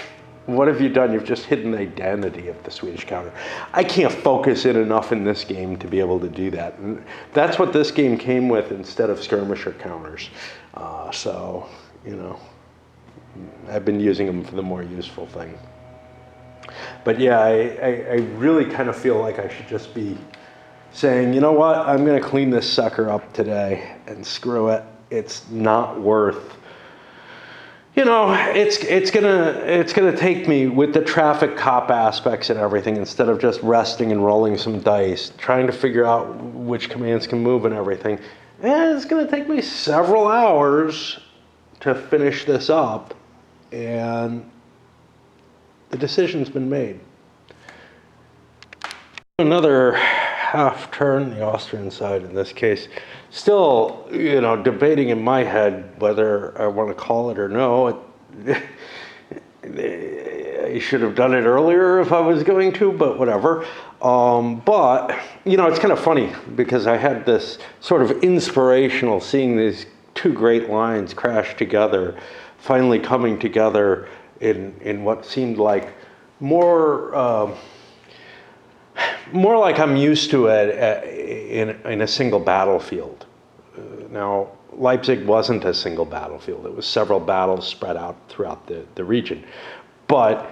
what have you done? You've just hidden the identity of the Swedish counter. I can't focus in enough in this game to be able to do that. And that's what this game came with instead of skirmisher counters. So, you know, I've been using them for the more useful thing. But yeah, I really kind of feel like I should just be saying, you know what, I'm going to clean this sucker up today and screw it. It's not worth, you know, it's gonna take me with the traffic cop aspects and everything, instead of just resting and rolling some dice, trying to figure out which commands can move and everything. And it's gonna take me several hours to finish this up, and the decision's been made. Another half turn, the Austrian side in this case. Still, you know, debating in my head whether I want to call it or no. I should have done it earlier if I was going to, but whatever. But, you know, it's kind of funny because I had this sort of inspirational, seeing these two great lines crash together, finally coming together in what seemed like more like I'm used to it in a single battlefield. Now, Leipzig wasn't a single battlefield. It was several battles spread out throughout the region. But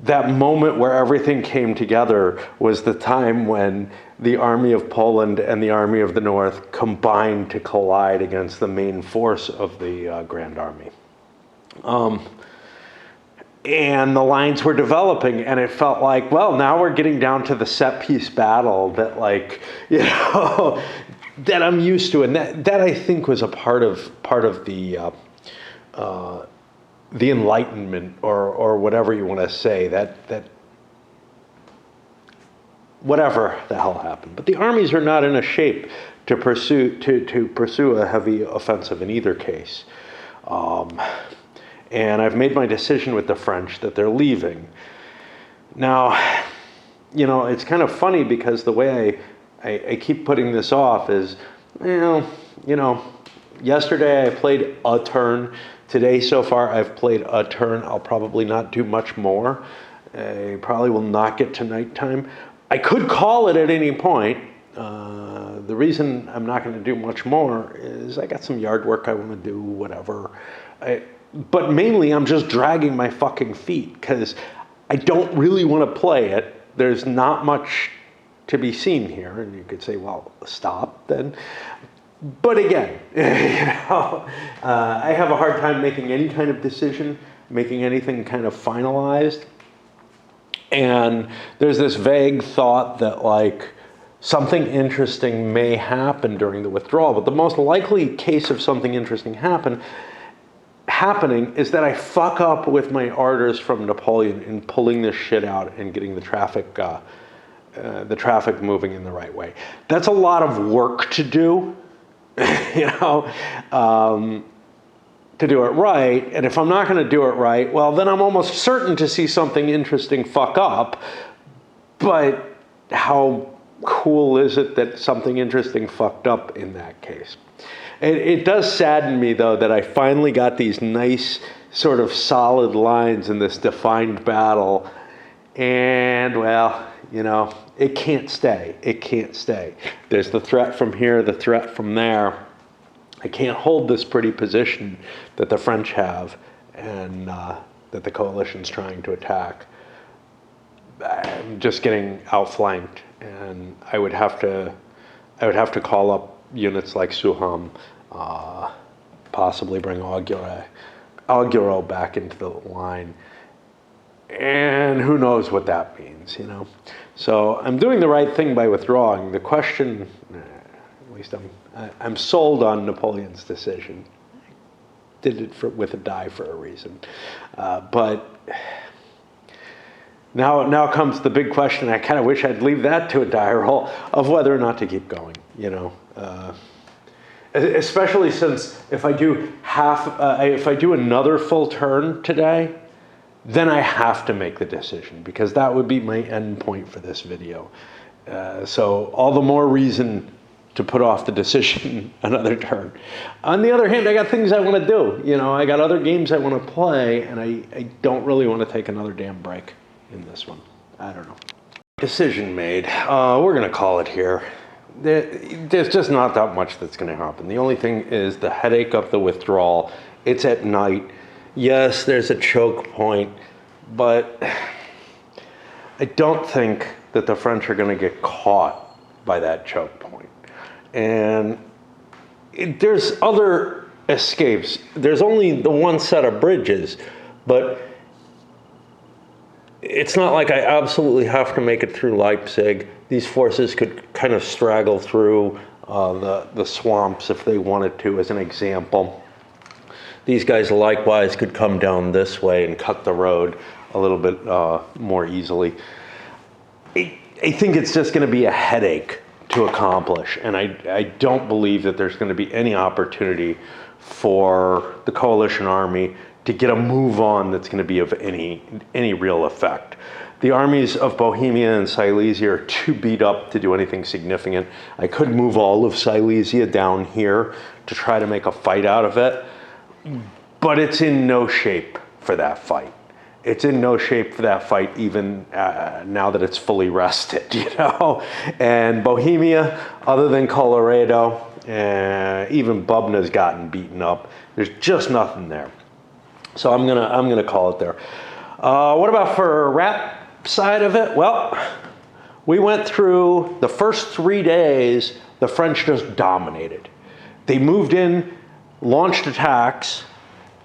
that moment where everything came together was the time when the army of Poland and the army of the North combined to collide against the main force of the Grand Army. And the lines were developing, and it felt like, well, now we're getting down to the set piece battle that, like, you know, that I'm used to, and that I think was a part of the Enlightenment, or whatever you want to say, that whatever the hell happened. But the armies are not in a shape to pursue a heavy offensive in either case. And I've made my decision with the French that they're leaving. Now, you know, it's kind of funny because the way I keep putting this off is, you know, yesterday I played a turn. Today so far I've played a turn. I'll probably not do much more. I probably will not get to nighttime. I could call it at any point. The reason I'm not going to do much more is I got some yard work I want to do, whatever. But mainly I'm just dragging my fucking feet because I don't really want to play it. There's not much to be seen here. And you could say, well, stop then. But again, you know, I have a hard time making any kind of decision, making anything kind of finalized. And there's this vague thought that, like, something interesting may happen during the withdrawal. But the most likely case of something interesting happening is that I fuck up with my orders from Napoleon in pulling this shit out and getting the traffic moving in the right way. That's a lot of work to do, you know, to do it right. And if I'm not going to do it right, well, then I'm almost certain to see something interesting fuck up. But how cool is it that something interesting fucked up in that case? It does sadden me, though, that I finally got these nice sort of solid lines in this defined battle. And, well, you know, it can't stay. It can't stay. There's the threat from here, the threat from there. I can't hold this pretty position that the French have and that the coalition's trying to attack. I'm just getting outflanked, and I would have to call up units like Suham, possibly bring Auguero back into the line, and who knows what that means, you know. So I'm doing the right thing by withdrawing. The question, at least I'm sold on Napoleon's decision. Did it with a die for a reason, but. Now comes the big question. I kind of wish I'd leave that to a die roll of whether or not to keep going, you know. Especially since if I do another full turn today, then I have to make the decision because that would be my end point for this video. So all the more reason to put off the decision another turn. On the other hand, I got things I want to do. You know, I got other games I want to play, and I don't really want to take another damn break in this one. I don't know. Decision made. We're going to call it here. There's just not that much that's going to happen. The only thing is the headache of the withdrawal. It's at night. Yes, there's a choke point, but I don't think that the French are going to get caught by that choke point. And there's other escapes. There's only the one set of bridges, but it's not like I absolutely have to make it through Liepzig. These forces could kind of straggle through the swamps if they wanted to, as an example. These guys likewise could come down this way and cut the road a little bit more easily. I think it's just going to be a headache to accomplish, and I don't believe that there's going to be any opportunity for the coalition army to get a move on that's going to be of any real effect. The armies of Bohemia and Silesia are too beat up to do anything significant. I could move all of Silesia down here to try to make a fight out of it, but it's in no shape for that fight. It's in no shape for that fight even now that it's fully rested, you know? And Bohemia, other than Colloredo, even Bubna's gotten beaten up. There's just nothing there. So I'm gonna call it there. What about for rap side of it? Well, we went through the first 3 days, the French just dominated. They moved in, launched attacks,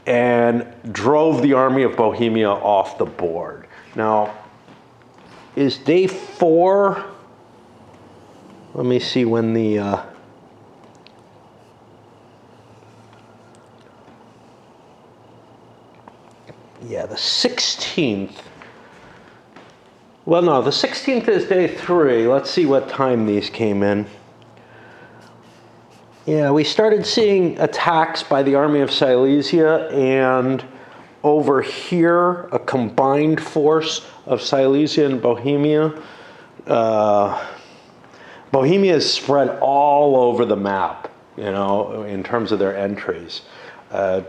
and drove the army of Bohemia off the board. Now, is day 4? Let me see when the yeah, the 16th. Well, no, the 16th is day 3. Let's see what time these came in. Yeah, we started seeing attacks by the army of Silesia, and over here, a combined force of Silesia and Bohemia. Bohemia is spread all over the map, you know, in terms of their entries. And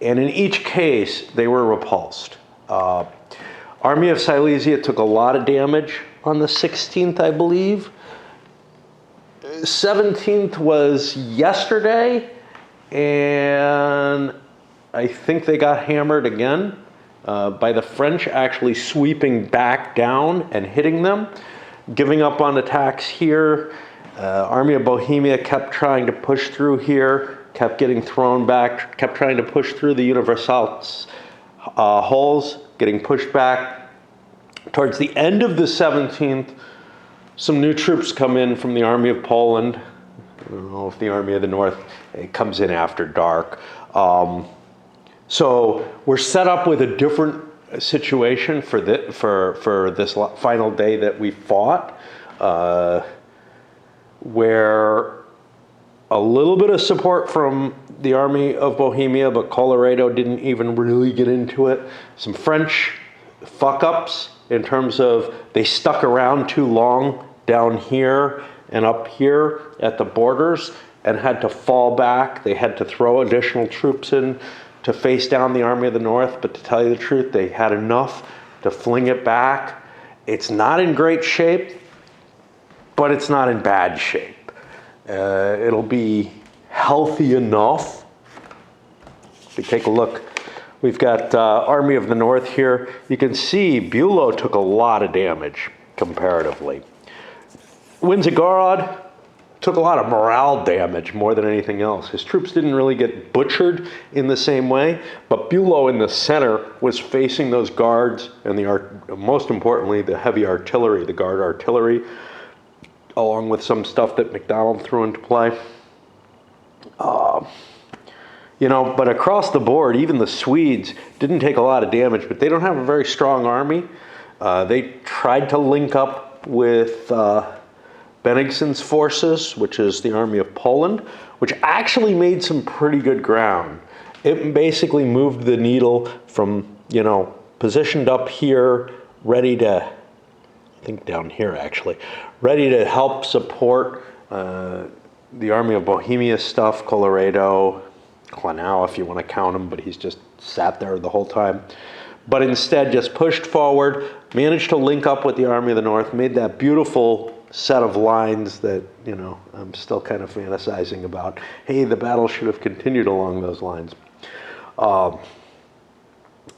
in each case, they were repulsed. Army of Silesia took a lot of damage on the 16th, I believe. 17th was yesterday, and I think they got hammered again by the French actually sweeping back down and hitting them, giving up on attacks here. Army of Bohemia kept trying to push through here, kept getting thrown back, kept trying to push through the Universal's holes, getting pushed back. Towards the end of the 17th, some new troops come in from the Army of Poland. I don't know if the Army of the North, it comes in after dark. So we're set up with a different situation for this final day that we fought, where a little bit of support from the Army of Bohemia, but Colloredo didn't even really get into it. Some French fuck-ups in terms of they stuck around too long down here and up here at the borders and had to fall back. They had to throw additional troops in to face down the Army of the North, but to tell you the truth, they had enough to fling it back. It's not in great shape, but it's not in bad shape. It'll be healthy enough. If you take a look We've got Army of the North here. You can see Bülow took a lot of damage comparatively. Winzigorod took a lot of morale damage more than anything else. His troops didn't really get butchered in the same way, but Bülow in the center was facing those guards and most importantly, the heavy artillery, the guard artillery, along with some stuff that MacDonald threw into play. You know, but across the board, even the Swedes didn't take a lot of damage, but they don't have a very strong army. They tried to link up with Bennigsen's forces, which is the Army of Poland, which actually made some pretty good ground. It basically moved the needle from, you know, positioned up here, ready to, I think down here actually, ready to help support the Army of Bohemia stuff, Colloredo, Klenau, if you want to count him, but he's just sat there the whole time. But instead just pushed forward, managed to link up with the Army of the North, made that beautiful set of lines that, you know, I'm still kind of fantasizing about. Hey, the battle should have continued along those lines.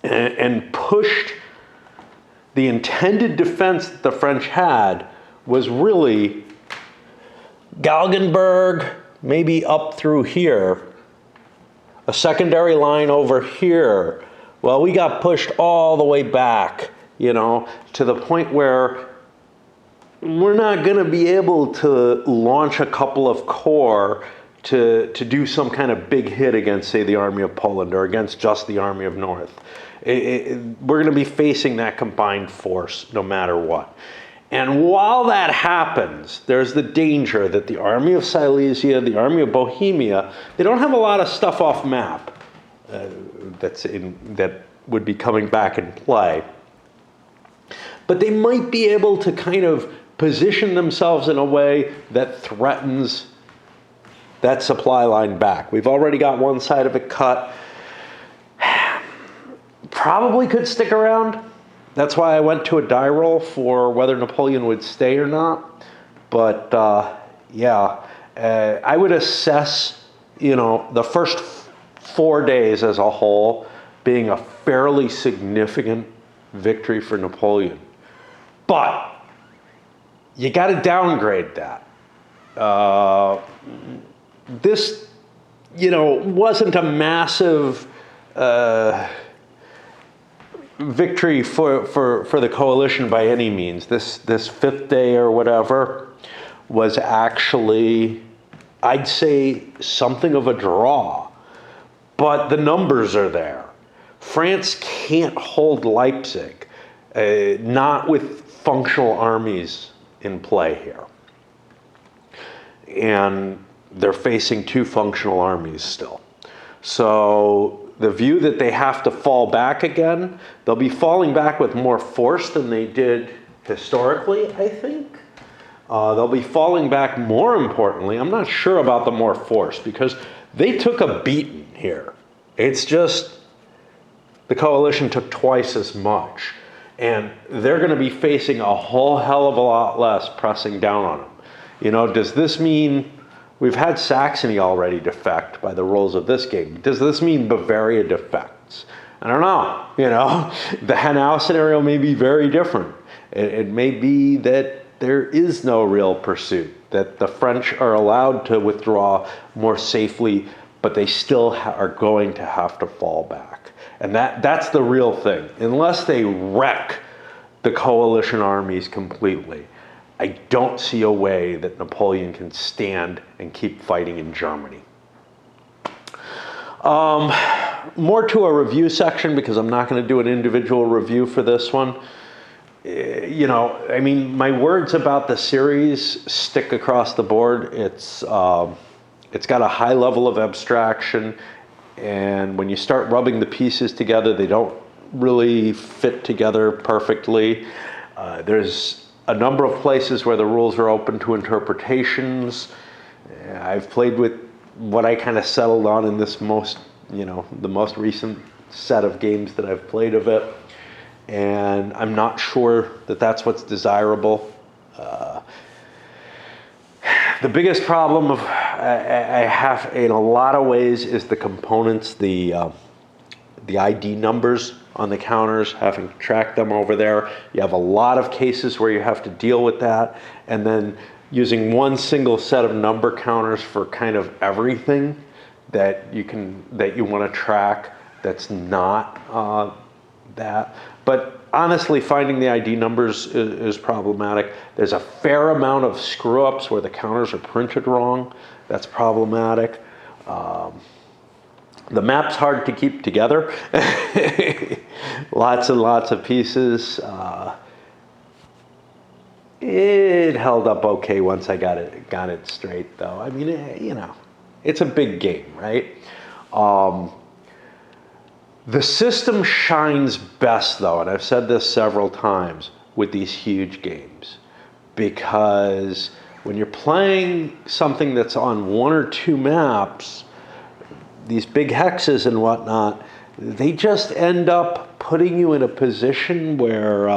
And pushed the intended defense that the French had was really Galgenberg, maybe up through here, a secondary line over here. Well, we got pushed all the way back, you know, to the point where we're not going to be able to launch a couple of corps to do some kind of big hit against, say, the Army of Poland or against just the Army of North. We're going to be facing that combined force no matter what. And while that happens, there's the danger that the Army of Silesia, the Army of Bohemia, they don't have a lot of stuff off map that would be coming back in play. But they might be able to kind of position themselves in a way that threatens that supply line back. We've already got one side of it cut. Probably could stick around. That's why I went to a die roll for whether Napoleon would stay or not. But I would assess, you know, the first 4 days as a whole being a fairly significant victory for Napoleon. But you got to downgrade that. This, you know, wasn't a massive victory for the coalition by any means. This fifth day or whatever was actually, I'd say, something of a draw. But the numbers are there. France can't hold Leipzig, not with functional armies in play here. And they're facing two functional armies still. So the view that they have to fall back again, they'll be falling back with more force than they did historically, I think. They'll be falling back more importantly. I'm not sure about the more force because they took a beating here. It's just the coalition took twice as much. And they're going to be facing a whole hell of a lot less pressing down on them. You know, does this mean we've had Saxony already defect by the rules of this game? Does this mean Bavaria defects? I don't know. You know, the Hanau scenario may be very different. It may be that there is no real pursuit, that the French are allowed to withdraw more safely, but they still are going to have to fall back. And that's the real thing. Unless they wreck the coalition armies completely, I don't see a way that Napoleon can stand and keep fighting in Germany. More to a review section because I'm not going to do an individual review for this one. You know, I mean, my words about the series stick across the board. It's got a high level of abstraction, and when you start rubbing the pieces together, they don't really fit together perfectly. There's a number of places where the rules are open to interpretations. I've played with what I kind of settled on in this the most recent set of games that I've played of it. And I'm not sure that that's what's desirable. The biggest problem I have in a lot of ways is the components, the the ID numbers on the counters, having to track them over there. You have a lot of cases where you have to deal with that, and then using one single set of number counters for kind of everything that you want to track that's not that. But honestly, finding the ID numbers is problematic. There's a fair amount of screw-ups where the counters are printed wrong. That's problematic. The map's hard to keep together. Lots and lots of pieces. It held up okay once I got it straight, though. I mean, you know, it's a big game, right? The system shines best, though, and I've said this several times, with these huge games, because when you're playing something that's on one or two maps, these big hexes and whatnot, they just end up putting you in a position where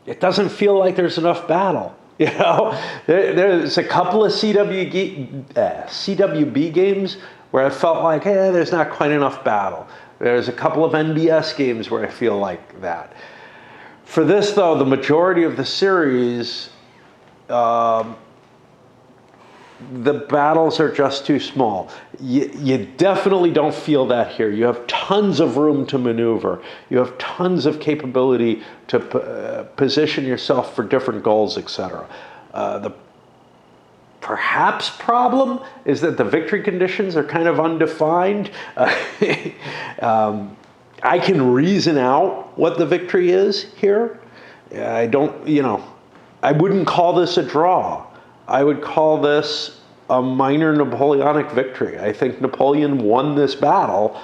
it doesn't feel like there's enough battle. You know, there's a couple of CWB games where I felt like, hey, there's not quite enough battle. There's a couple of NBS games where I feel like that. For this, though, the majority of the series, the battles are just too small. You definitely don't feel that here. You have tons of room to maneuver. You have tons of capability to position yourself for different goals, etc. The perhaps problem is that the victory conditions are kind of undefined. I can reason out what the victory is here. I don't, you know, I wouldn't call this a draw. I would call this a minor Napoleonic victory. I think Napoleon won this battle,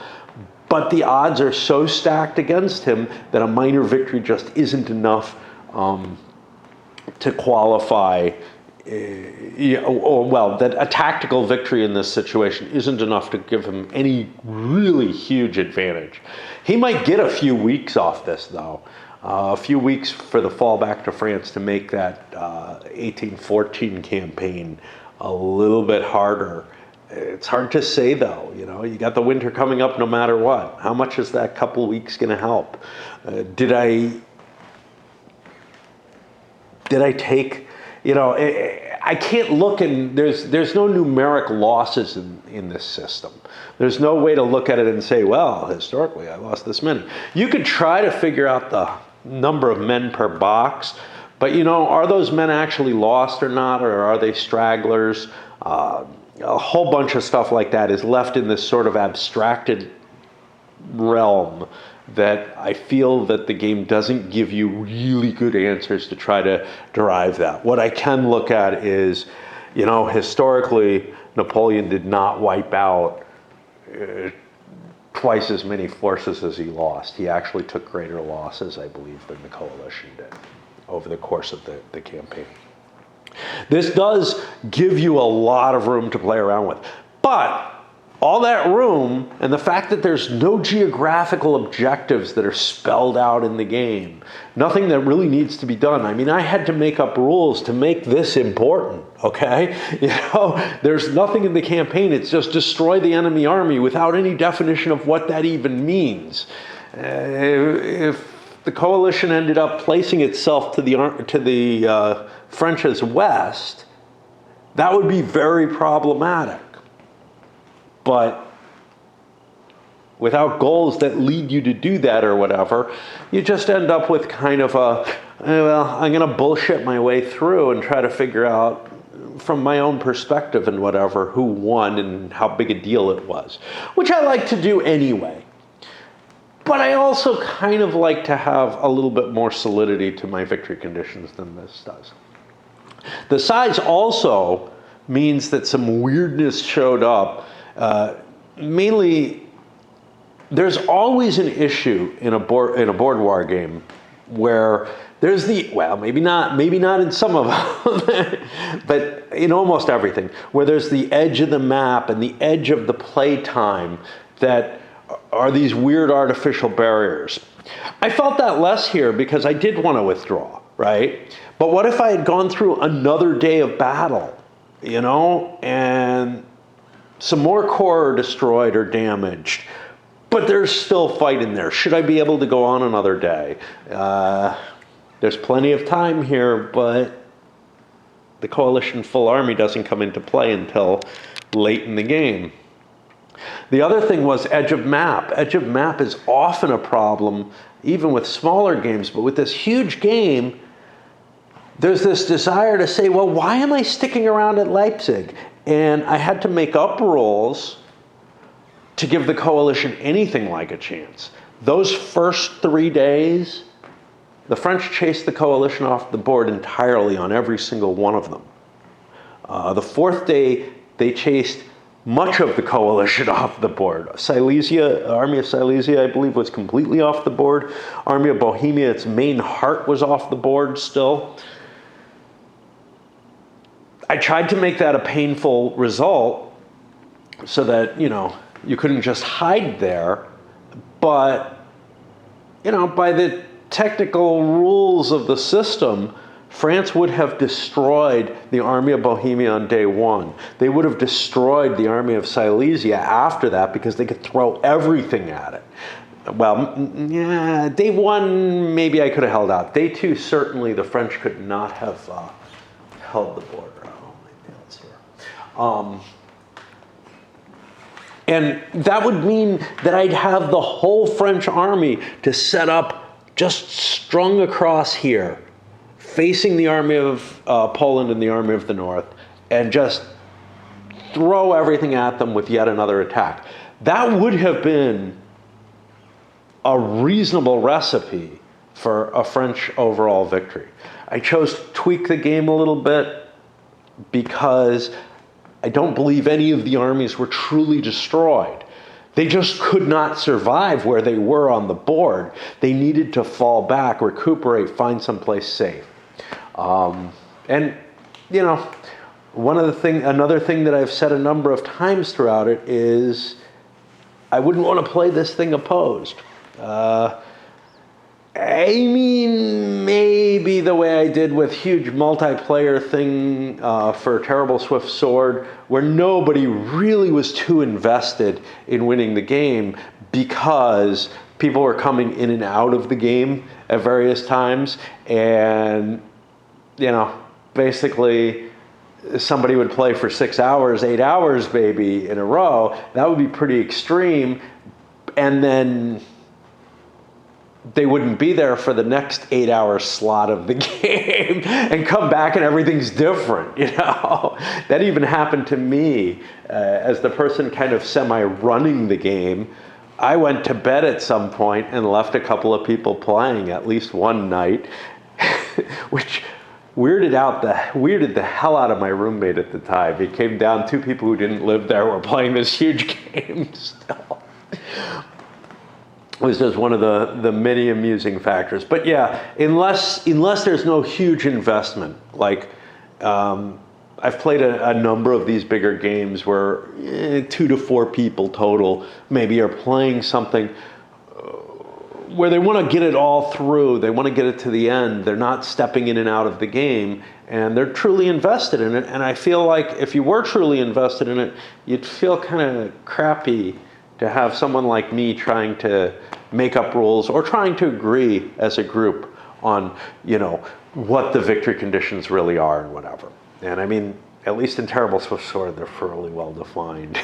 but the odds are so stacked against him that a minor victory just isn't enough to qualify. That a tactical victory in this situation isn't enough to give him any really huge advantage. He might get a few weeks off this, though. A few weeks for the fall back to France to make that 1814 campaign a little bit harder. It's hard to say, though. You know, you got the winter coming up no matter what. How much is that couple weeks going to help? Did I take, you know, I can't look, and there's no numeric losses in this system. There's no way to look at it and say, well, historically I lost this many. You could try to figure out the number of men per box, but you know, are those men actually lost or not, or are they stragglers? A whole bunch of stuff like that is left in this sort of abstracted realm that I feel that the game doesn't give you really good answers to try to derive that. What I can look at is, you know, historically, Napoleon did not wipe out twice as many forces as he lost. He actually took greater losses, I believe, than the coalition did over the course of the campaign. This does give you a lot of room to play around with, but all that room and the fact that there's no geographical objectives that are spelled out in the game, nothing that really needs to be done. I mean, I had to make up rules to make this important, okay? You know, there's nothing in the campaign. It's just destroy the enemy army without any definition of what that even means. If the coalition ended up placing itself to the French's west, that would be very problematic. But without goals that lead you to do that or whatever, you just end up with kind of a, well, I'm going to bullshit my way through and try to figure out from my own perspective and whatever who won and how big a deal it was, which I like to do anyway. But I also kind of like to have a little bit more solidity to my victory conditions than this does. The size also means that some weirdness showed up. Mainly, there's always an issue in a board war game where there's maybe not in some of them, but in almost everything, where there's the edge of the map and the edge of the play time that are these weird artificial barriers. I felt that less here because I did want to withdraw, right? But what if I had gone through another day of battle, you know, and some more corps are destroyed or damaged, but there's still fight in there. Should I be able to go on another day? There's plenty of time here, but the coalition full army doesn't come into play until late in the game. The other thing was edge of map. Edge of map is often a problem, even with smaller games, but with this huge game, there's this desire to say, well, why am I sticking around at Leipzig? And I had to make up rules to give the coalition anything like a chance. Those first 3 days, the French chased the coalition off the board entirely on every single one of them. The fourth day, they chased much of the coalition off the board. Silesia, Army of Silesia, I believe, was completely off the board. Army of Bohemia, its main heart, was off the board still. I tried to make that a painful result so that, you couldn't just hide there, but, by the technical rules of the system, France would have destroyed the Army of Bohemia on day one. They would have destroyed the Army of Silesia after that because they could throw everything at it. Well, yeah, day one, maybe I could have held out. Day two, certainly the French could not have held the border. Oh, my nails here. And that would mean that I'd have the whole French army to set up just strung across here, facing the army of Poland and the army of the North, and just throw everything at them with yet another attack. That would have been a reasonable recipe for a French overall victory. I chose to tweak the game a little bit because I don't believe any of the armies were truly destroyed. They just could not survive where they were on the board. They needed to fall back, recuperate, find someplace safe. And another thing that I've said a number of times throughout it is I wouldn't want to play this thing opposed. Maybe the way I did with huge multiplayer thing for Terrible Swift Sword, where nobody really was too invested in winning the game because people were coming in and out of the game at various times, and basically somebody would play for 6 hours, 8 hours maybe in a row. That would be pretty extreme, and then they wouldn't be there for the next 8-hour slot of the game and come back and everything's different, That even happened to me as the person kind of semi-running the game. I went to bed at some point and left a couple of people playing at least one night, which weirded the hell out of my roommate at the time. It came down, 2 people who didn't live there were playing this huge game still. It was just one of the many amusing factors. But yeah, unless there's no huge investment, like I've played a number of these bigger games where 2 to 4 people total maybe are playing something where they want to get it all through. They want to get it to the end. They're not stepping in and out of the game, and they're truly invested in it. And I feel like if you were truly invested in it, you'd feel kind of crappy to have someone like me trying to make up rules or trying to agree as a group on, what the victory conditions really are and whatever. And I mean, at least in Terrible Swift Sword, they're fairly well defined.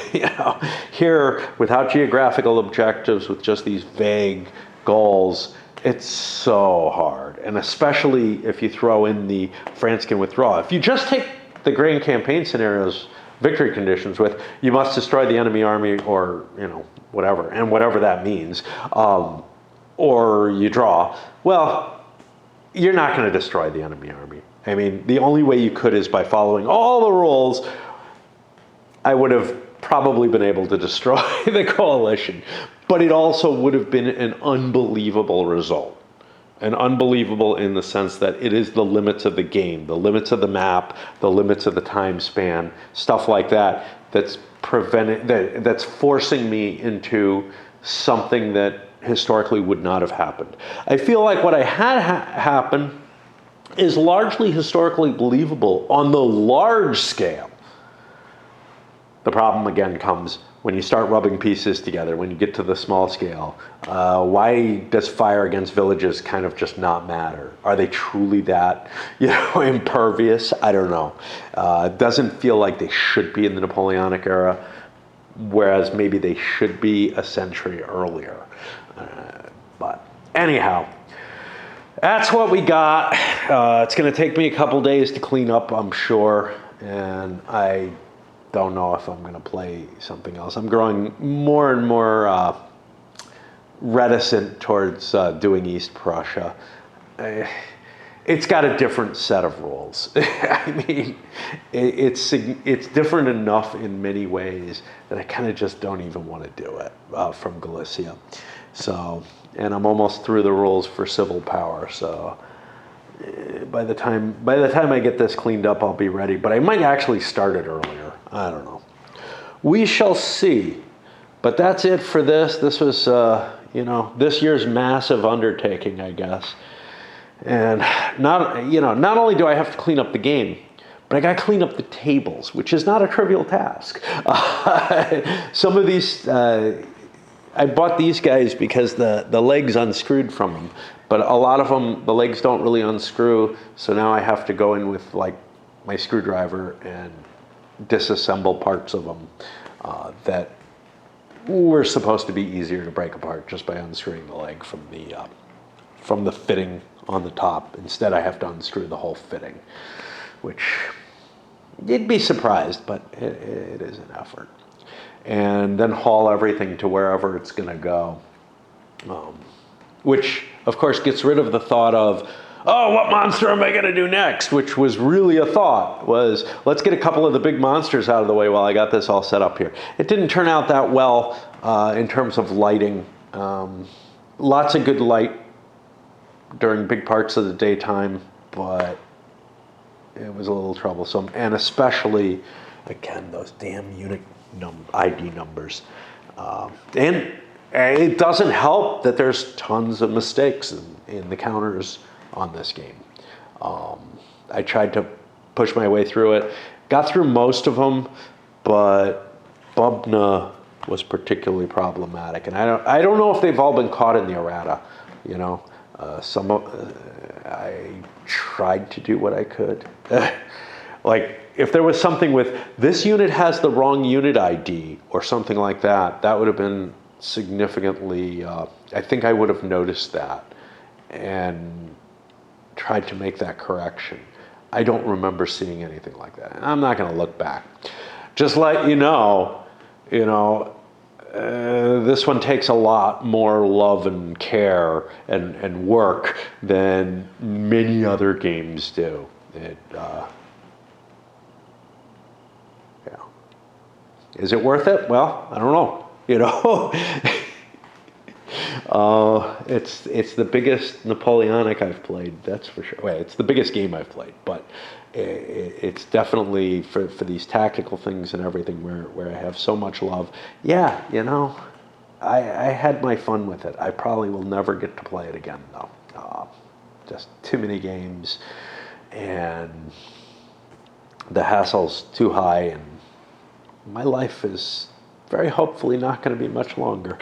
Here, without geographical objectives, with just these vague goals, it's so hard. And especially if you throw in the France can withdraw. If you just take the grand campaign scenarios, victory conditions with, you must destroy the enemy army or, whatever, and whatever that means, or you draw. Well, you're not going to destroy the enemy army. I mean, the only way you could is by following all the rules. I would have probably been able to destroy the coalition, but it also would have been an unbelievable result. And unbelievable in the sense that it is the limits of the game, the limits of the map, the limits of the time span, stuff like that, that's forcing me into something that historically would not have happened. I feel like what I had happen is largely historically believable on the large scale. the problem again comes when you start rubbing pieces together, when you get to the small scale. Why does fire against villages kind of just not matter? Are they truly that, impervious? I don't know. It doesn't feel like they should be in the Napoleonic era, whereas maybe they should be a century earlier. But anyhow, that's what we got. It's going to take me a couple days to clean up, I'm sure, and I don't know if I'm going to play something else. I'm growing more and more reticent towards doing East Prussia. It's got a different set of rules. I mean, it's different enough in many ways that I kind of just don't even want to do it from Galicia. So, and I'm almost through the rules for civil power. So, by the time I get this cleaned up, I'll be ready. But I might actually start it earlier. I don't know. We shall see. But that's it for this. This was, this year's massive undertaking, I guess. And not only do I have to clean up the game, but I got to clean up the tables, which is not a trivial task. Some of these, I bought these guys because the legs unscrewed from them, but a lot of them, the legs don't really unscrew. So now I have to go in with like my screwdriver and disassemble parts of them that were supposed to be easier to break apart just by unscrewing the leg from the fitting on the top. Instead, I have to unscrew the whole fitting, which you'd be surprised, but it is an effort. And then haul everything to wherever it's going to go, which, of course, gets rid of the thought of, oh, what monster am I going to do next? Which was really a thought, was let's get a couple of the big monsters out of the way while I got this all set up here. It didn't turn out that well in terms of lighting. Lots of good light during big parts of the daytime, but it was a little troublesome. And especially, again, those damn unit ID numbers. And it doesn't help that there's tons of mistakes in the counters on this game. I tried to push my way through it, got through most of them, but Bubna was particularly problematic. And I don't know if they've all been caught in the errata, I tried to do what I could. Like, if there was something with, this unit has the wrong unit ID or something like that, that would have been significantly, I think I would have noticed that and tried to make that correction. I don't remember seeing anything like that. And I'm not going to look back. Just let you know, this one takes a lot more love and care and work than many other games do. Is it worth it? Well, I don't know. It's the biggest Napoleonic I've played, that's for sure. Wait, it's the biggest game I've played, but it's definitely for these tactical things and everything where I have so much love. Yeah, I had my fun with it. I probably will never get to play it again, though. Just too many games, and the hassle's too high, and my life is very hopefully not going to be much longer.